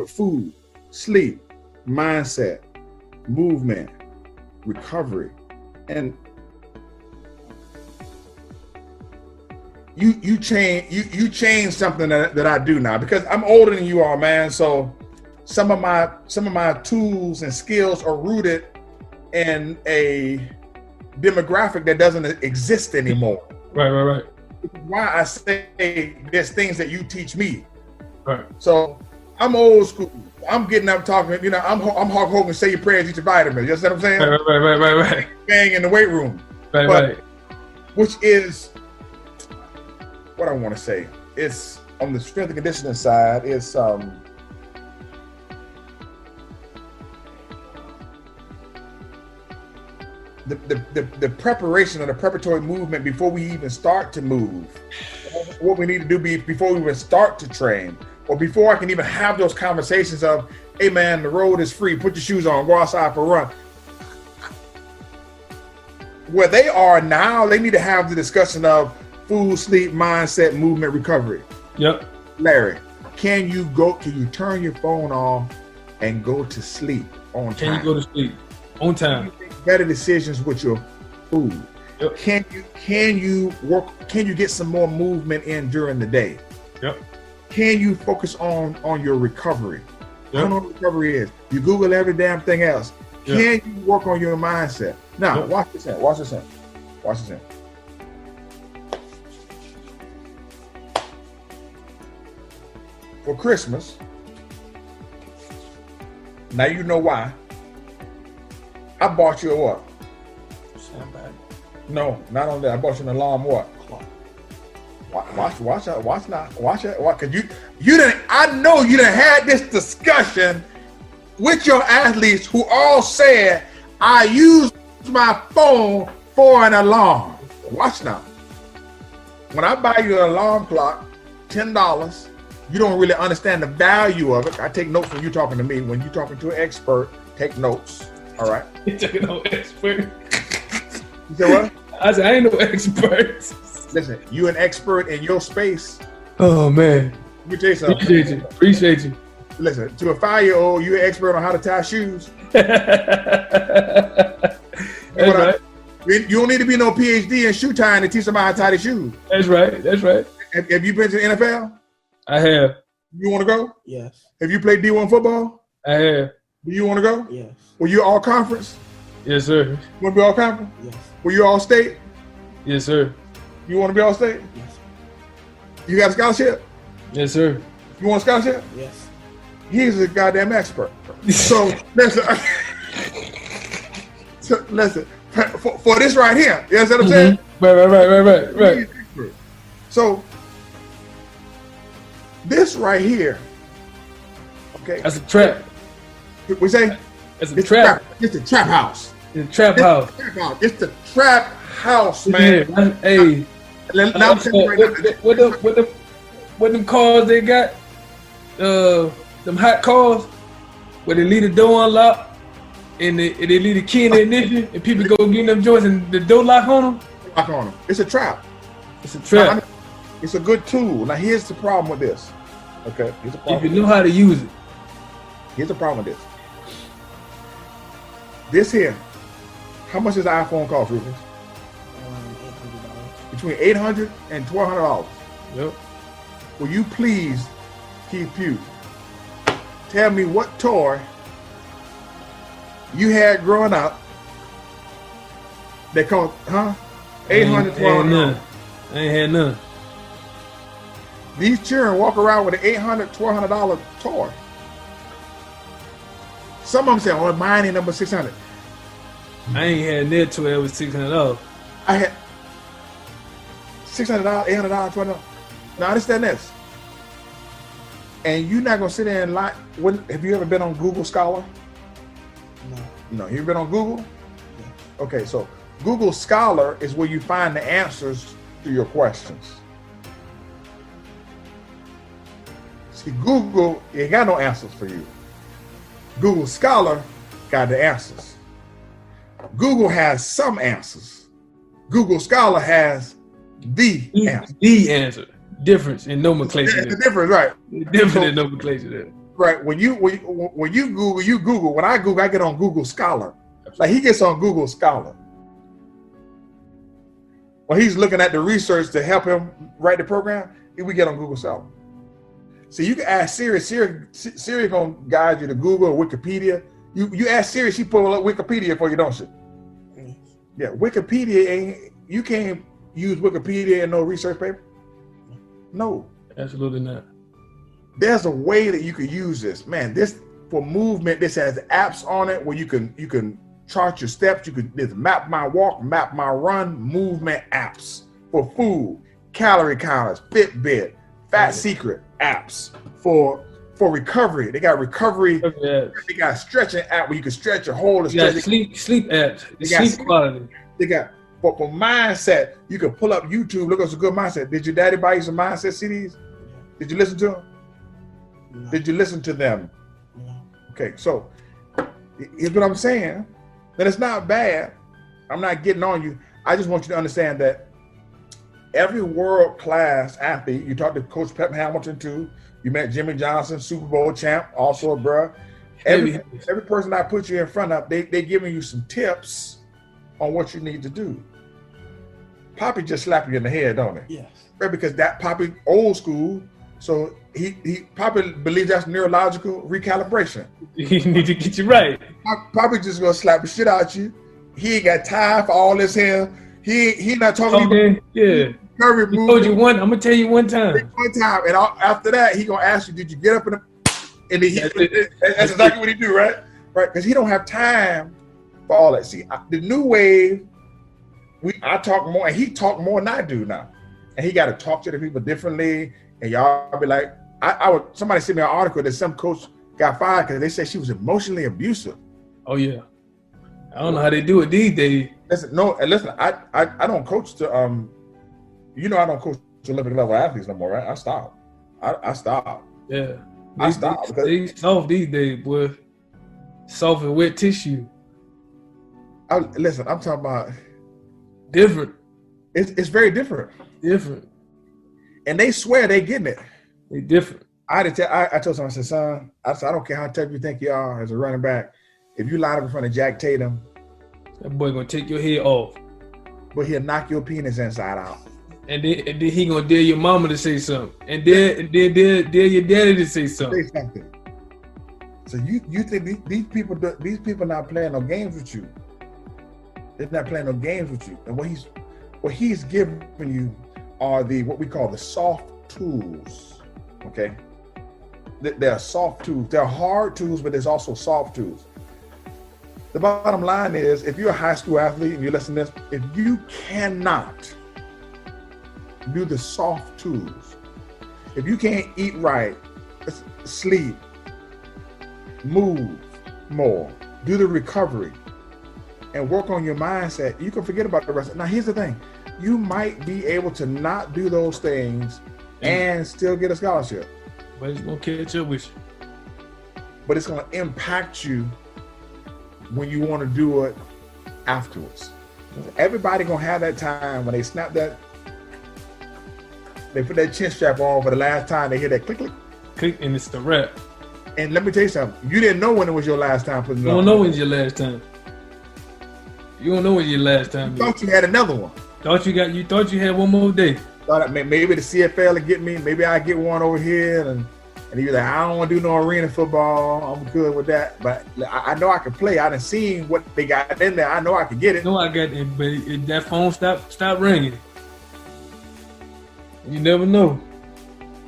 food, sleep, mindset, movement, recovery, and you change something that I do now, because I'm older than you are, man. So some of my tools and skills are rooted in a demographic that doesn't exist anymore. Right. Which is why I say there's things that you teach me. Right. So I'm old school. I'm getting up talking, I'm Hulk Hogan, say your prayers, eat your vitamins. You understand what I'm saying? Right. Bang in the weight room. Right. Which is what I want to say. It's on the strength and conditioning side, it's the preparation or the preparatory movement before we even start to move. What we need to do before we even start to train, or before I can even have those conversations of, hey man, the road is free, put your shoes on, go outside for a run. Where they are now, they need to have the discussion of food, sleep, mindset, movement, recovery. Yep. Larry, can you turn your phone off and go to sleep on time? Can you go to sleep on time? Can you make better decisions with your food? Yep. Can you get some more movement in during the day? Yep. Can you focus on your recovery? Yep. I don't know what recovery is. You Google every damn thing else. Yep. Can you work on your mindset? Now, Yep. watch this in. For Christmas, now you know why. I bought you a what? Sandbag. No, not only that. I bought you an alarm what? Clock. Watch out. Cause you didn't. I know you done had this discussion with your athletes who all said, I use my phone for an alarm. Watch now. When I buy you an alarm clock, $10, you don't really understand the value of it. I take notes when you're talking to me. When you're talking to an expert, take notes. All right. You taking no expert? You said what? I said I ain't no expert. Listen, you an expert in your space. Oh man. Let me tell you something. Appreciate you. Listen, to a 5-year-old, you're an expert on how to tie shoes. That's right. You don't need to be no PhD in shoe tying to teach somebody how to tie their shoes. That's right. Have you been to the NFL? I have. You want to go? Yes. Have you played D1 football? I have. Do you want to go? Yes. Were you all conference? Yes, sir. You want to be all conference? Yes. Were you all state? Yes, sir. You want to be all state? Yes. You got a scholarship? Yes, sir. You want a scholarship? Yes. He's a goddamn expert. So listen, for this right here, you understand what I'm saying? Right. So this right here, okay? That's a trap. We say It's a trap. It's the trap house. It's a trap house. It's the trap house, man. Yeah, hey. Now I'm telling you right now, what them cars they got? Them hot cars where they leave the door unlocked and they leave the key in the ignition and people go get them joints and the door lock on them. Lock on them. It's a trap. It's a trap. Now, it's a good tool. Now here's the problem with this. Okay, here's the problem. If you know how to use it. Here's the problem with this. This here, how much does the iPhone cost, Rufus? $800. Between $800 and $1,200. Yep. Will you please, Keith Pough, tell me what toy you had growing up that cost, $800, $1,200? I ain't had none. These children walk around with an $800, $1,200 toy. Some of them say, "Oh, mine ain't number 600." I ain't had that toy that was $600. I had $600, $800, $200. Now this, that, and this. And you're not gonna sit there and lie. Have you ever been on Google Scholar? No. You ever been on Google? Yeah. Okay, so Google Scholar is where you find the answers to your questions. See, Google ain't got no answers for you. Google Scholar got the answers. Google has some answers. Google Scholar has the answer. The answer. Difference in nomenclature. The difference, right? Different in nomenclature there. Right. When you Google, you Google. When I Google, I get on Google Scholar. Like he gets on Google Scholar. When he's looking at the research to help him write the program, we get on Google Scholar. So you can ask Siri. Siri gonna guide you to Google or Wikipedia. You ask Siri, she pull up Wikipedia for you, don't she? Yeah, Wikipedia ain't. You can't use Wikipedia in no research paper. No, Absolutely not. there's a way that you could use this, man. This for movement. This has apps on it where you can chart your steps. You can this map my walk, map my run, movement apps for food, calorie counters, Fitbit, Fat Secret apps for recovery. They got recovery. Yeah. They got stretching app where you can stretch your whole. You got sleep apps. They got Sleep quality. They got for mindset. You can pull up YouTube. Look at some good mindset. Did your daddy buy you some mindset CDs? Did you listen to them? No. Did you listen to them? No. Okay, so here's what I'm saying. That it's not bad. I'm not getting on you. I just want you to understand that every world-class athlete, you talked to Coach Pep Hamilton too, you met Jimmy Johnson, Super Bowl champ, also a bruh. Every person I put you in front of, they giving you some tips on what you need to do. Poppy just slap you in the head, don't he? Yes. Right, because that Poppy old school, so he Poppy believes that's neurological recalibration. You need to get you right. Poppy just gonna slap the shit out you. He ain't got time for all this here. He not talking Okay. Yeah. recovery He told you movement. I'm gonna tell you one time. One time, and after that, he gonna ask you, "Did you get up in the?" And that's exactly what he do, right? Right, because he don't have time for all that. See, the new wave, I talk more, and he talk more than I do now, and he got to talk to the people differently. And y'all be like, somebody sent me an article that some coach got fired because they said she was emotionally abusive. Oh yeah. I don't know how they do it these days. Listen, I don't coach to I don't coach to Olympic level athletes no more, right? I stopped. I stopped. Yeah. I stopped because They soft these days, boy. Soft and wet tissue. listen, I'm talking about Different. it's very different. Different. And they swear they getting it. They different. I told someone, I said, son, I don't care how tough you think you are as a running back. If you line up in front of Jack Tatum, That boy gonna take your head off. but he'll knock your penis inside out. And then he gonna dare your mama to say something. And then dare your daddy to say something. Say something. So you think these people not playing no games with you. They're not playing no games with you. And what he's giving you are what we call the soft tools. Okay? They're soft tools. They're hard tools, but there's also soft tools. The bottom line is, if you're a high school athlete and you listen to this, if you cannot do the soft tools, if you can't eat right, sleep, move more, do the recovery, and work on your mindset, you can forget about the rest. Now, here's the thing. You might be able to not do those things and still get a scholarship. But it's gonna catch up with you. But it's going to impact you when you want to do it afterwards. Everybody going to have that time when they snap that, they put that chin strap on for the last time, they hear that click, click. Click and it's the wrap. And let me tell you something. You didn't know when it was your last time putting it You on. don't know when's your last time. You don't know when your last time I is. thought you had another one. You thought you had one more day. Thought maybe the CFL would get me. Maybe I get one over here, and you're like, I don't want to do no arena football. I'm good with that. But I know I can play. I done seen what they got in there. I know I can get it. No, I got it, but that phone stopped ringing. You never know.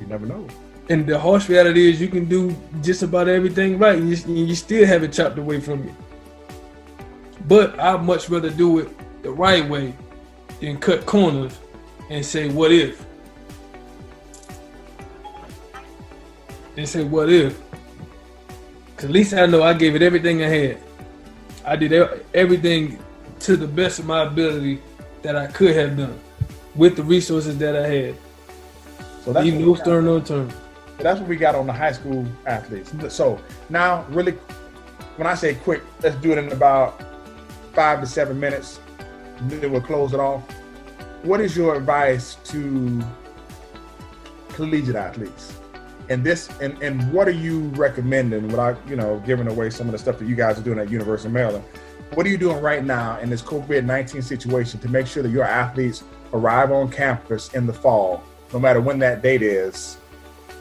You never know. And the harsh reality is you can do just about everything right, and you still have it chopped away from you. But I'd much rather do it the right way than cut corners and say, what if? And say, what if? Because at least I know I gave it everything I had. I did everything to the best of my ability that I could have done with the resources that I had. So that's Even no stern unturned. That's what we got on the high school athletes. So now, really, when I say quick, let's do it in about 5 to 7 minutes. Then we'll close it off. What is your advice to collegiate athletes? And what are you recommending without, giving away some of the stuff that you guys are doing at University of Maryland? What are you doing right now in this COVID-19 situation to make sure that your athletes arrive on campus in the fall, no matter when that date is,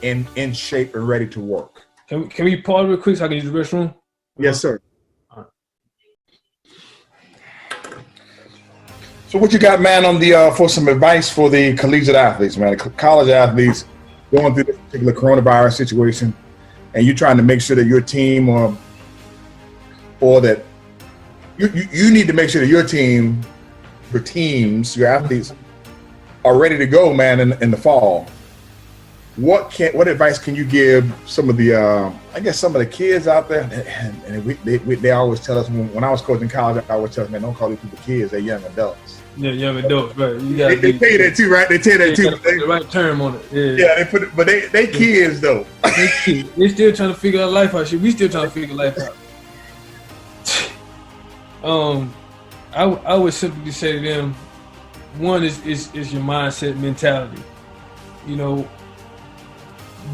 in shape and ready to work? Can we pause real quick so I can use the restroom? Yes, sir. So what you got, man, on the for some advice for the collegiate athletes, man, the college athletes going through this particular coronavirus situation, and you're trying to make sure that your team or that you need to make sure that your teams, your athletes are ready to go, man, in the fall. What advice can you give some of the some of the kids out there? And they always tell us when I was coaching college, I always tell them, man, don't call these people kids, they're young adults. Yeah, young adults, right? They tell you that too, right? They tell you that too. Put the right term on it. Yeah, they put it, but they kids though. They kids. They still trying to figure out life out. Shit, we still trying to figure life out. I would simply say to them, one is your mindset mentality.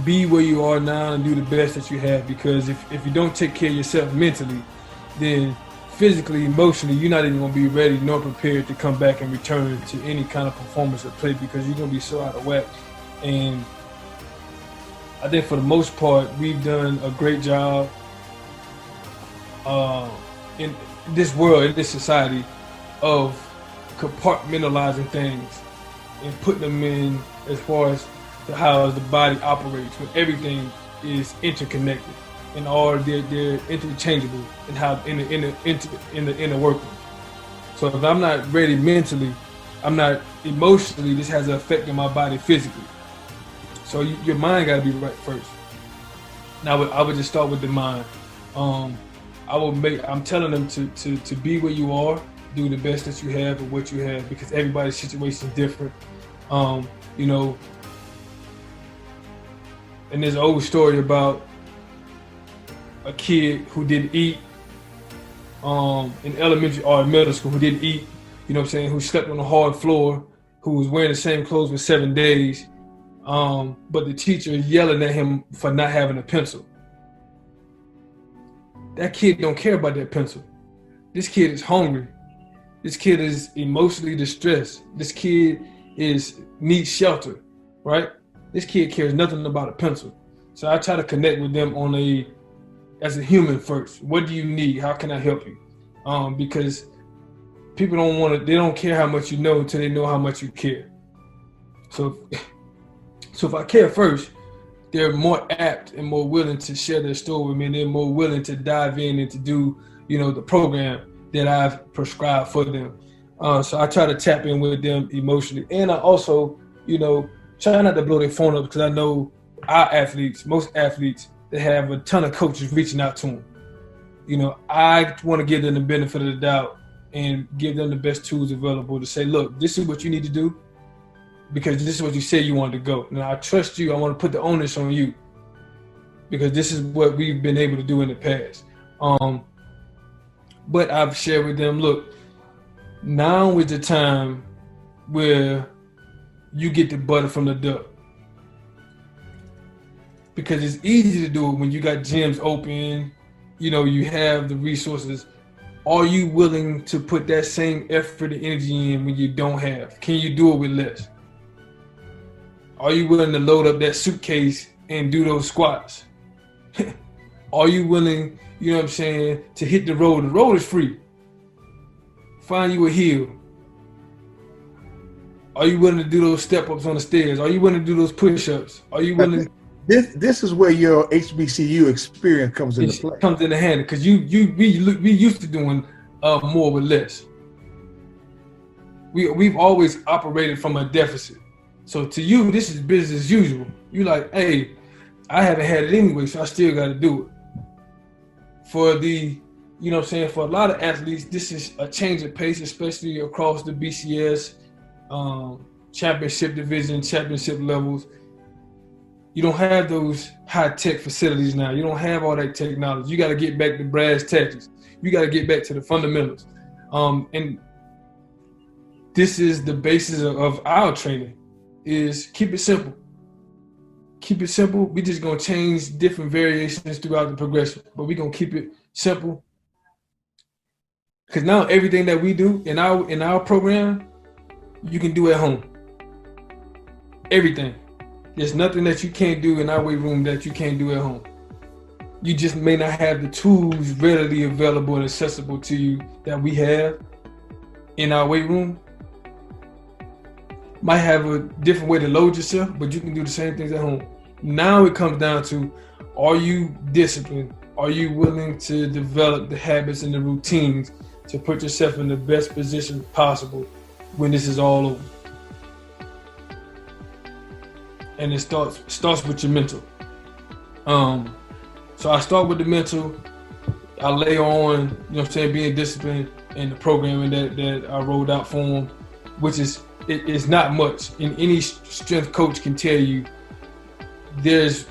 Be where you are now and do the best that you have, because if you don't take care of yourself mentally, then physically, emotionally, you're not even going to be ready nor prepared to come back and return to any kind of performance or play, because you're going to be so out of whack. And I think for the most part, we've done a great job in this world, in this society, of compartmentalizing things and putting them in as far as how the body operates, when everything is interconnected and all they're interchangeable and how in the inner working. So if I'm not ready mentally, I'm not emotionally, this has an effect on my body physically. So your mind got to be right first. Now I would just start with the mind. I'm telling them to be where you are, do the best that you have and what you have, because everybody's situation is different. And there's an old story about a kid who didn't eat in elementary or middle school, who didn't eat, who slept on the hard floor, who was wearing the same clothes for 7 days, but the teacher is yelling at him for not having a pencil. That kid don't care about that pencil. This kid is hungry. This kid is emotionally distressed. This kid needs shelter, right? This kid cares nothing about a pencil. So I try to connect with them as a human first. What do you need? How can I help you? Because people they don't care how much you know until they know how much you care. So if I care first, they're more apt and more willing to share their story with me, and they're more willing to dive in and to do, the program that I've prescribed for them. So I try to tap in with them emotionally. And I also, try not to blow their phone up, because I know most athletes, they have a ton of coaches reaching out to them. I want to give them the benefit of the doubt and give them the best tools available to say, look, this is what you need to do, because this is what you said you wanted to go. Now I trust you. I want to put the onus on you, because this is what we've been able to do in the past. But I've shared with them, look, now is the time where you get the butter from the duck. Because it's easy to do it when you got gyms open, you have the resources. are you willing to put that same effort and energy in when you don't have? Can you do it with less? Are you willing to load up that suitcase and do those squats? Are you willing, you know what I'm saying, to hit the road? The road is free. Find you a hill. Are you willing to do those step-ups on the stairs? Are you willing to do those push-ups? Are you willing? This is where your HBCU experience comes into play. Comes into hand because we used to doing more with less. We've always operated from a deficit. So to you, this is business as usual. You like, hey, I haven't had it anyway, so I still got to do it. For the, you know what I'm saying, for a lot of athletes, this is a change of pace, especially across the BCS, championship division, championship levels. You don't have those high-tech facilities now. You don't have all that technology. You got to get back to brass tacks. You got to get back to the fundamentals. And this is the basis of our training, is keep it simple. Keep it simple. We just going to change different variations throughout the progression, but we're going to keep it simple. Because now everything that we do in our program, you can do at home. Everything. There's nothing that you can't do in our weight room that you can't do at home. You just may not have the tools readily available and accessible to you that we have in our weight room. Might have a different way to load yourself, but you can do the same things at home. Now it comes down to, are you disciplined? Are you willing to develop the habits and the routines to put yourself in the best position possible when this is all over? And it starts with your mental. So I start with the mental. I lay on, you know what I'm saying, being disciplined in the programming that I rolled out for them, which is, it's not much. And any strength coach can tell you there's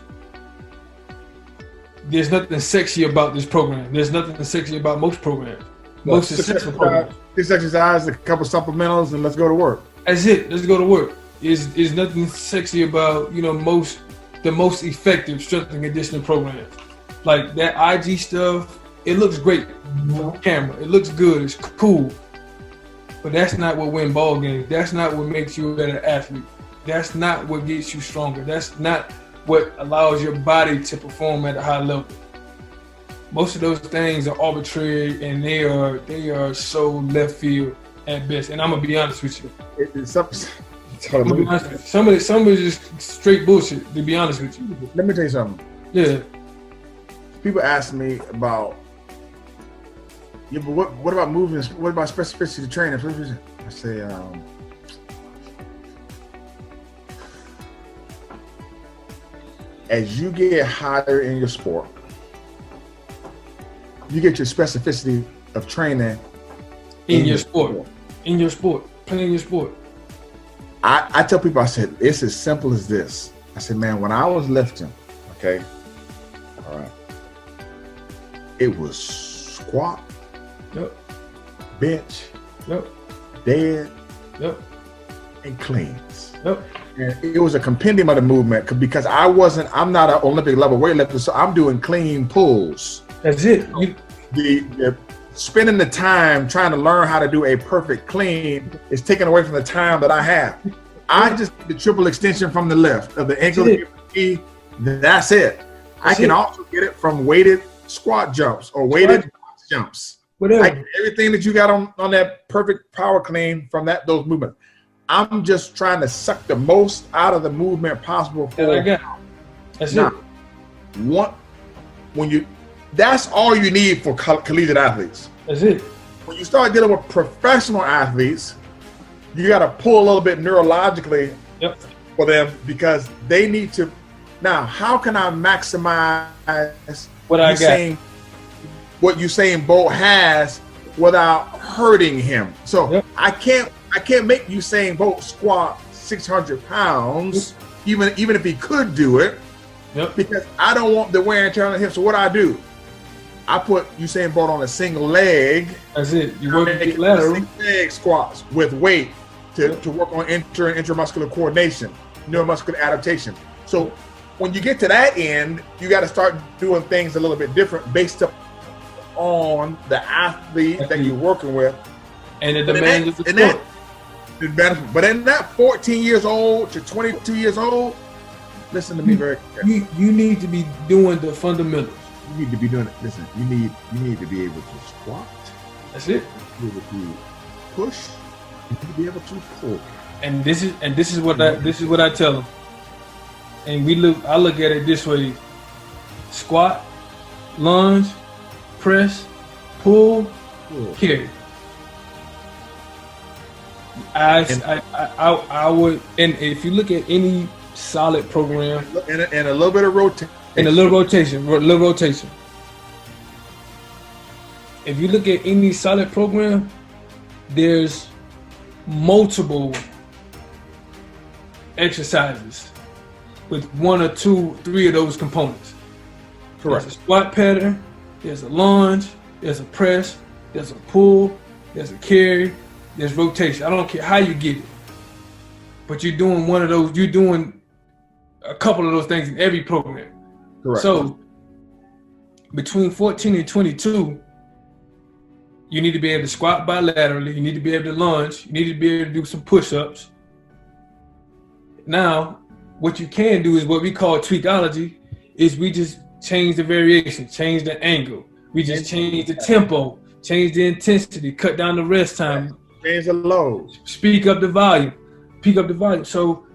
nothing sexy about this program. There's nothing sexy about most programs. Most successful programs. 6 exercises, a couple supplementals, and let's go to work. That's it. Let's go to work. Is nothing sexy about, you know, the most effective strength and conditioning programs. Like that IG stuff, it looks great on camera. It looks good. It's cool. But that's not what wins ball games. That's not what makes you a better athlete. That's not what gets you stronger. That's not what allows your body to perform at a high level. Most of those things are arbitrary, and they are so left field at best. And I'm gonna be honest with you. Some of it is just straight bullshit, to be honest with you. Let me tell you something. Yeah. People ask me about, yeah, but what about movement? What about specificity training? I say, as you get higher in your sport, you get your specificity of training in your sport. In your sport. Playing your sport. I tell people, I said, it's as simple as this. I said, man, when I was lifting, okay, all right, it was squat, yep, bench, yep, dead, yep, and cleans. Yep. And it was a compendium of the movement because I'm not an Olympic level weightlifter, so I'm doing clean pulls. That's it. The spending the time trying to learn how to do a perfect clean is taken away from the time that I have. I just did the triple extension from the left of the ankle to the knee. That's it. I can also get it from weighted squat jumps or weighted jumps. Whatever. I get everything that you got on that perfect power clean from those movements. I'm just trying to suck the most out of the movement possible for. That's it. That's all you need for collegiate athletes. That's it. When you start dealing with professional athletes, you got to pull a little bit neurologically for them because they need to. Now, how can I maximize what Usain Bolt has without hurting him? So I can't make Usain Bolt squat 600 pounds, even if he could do it, because I don't want the wear and tear on the hip. So what do? I put Usain Bolt on a single leg. That's it. You work lateral. Single leg squats with weight to work on intramuscular coordination, neuromuscular adaptation. So when you get to that end, you got to start doing things a little bit different based on the athlete that you're working with. And the demands of the sport. But in that 14 years old to 22 years old, listen to me very carefully. You need to be doing the fundamentals. You need to be doing it. Listen, you need to be able to squat. That's it. You need to be able to push. You need to be able to pull. And this is what I tell them. And I look at it this way: squat, lunge, press, pull, carry. I would, and if you look at any solid program, and a little bit of rotation, rotation. If you look at any solid program, there's multiple exercises with 1 or 2, 3 of those components. Correct. There's a squat pattern, there's a lunge, there's a press, there's a pull, there's a carry, there's rotation. I don't care how you get it, but you're doing one of those. You're doing a couple of those things in every program. Correct. So between 14 and 22, you need to be able to squat bilaterally. You need to be able to lunge. You need to be able to do some push-ups. Now, what you can do is what we call tweakology, is we just change the variation, change the angle. We just change the tempo, change the intensity, cut down the rest time. Change the load. Speak up the volume. Peak up the volume. So,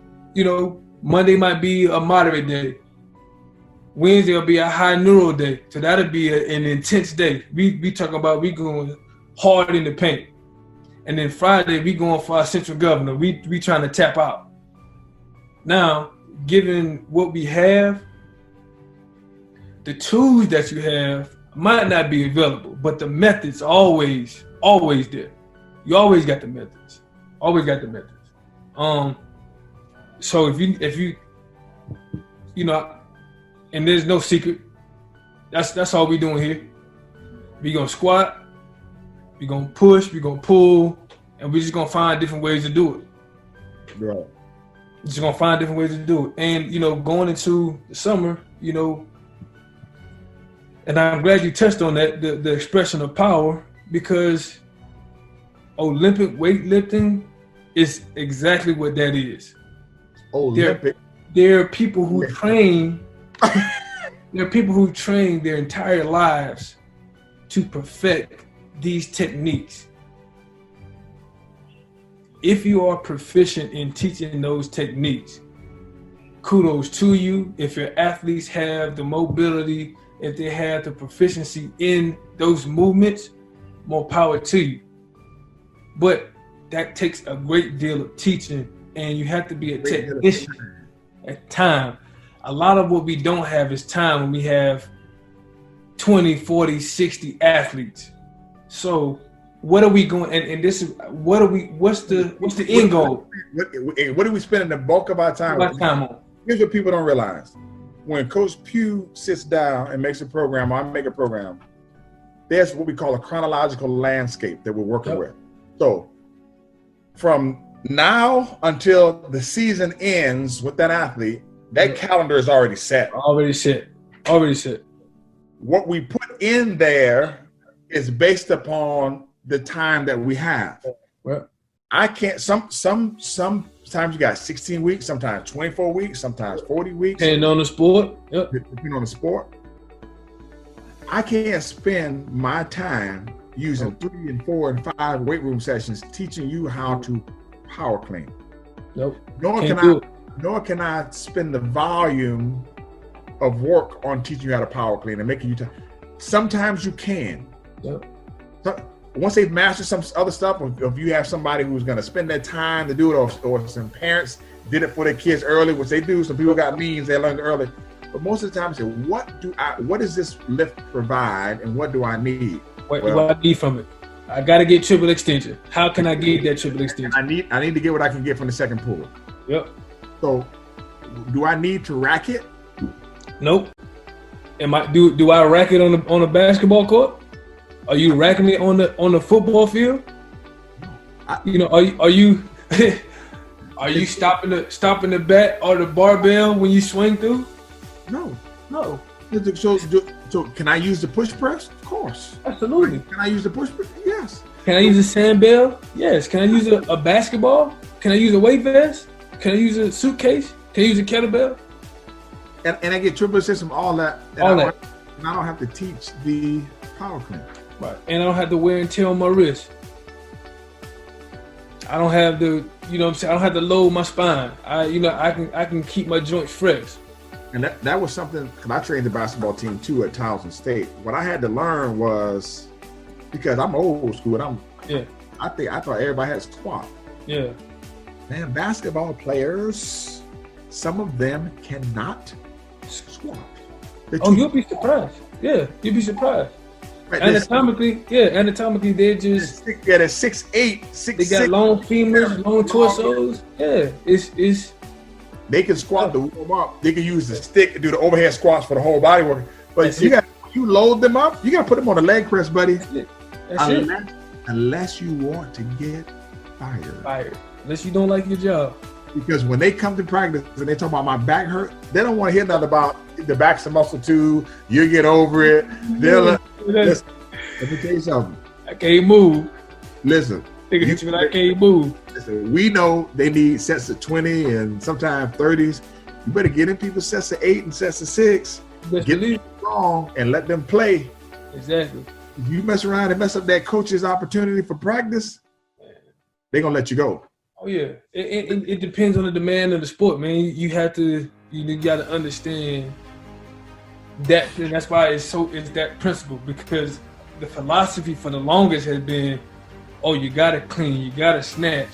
Monday might be a moderate day. Wednesday will be a high neural day. So that'll be an intense day. We talking about we going hard in the paint. And then Friday, we going for our central governor. We trying to tap out. Now, given what we have, the tools that you have might not be available, but the methods are always there. You always got the methods. Always got the methods. So if you and there's no secret. That's all we doing here. We gonna squat, we gonna push, we gonna pull, and we just gonna find different ways to do it. Right. Just gonna find different ways to do it. And going into the summer, and I'm glad you touched on that, the expression of power, because Olympic weightlifting is exactly what that is. Olympic. There are people who train. There are people who train their entire lives to perfect these techniques. If you are proficient in teaching those techniques, kudos to you. If your athletes have the mobility, if they have the proficiency in those movements, more power to you. But that takes a great deal of teaching, and you have to be a technician at time. A lot of what we don't have is time when we have 20, 40, 60 athletes. So what are we going, and this is, what's the end goal? What are we spending the bulk of our time on? Here's what people don't realize. When Coach Pough sits down and makes a program, or I make a program, there's what we call a chronological landscape that we're working with. So from now until the season ends with that athlete, that calendar is already set. Already set. What we put in there is based upon the time that we have. Well, I can't, sometimes you got 16 weeks, sometimes 24 weeks, sometimes 40 weeks. Depending on the sport. Yep. Depending on the sport. I can't spend my time using 3 and 4 and 5 weight room sessions teaching you how to power clean. Nope. Nor can I spend the volume of work on teaching you how to power clean and making you sometimes you can. Yep. So once they've mastered some other stuff, or if you have somebody who's going to spend their time to do it, or some parents did it for their kids early, which they do. Some people got means, they learned early. But most of the time, I say, what does this lift provide, and what do I need? What do I need from it? I got to get triple extension. How can I get that triple extension? I need to get what I can get from the second pull. Yep. So, do I need to rack it? Nope. Do I rack it on the basketball court? Are you racking it on the football field? Are you are you stopping the bat or the barbell when you swing through? No. So can I use the push press? Of course. Absolutely. Can I use the push press? Yes. Can I use a sandbell? Yes. Can I use a basketball? Can I use a weight vest? Can I use a suitcase? Can I use a kettlebell? And I get triple system, all that. And I don't have to teach the power clean. Right. And I don't have to wear and tear on my wrist. I don't have to, you know what I'm saying? I don't have to load my spine. I can keep my joints fresh. And that was something, because I trained the basketball team too at Towson State. What I had to learn was, because I'm old school, and I thought everybody had squat. Yeah. Man, basketball players, some of them cannot squat. You'll be surprised. Yeah, you'll be surprised. Right, anatomically, they're just they're 6'8", they got long femurs, long torsos. Yeah, it's they can squat to warm up. They can use the stick and do the overhead squats for the whole body work. But you load them up, you got to put them on the leg press, buddy. Unless you want to get fired. Unless you don't like your job. Because when they come to practice and they talk about my back hurt, they don't want to hear nothing about the back's a muscle too. You get over it. Listen, let me tell you something. I can't move. Listen. I can't move. Listen, we know they need sets of 20 and sometimes 30s. You better get in people sets of 8 and sets of 6. Get them strong and let them play. Exactly. If you mess around and mess up that coach's opportunity for practice, they're going to let you go. Oh, yeah. It depends on the demand of the sport, man. You got to understand that. And that's why it's that principle, because the philosophy for the longest has been, you got to clean, you got to snatch,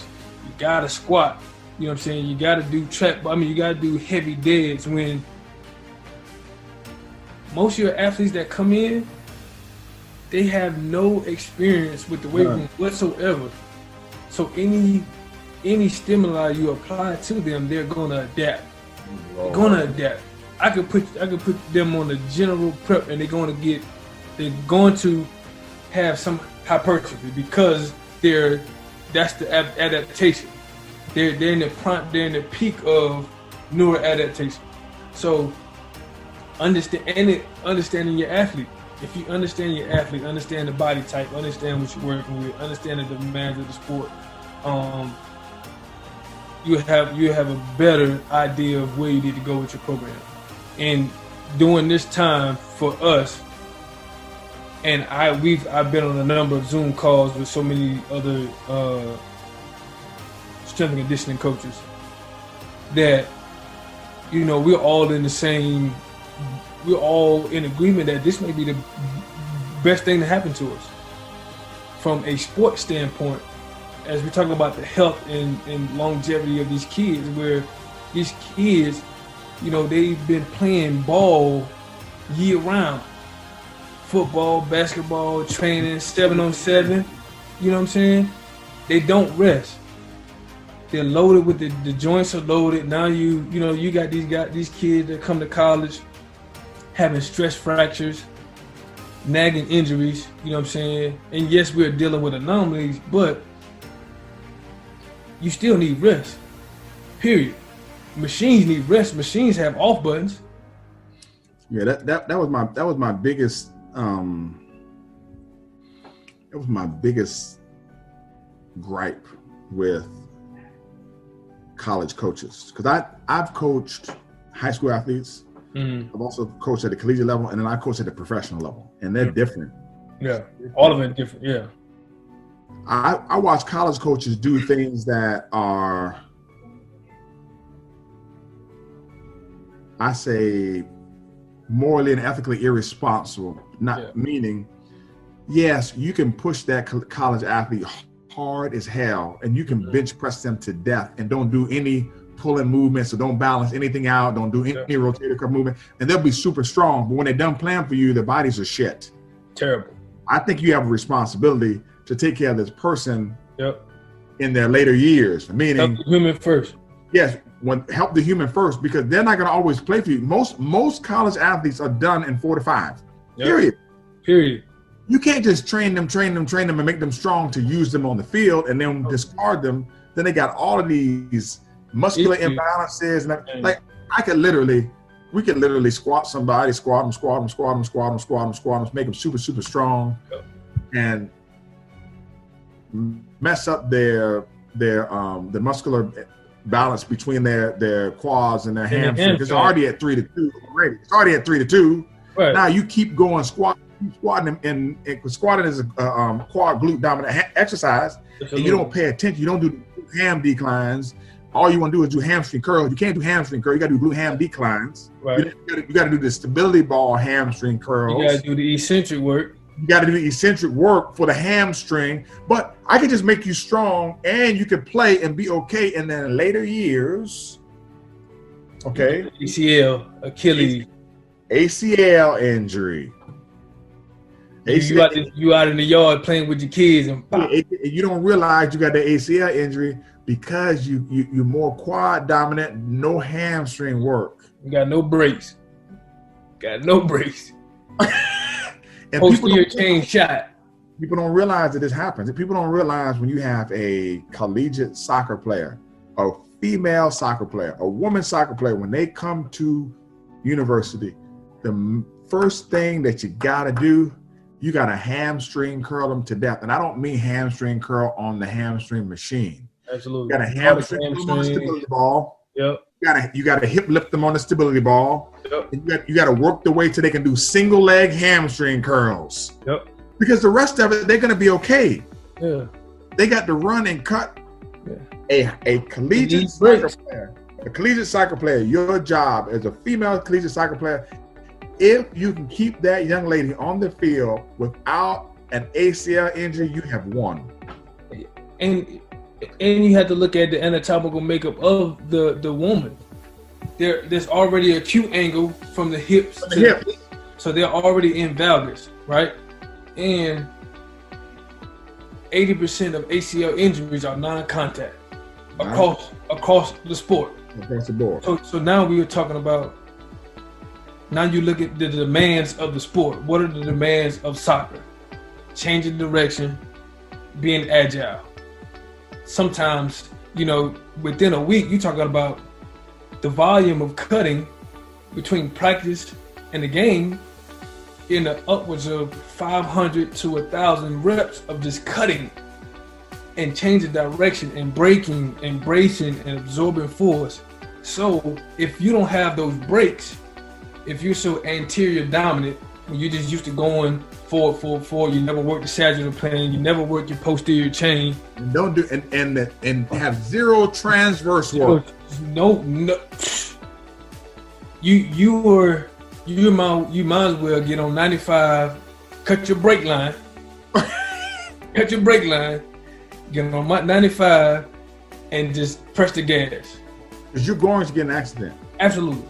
you got to squat. You know what I'm saying? You got to do you got to do heavy deads, when most of your athletes that come in, they have no experience with the weight room whatsoever. So any stimuli you apply to them, they're gonna adapt. They're gonna adapt. I could put them on the general prep, and they're going to have some hypertrophy, because that's the adaptation. They're in the peak of neuroadaptation. So understanding your athlete. If you understand your athlete, understand the body type, understand what you're working with, understand the demands of the sport, you have a better idea of where you need to go with your program. And during this time for us, and I've been on a number of Zoom calls with so many other strength and conditioning coaches, that we're all in agreement that this may be the best thing to happen to us from a sports standpoint, as we're talking about the health and longevity of these kids, where these kids, they've been playing ball year round. Football, basketball, training, 7-on-7, you know what I'm saying? They don't rest. They're loaded with the joints are loaded. Now you got these kids that come to college having stress fractures, nagging injuries, you know what I'm saying? And yes, we're dealing with anomalies, but you still need rest, period. Machines need rest. Machines have off buttons. Yeah, that was my biggest gripe with college coaches, because I've coached high school athletes. Mm-hmm. I've also coached at the collegiate level, and then I coach at the professional level, and they're different. Yeah, all of it different. Yeah, I watch college coaches do things that are, I say, morally and ethically irresponsible. Meaning, yes, you can push that college athlete hard as hell, and you can bench press them to death, and don't do any pulling movements, so don't balance anything out, don't do any rotator cuff movement, and they'll be super strong. But when they're done playing for you, their bodies are shit. Terrible. I think you have a responsibility to take care of this person in their later years. Meaning, help the human first. Yes, help the human first, because they're not going to always play for you. Most college athletes are done in 4 to 5. Period. You can't just train them, and make them strong to use them on the field, and then discard them. Then they got all of these muscular imbalances, and like I could literally We can literally squat somebody, squat them, make them super, super strong, and mess up the muscular balance between their quads and their hamstrings. It's already at 3-2 already. It's already at 3-2. Right. Now you keep going squatting, and squatting is a quad glute dominant exercise, and you don't pay attention. You don't do ham declines. All you want to do is do hamstring curls. You can't do hamstring curls. You got to do glute ham declines. Right. You got to do the stability ball hamstring curls. You got to do the eccentric work. You got to do the eccentric work for the hamstring. But I could just make you strong, and you could play and be okay. And then in later years, okay, ACL, Achilles, ACL injury. You out in the yard playing with your kids, and pop. You don't realize you got the ACL injury because you're more quad dominant, no hamstring work. You got no brakes. And posterior chain shot. People don't realize that this happens. People don't realize when you have a collegiate soccer player, a female soccer player, a woman soccer player, when they come to university, the first thing that you gotta do, you gotta hamstring curl them to death. And I don't mean hamstring curl on the hamstring machine. Absolutely. You gotta hamstring them on the stability ball. Yep. You gotta hip lift them on the stability ball. Yep. And you gotta work the way till they can do single leg hamstring curls. Yep. Because the rest of it, they're gonna be okay. Yeah. They got to run and cut. Yeah. A collegiate soccer player. A collegiate soccer player, your job as a female collegiate soccer player, if you can keep that young lady on the field without an ACL injury, you have won. And you have to look at the anatomical makeup of the woman. There's already a acute angle from the hips to the hips. So they're already in valgus, right? And 80% of ACL injuries are non-contact across the sport. Across the board. So now we were talking about, now you look at the demands of the sport. What are the demands of soccer? Changing direction, being agile. Sometimes, within a week, you're talking about the volume of cutting between practice and the game in the upwards of 500 to 1,000 reps of just cutting and changing direction and braking and bracing and absorbing force. So if you don't have those breaks, if you're so anterior dominant, when you're just used to going forward, you never work the sagittal plane, you never work your posterior chain. And don't do and have zero transverse work. No. You might as well get on 95, cut your brake line, get on 95, and just press the gas. Because you're going to get an accident. Absolutely.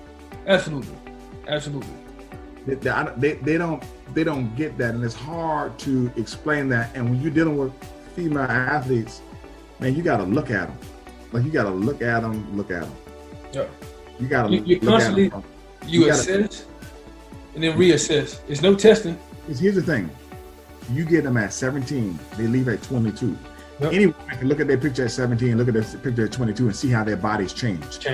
They don't get that, and it's hard to explain that. And when you're dealing with female athletes, man, you got to look at them. Like you got to look at them. Yeah. You got to. You constantly assess and then reassess. It's no testing. Here's the thing: you get them at 17, they leave at 22. Yep. Anyone can look at their picture at 17, look at their picture at 22, and see how their bodies change.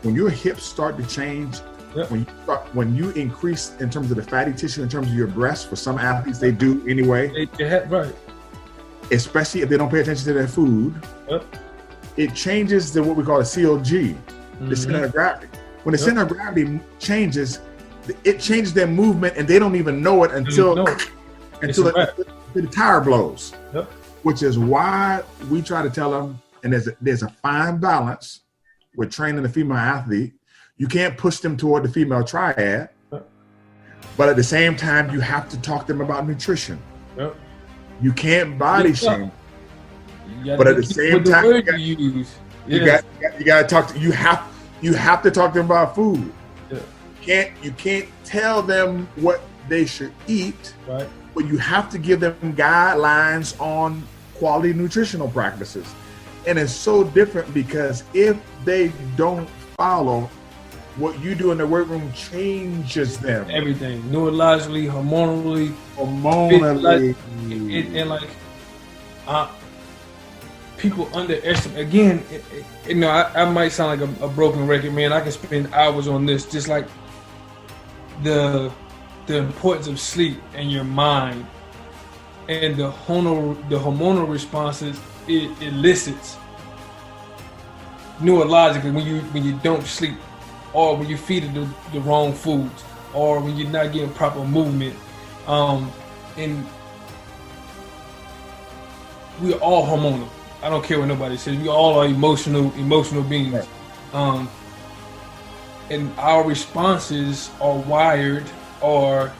When your hips start to change. Yep. When you increase in terms of the fatty tissue, in terms of your breasts, for some athletes they do anyway. Right. Especially if they don't pay attention to their food. Yep. It changes to what we call a COG, the center of gravity. When the center of gravity changes, it changes their movement, and they don't even know it until the tire blows. Yep. Which is why we try to tell them, and there's a fine balance with training a female athlete. You can't push them toward the female triad, but at the same time, you have to talk to them about nutrition. Yep. You can't body shame, but at the same time, you got to talk to. You have to talk to them about food. Yeah. You can't tell them what they should eat, right? But you have to give them guidelines on quality nutritional practices, and it's so different because if they don't follow. What you do in the weight room changes them. Everything, neurologically, hormonally, and people underestimate. Again, I might sound like a broken record, man. I can spend hours on this. Just like the importance of sleep and your mind and the hormonal responses it elicits neurologically when you don't sleep, or when you feed it the wrong foods, or when you're not getting proper movement. And we're all hormonal. I don't care what nobody says. We all are emotional beings. Right. And our responses are wired or,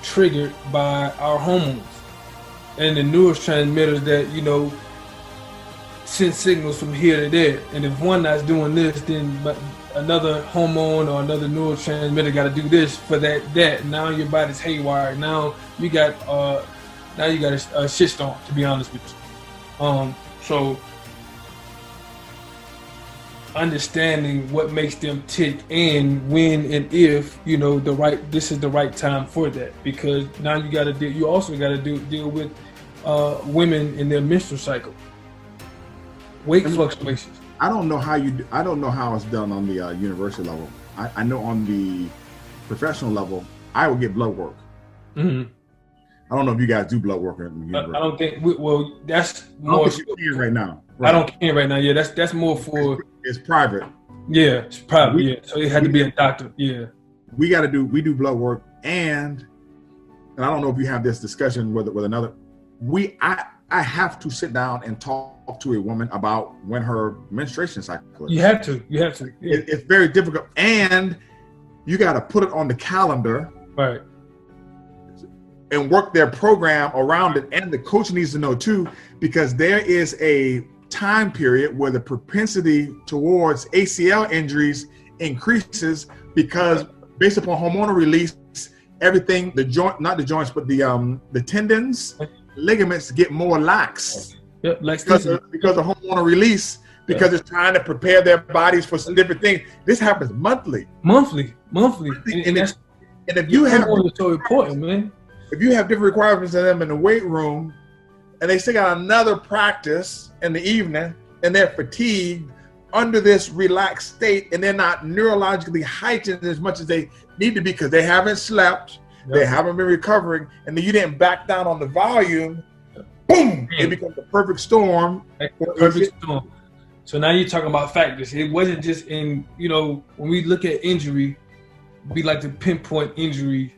triggered by our hormones and the neurotransmitters that, send signals from here to there. And if one that's doing this, then another hormone or another neurotransmitter got to do this for that. Now your body's haywire. Now you got a shitstorm, to be honest with you. So understanding what makes them tick and when and if this is the right time for that, because now you also got to deal with women in their menstrual cycle, weight fluctuations. I don't know how it's done on the university level. I know on the professional level, I will get blood work. Mm-hmm. I don't know if you guys do blood work at the university. I don't think. That's more. I don't think you can right now. Right. I don't care right now. Yeah, that's more for. It's private. Yeah, it's private. So it had to be a doctor. Yeah. We do blood work, and I don't know if you have this discussion with another. I have to sit down and talk to a woman about when her menstruation cycle is. You have to. Yeah. It's very difficult, and you got to put it on the calendar. Right. And work their program around it, and the coach needs to know too, because there is a time period where the propensity towards ACL injuries increases because based upon hormonal release, everything, not the joints, but the tendons, ligaments get more lax. Yep, because of hormonal release, because it's trying to prepare their bodies for some different things. This happens monthly. And if you have so important, man. If you have different requirements of them in the weight room, and they still got another practice in the evening, and they're fatigued under this relaxed state, and they're not neurologically heightened as much as they need to be because they haven't slept, they haven't been recovering, and then you didn't back down on the volume, boom, it becomes a perfect storm. So now you're talking about factors. It wasn't just in, when we look at injury, we like to pinpoint injury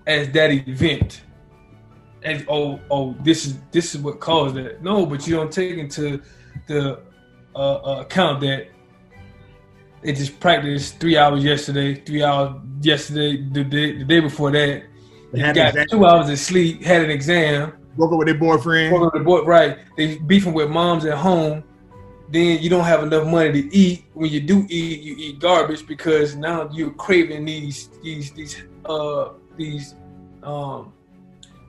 as that event, as this is what caused that. No, but you don't take into the account that they just practiced 3 hours yesterday, the day before that, they got 2 hours of sleep, had an exam, woke up with their boyfriend, right? They beefing with moms at home. Then you don't have enough money to eat. When you do eat, you eat garbage because now you're craving these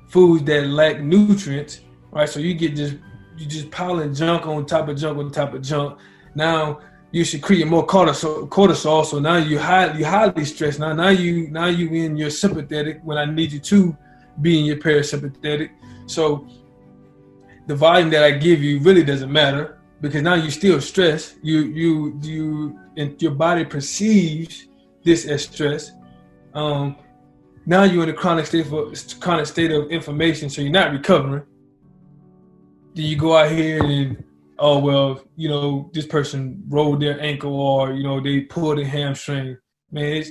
foods that lack nutrients, right? So you just piling junk on top of junk on top of junk. Now you should create more cortisol. So now you're highly stressed. Now you in your sympathetic when I need you to be in your parasympathetic. So the volume that I give you really doesn't matter because now you're still stressed. You and your body perceives this as stress. Now you're in a chronic state of inflammation, so you're not recovering. Then you go out here and, this person rolled their ankle or, they pulled a hamstring. Man,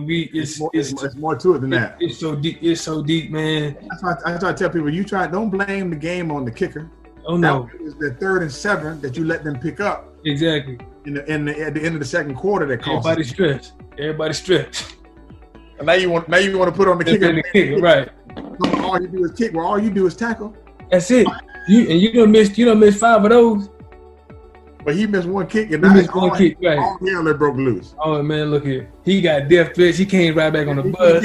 it's more to it than that. It's so deep. It's so deep, man. I try to tell people, don't blame the game on the kicker. Oh no, it was the 3rd and 7 that you let them pick up. Exactly. At the end of the second quarter, that cost. Everybody's stressed. And now you want to put on the kicker, right? All you do is kick. Well, all you do is tackle. That's it. You don't miss 5 of those. But he missed one kick, and he missed one kick. Right. All hell that broke loose. Oh man, look here. He got death threats. He can't ride back on the bus.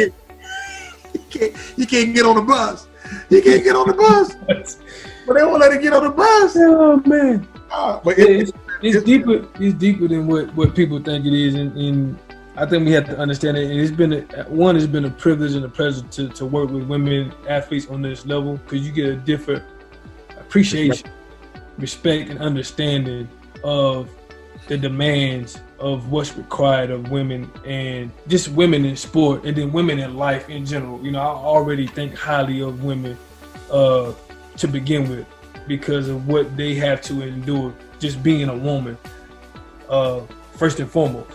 He can't get on the bus. He can't get on the bus. But they won't let him get on the bus. Oh man. But it's deeper. It's deeper than what people think it is, and I think we have to understand it. And it's been a privilege and a pleasure to work with women athletes on this level because you get a different appreciation, respect, and understanding of the demands of what's required of women, and just women in sport, and then women in life in general. You know, I already think highly of women to begin with because of what they have to endure just being a woman, first and foremost.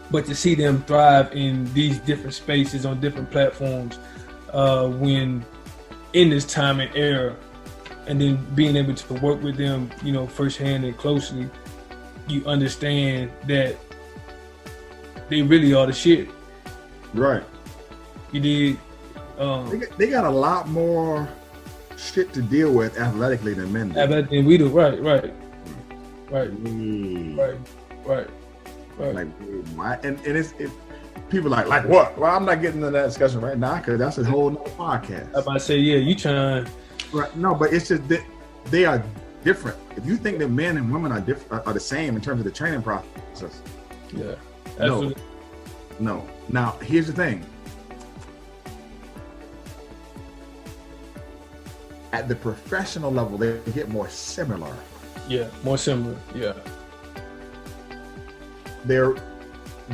But to see them thrive in these different spaces on different platforms when in this time and era, and then being able to work with them, you know, firsthand and closely, you understand that they really are the shit. Right. You did. They got a lot more shit to deal with athletically than men do. And we do. Right. Like, why? And it's people like what? Well, I'm not getting into that discussion right now because that's a whole nother podcast. I about to say, yeah, you trying. Right. No, but it's just that they are different. If you think that men and women are different, are the same in terms of the training process. Yeah. Absolutely. No. Now, here's the thing. At the professional level, they get more similar. Yeah, more similar. Yeah. There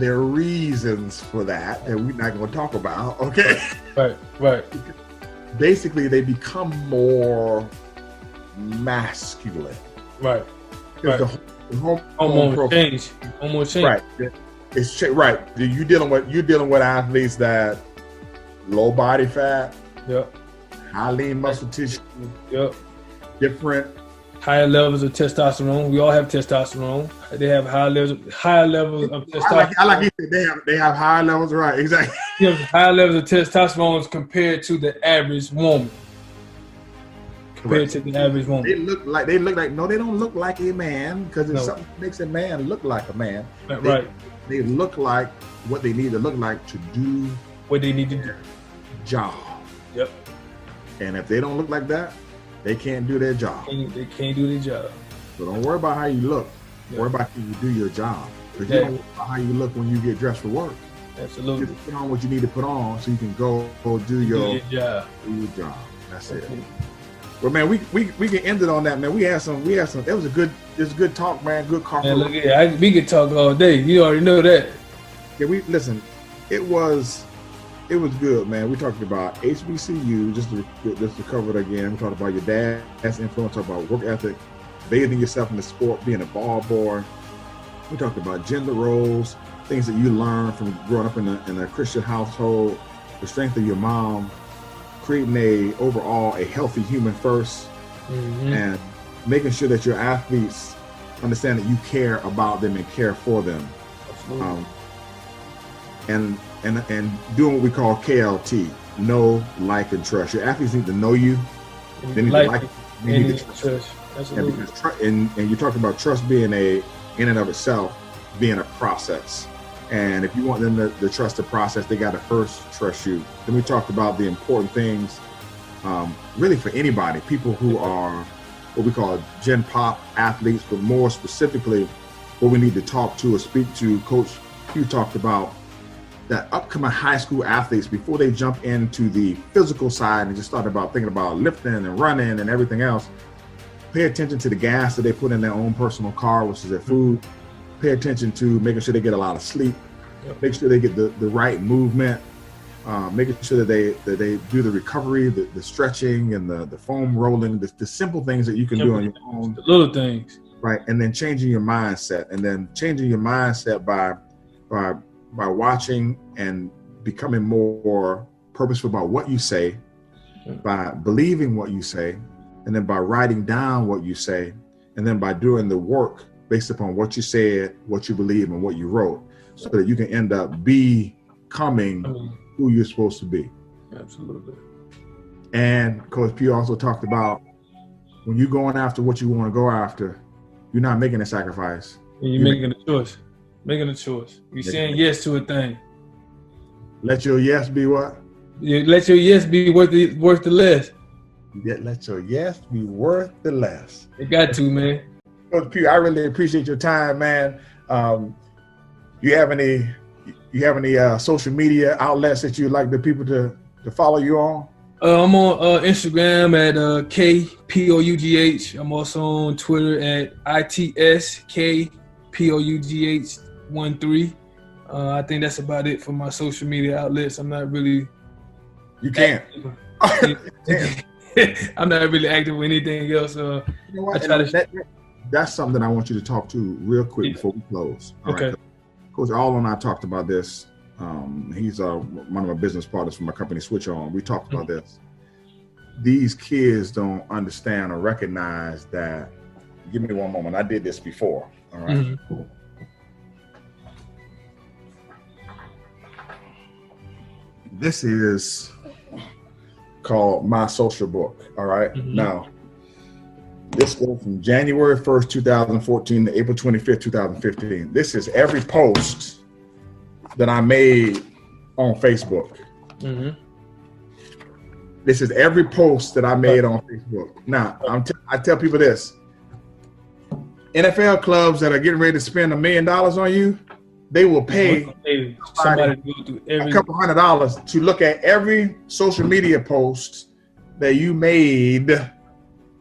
are reasons for that we're not going to talk about. Okay. Right. Basically, they become more masculine. Right. The hormone change. Right. It's right. You're dealing with athletes that low body fat. Yep. High lean muscle tissue. Yep. Different. Higher levels of testosterone. We all have testosterone. They have higher levels of testosterone. I like you said they have high levels, right? Exactly. You have higher levels of testosterone compared to the average woman. Compared to the average woman. They look like no, they don't look like a man because it's something that makes a man look like a man. Right. They look like what they need to look like to do what they need to do. Job. Yep. And if they don't look like that, they can't do their job. They can't do their job. So don't worry about how you look. Yep. Worry about how you do your job. Because you don't worry about how you look when you get dressed for work. Absolutely. Just put on what you need to put on so you can go do your job. That's it. Well, man, we can end it on that, man. We had some. It was a good talk, man. Good coffee. Man, we could talk all day. You already know that. Yeah, listen. It was good, man. We talked about HBCU, just to cover it again. We talked about your dad's influence, talked about work ethic, bathing yourself in the sport, being a ball boy. We talked about gender roles, things that you learned from growing up in a Christian household, the strength of your mom, creating a healthy human first, and making sure that your athletes understand that you care about them and care for them. Absolutely. And doing what we call KLT, know, like, and trust. Your athletes need to know you. They need to like you. They need to trust. Absolutely. And you're talking about trust being in and of itself, being a process. And if you want them to trust the process, they got to first trust you. Then we talked about the important things, really for anybody, people who are what we call Gen Pop athletes, but more specifically, what we need to talk to or speak to. Coach Pough talked about that upcoming high school athletes, before they jump into the physical side and just start thinking about lifting and running and everything else, pay attention to the gas that they put in their own personal car, which is their food. Pay attention to making sure they get a lot of sleep. Yep. Make sure they get the right movement. Making sure that they do the recovery, the stretching, and the foam rolling, the simple things that you can do on your own. The little things. Right, and then changing your mindset, by watching and becoming more purposeful about what you say, by believing what you say, and then by writing down what you say, and then by doing the work based upon what you said, what you believe, and what you wrote, so that you can end up becoming who you're supposed to be. Absolutely. And Coach Pough also talked about when you're going after what you want to go after, you're not making a sacrifice. You're making a choice. Making a choice. You're saying yes to a thing. Let your yes be what? Let your yes be worth the less. Yeah, let your yes be worth the less. It got to, man. Coach Pough, I really appreciate your time, man. You have any social media outlets that you'd like the people to follow you on? I'm on Instagram at KPOUGH. I'm also on Twitter at ITSK POUGH13. I think that's about it for my social media outlets. I'm not really. You can't. I'm not really active with anything else. You know what? That's something I want you to talk to real quick before we close. All okay. Right? Coach All and I talked about this. He's one of my business partners from my company, Switch On. We talked about this. These kids don't understand or recognize that. Give me one moment. I did this before. All right. Mm-hmm. This is called My Social Book. All right. Mm-hmm. Now, this goes from January 1st, 2014 to April 25th, 2015. This is every post that I made on Facebook. Mm-hmm. This is every post that I made on Facebook. Now, I tell people this. NFL clubs that are getting ready to spend $1 million on you, they will pay somebody to go through every a couple $100 to look at every social media post that you made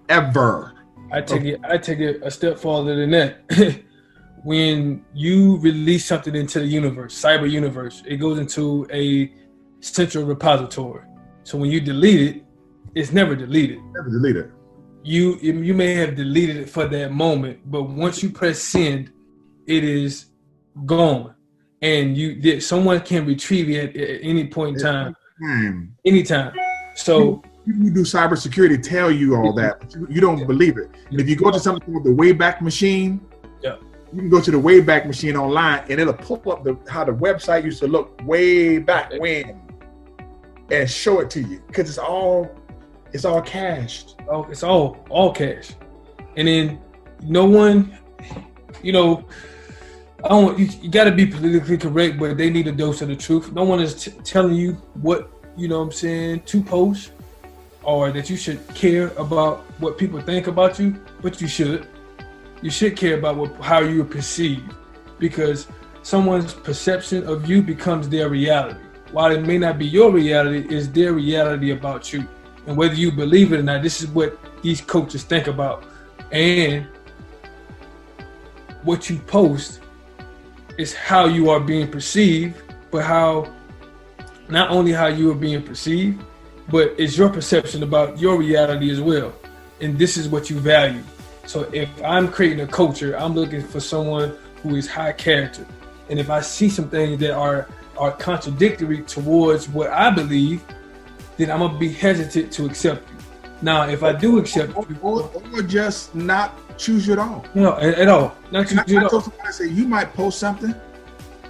ever. I take it a step farther than that. When you release something into the universe, cyber universe, it goes into a central repository. So when you delete it, it's never deleted. Never deleted. You may have deleted it for that moment, but once you press send, it is gone, and someone can retrieve it at any point in time, anytime. So people who do cybersecurity tell you all that, but you don't believe it. And if you go to something called the Wayback Machine, you can go to the Wayback Machine online, and it'll pull up how the website used to look way back when, and show it to you, because it's all cached. Oh, it's all cash, and then no one, you got to be politically correct, but they need a dose of the truth. No one is telling you what, to post, or that you should care about what people think about you, but you should. You should care about how you are perceived, because someone's perception of you becomes their reality. While it may not be your reality, it's their reality about you. And whether you believe it or not, this is what these coaches think about. And what you post is how you are being perceived, but not only how you are being perceived, but it's your perception about your reality as well. And this is what you value. So if I'm creating a culture, I'm looking for someone who is high character. And if I see some things that are contradictory towards what I believe, then I'm gonna be hesitant to accept you. Now, if I do accept you, or just not choose you at all. No, at all. Not choose you at all. I say you might post something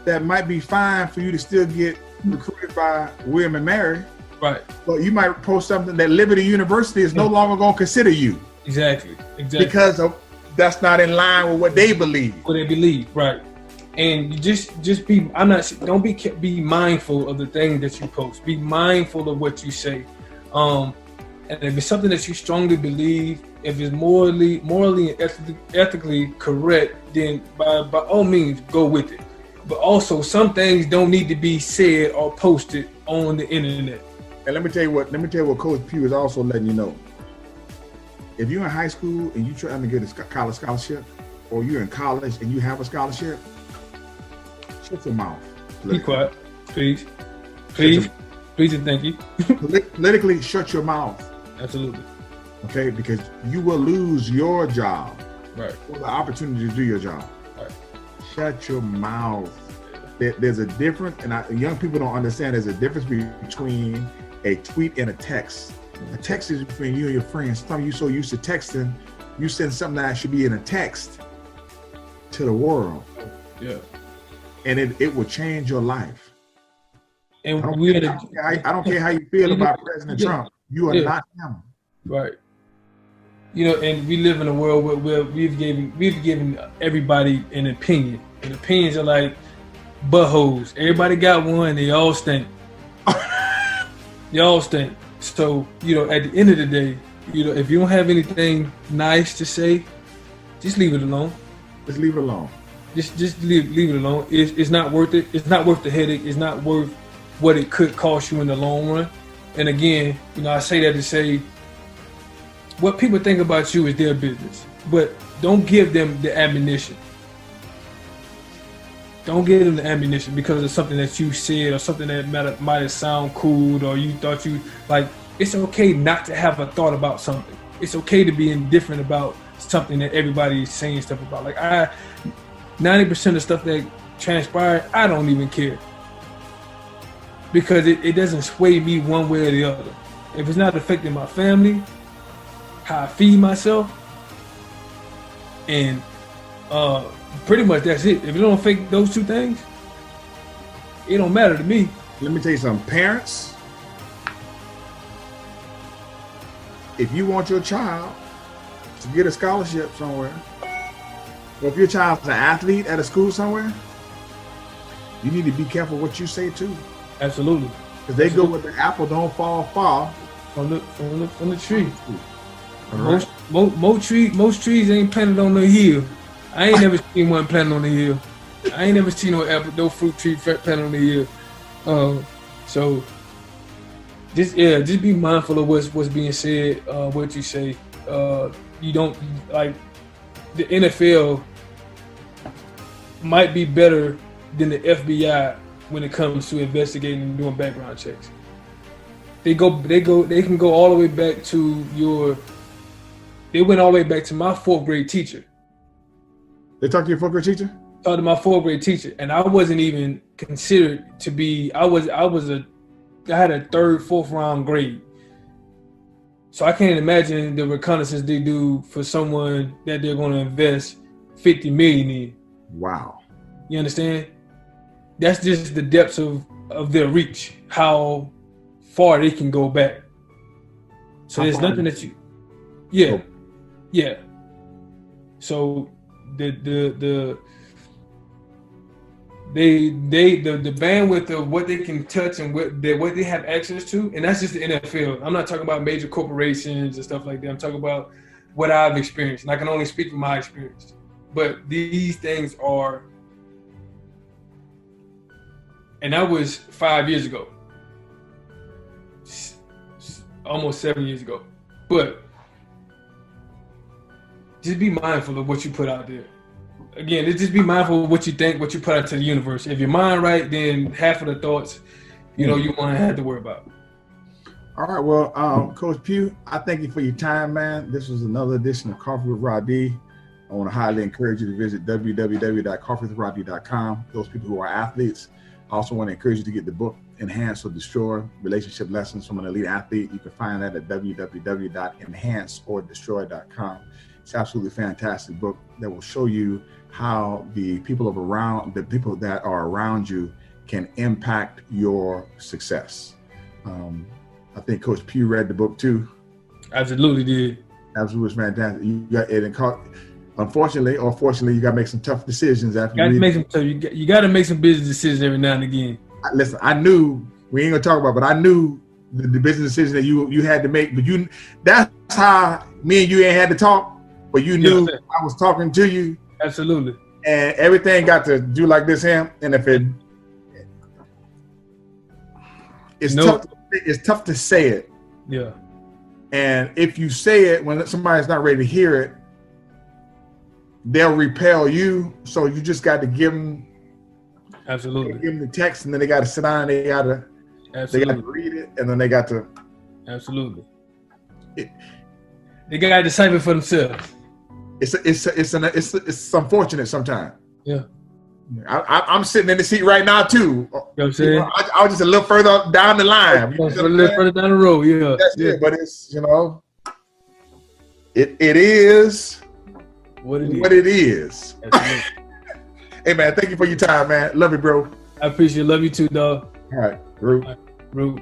that might be fine for you to still get recruited by William and Mary. Right. But you might post something that Liberty University is no longer going to consider you. Exactly. Because that's not in line with what they believe. What they believe, right? And you just be. Be mindful of the things that you post. Be mindful of what you say. And if it's something that you strongly believe, if it's morally and ethically correct, then by all means go with it. But also, some things don't need to be said or posted on the internet. And let me tell you what Coach Pough is also letting you know. If you're in high school and you're trying to get a college scholarship, or you're in college and you have a scholarship, shut your mouth. Be quiet, please. Please and thank you. Politically, shut your mouth. Absolutely. Okay, because you will lose your job. Right. Or the opportunity to do your job. Right. Shut your mouth. There's a difference, and young people don't understand. There's a difference between a tweet and a text. A text is between you and your friends. Sometimes you're so used to texting, you send something that should be in a text to the world. Yeah. And it will change your life. And I don't care how you feel about President Trump. You are not him. Right. And we live in a world where we've given everybody an opinion. And opinions are like buttholes. Everybody got one. They all stink. They all stink. So, at the end of the day, if you don't have anything nice to say, just leave it alone. Just leave it alone. Just leave it alone. It's not worth it. It's not worth the headache. It's not worth what it could cost you in the long run. And again, I say that to say, what people think about you is their business. But don't give them the ammunition. don't give them the ammunition because of something that you said or something that might have sound cool or you thought you like. It's okay not to have a thought about something. It's okay to be indifferent about something that everybody is saying stuff about. Like 90% of stuff that transpired, I don't even care because it doesn't sway me one way or the other. If it's not affecting my family, how I feed myself, and pretty much that's it. If it don't affect those two things, it don't matter to me. Let me tell you something, parents. If you want your child to get a scholarship somewhere, or if your child's an athlete at a school somewhere, you need to be careful what you say too. Absolutely. Because they go with the apple don't fall far from the tree. Right. Most trees ain't planted on the hill. I ain't never seen one planted on the hill. I ain't never seen no fruit tree planted on the hill. So just be mindful of what's being said, what you say. You don't like the NFL might be better than the FBI when it comes to investigating and doing background checks. They can go all the way back to they went all the way back to my 4th grade teacher. They talked to your 4th grade teacher? Talked to my 4th grade teacher, and I wasn't even considered to be. I had a 3rd, 4th round grade. So I can't imagine the reconnaissance they do for someone that they're going to invest $50 million in. Wow. You understand? That's just the depths of their reach, how far they can go back. So there's nothing that you, yeah. So the bandwidth of what they can touch and what they have access to, and that's just the NFL. I'm not talking about major corporations and stuff like that. I'm talking about what I've experienced, and I can only speak from my experience. But these things are, and that was 5 years ago, almost 7 years ago. But just be mindful of what you put out there. Again, just be mindful of what you think, what you put out to the universe. If your mind right, then half of the thoughts, you won't have to worry about. All right, well, Coach Pough, I thank you for your time, man. This was another edition of Coffee with Rhadi. I want to highly encourage you to visit www.coffeewithrhadi.com. Those people who are athletes. I also want to encourage you to get the book, Enhance or Destroy, Relationship Lessons from an Elite Athlete. You can find that at www.enhanceordestroy.com. It's absolutely fantastic book that will show you how the people that are around you can impact your success. I think Coach Pough read the book too. Absolutely did. Absolutely was fantastic. You got it, unfortunately or fortunately, you got to make some tough decisions after. You got to make some business decisions every now and again. Listen, I knew we ain't gonna talk about, but I knew the business decision that you had to make. But that's how me and you ain't had to talk. But you knew I was talking to you. Absolutely. And everything got to do like this here. And if it's tough to say it. Yeah. And if you say it when somebody's not ready to hear it, they'll repel you. So you just got to give them. Absolutely. Give them the text, and then they got to sit down. They got to read it, and then they got to. Absolutely. They got to decipher for themselves. It's unfortunate sometimes. Yeah. I'm sitting in the seat right now too. You know what I'm saying? I was just a little further down the line. A little further down the road, yeah. That's it. But it's it is what it is. Hey man, thank you for your time, man. Love you, bro. I appreciate it. Love you too, dog. All right, Root. Root.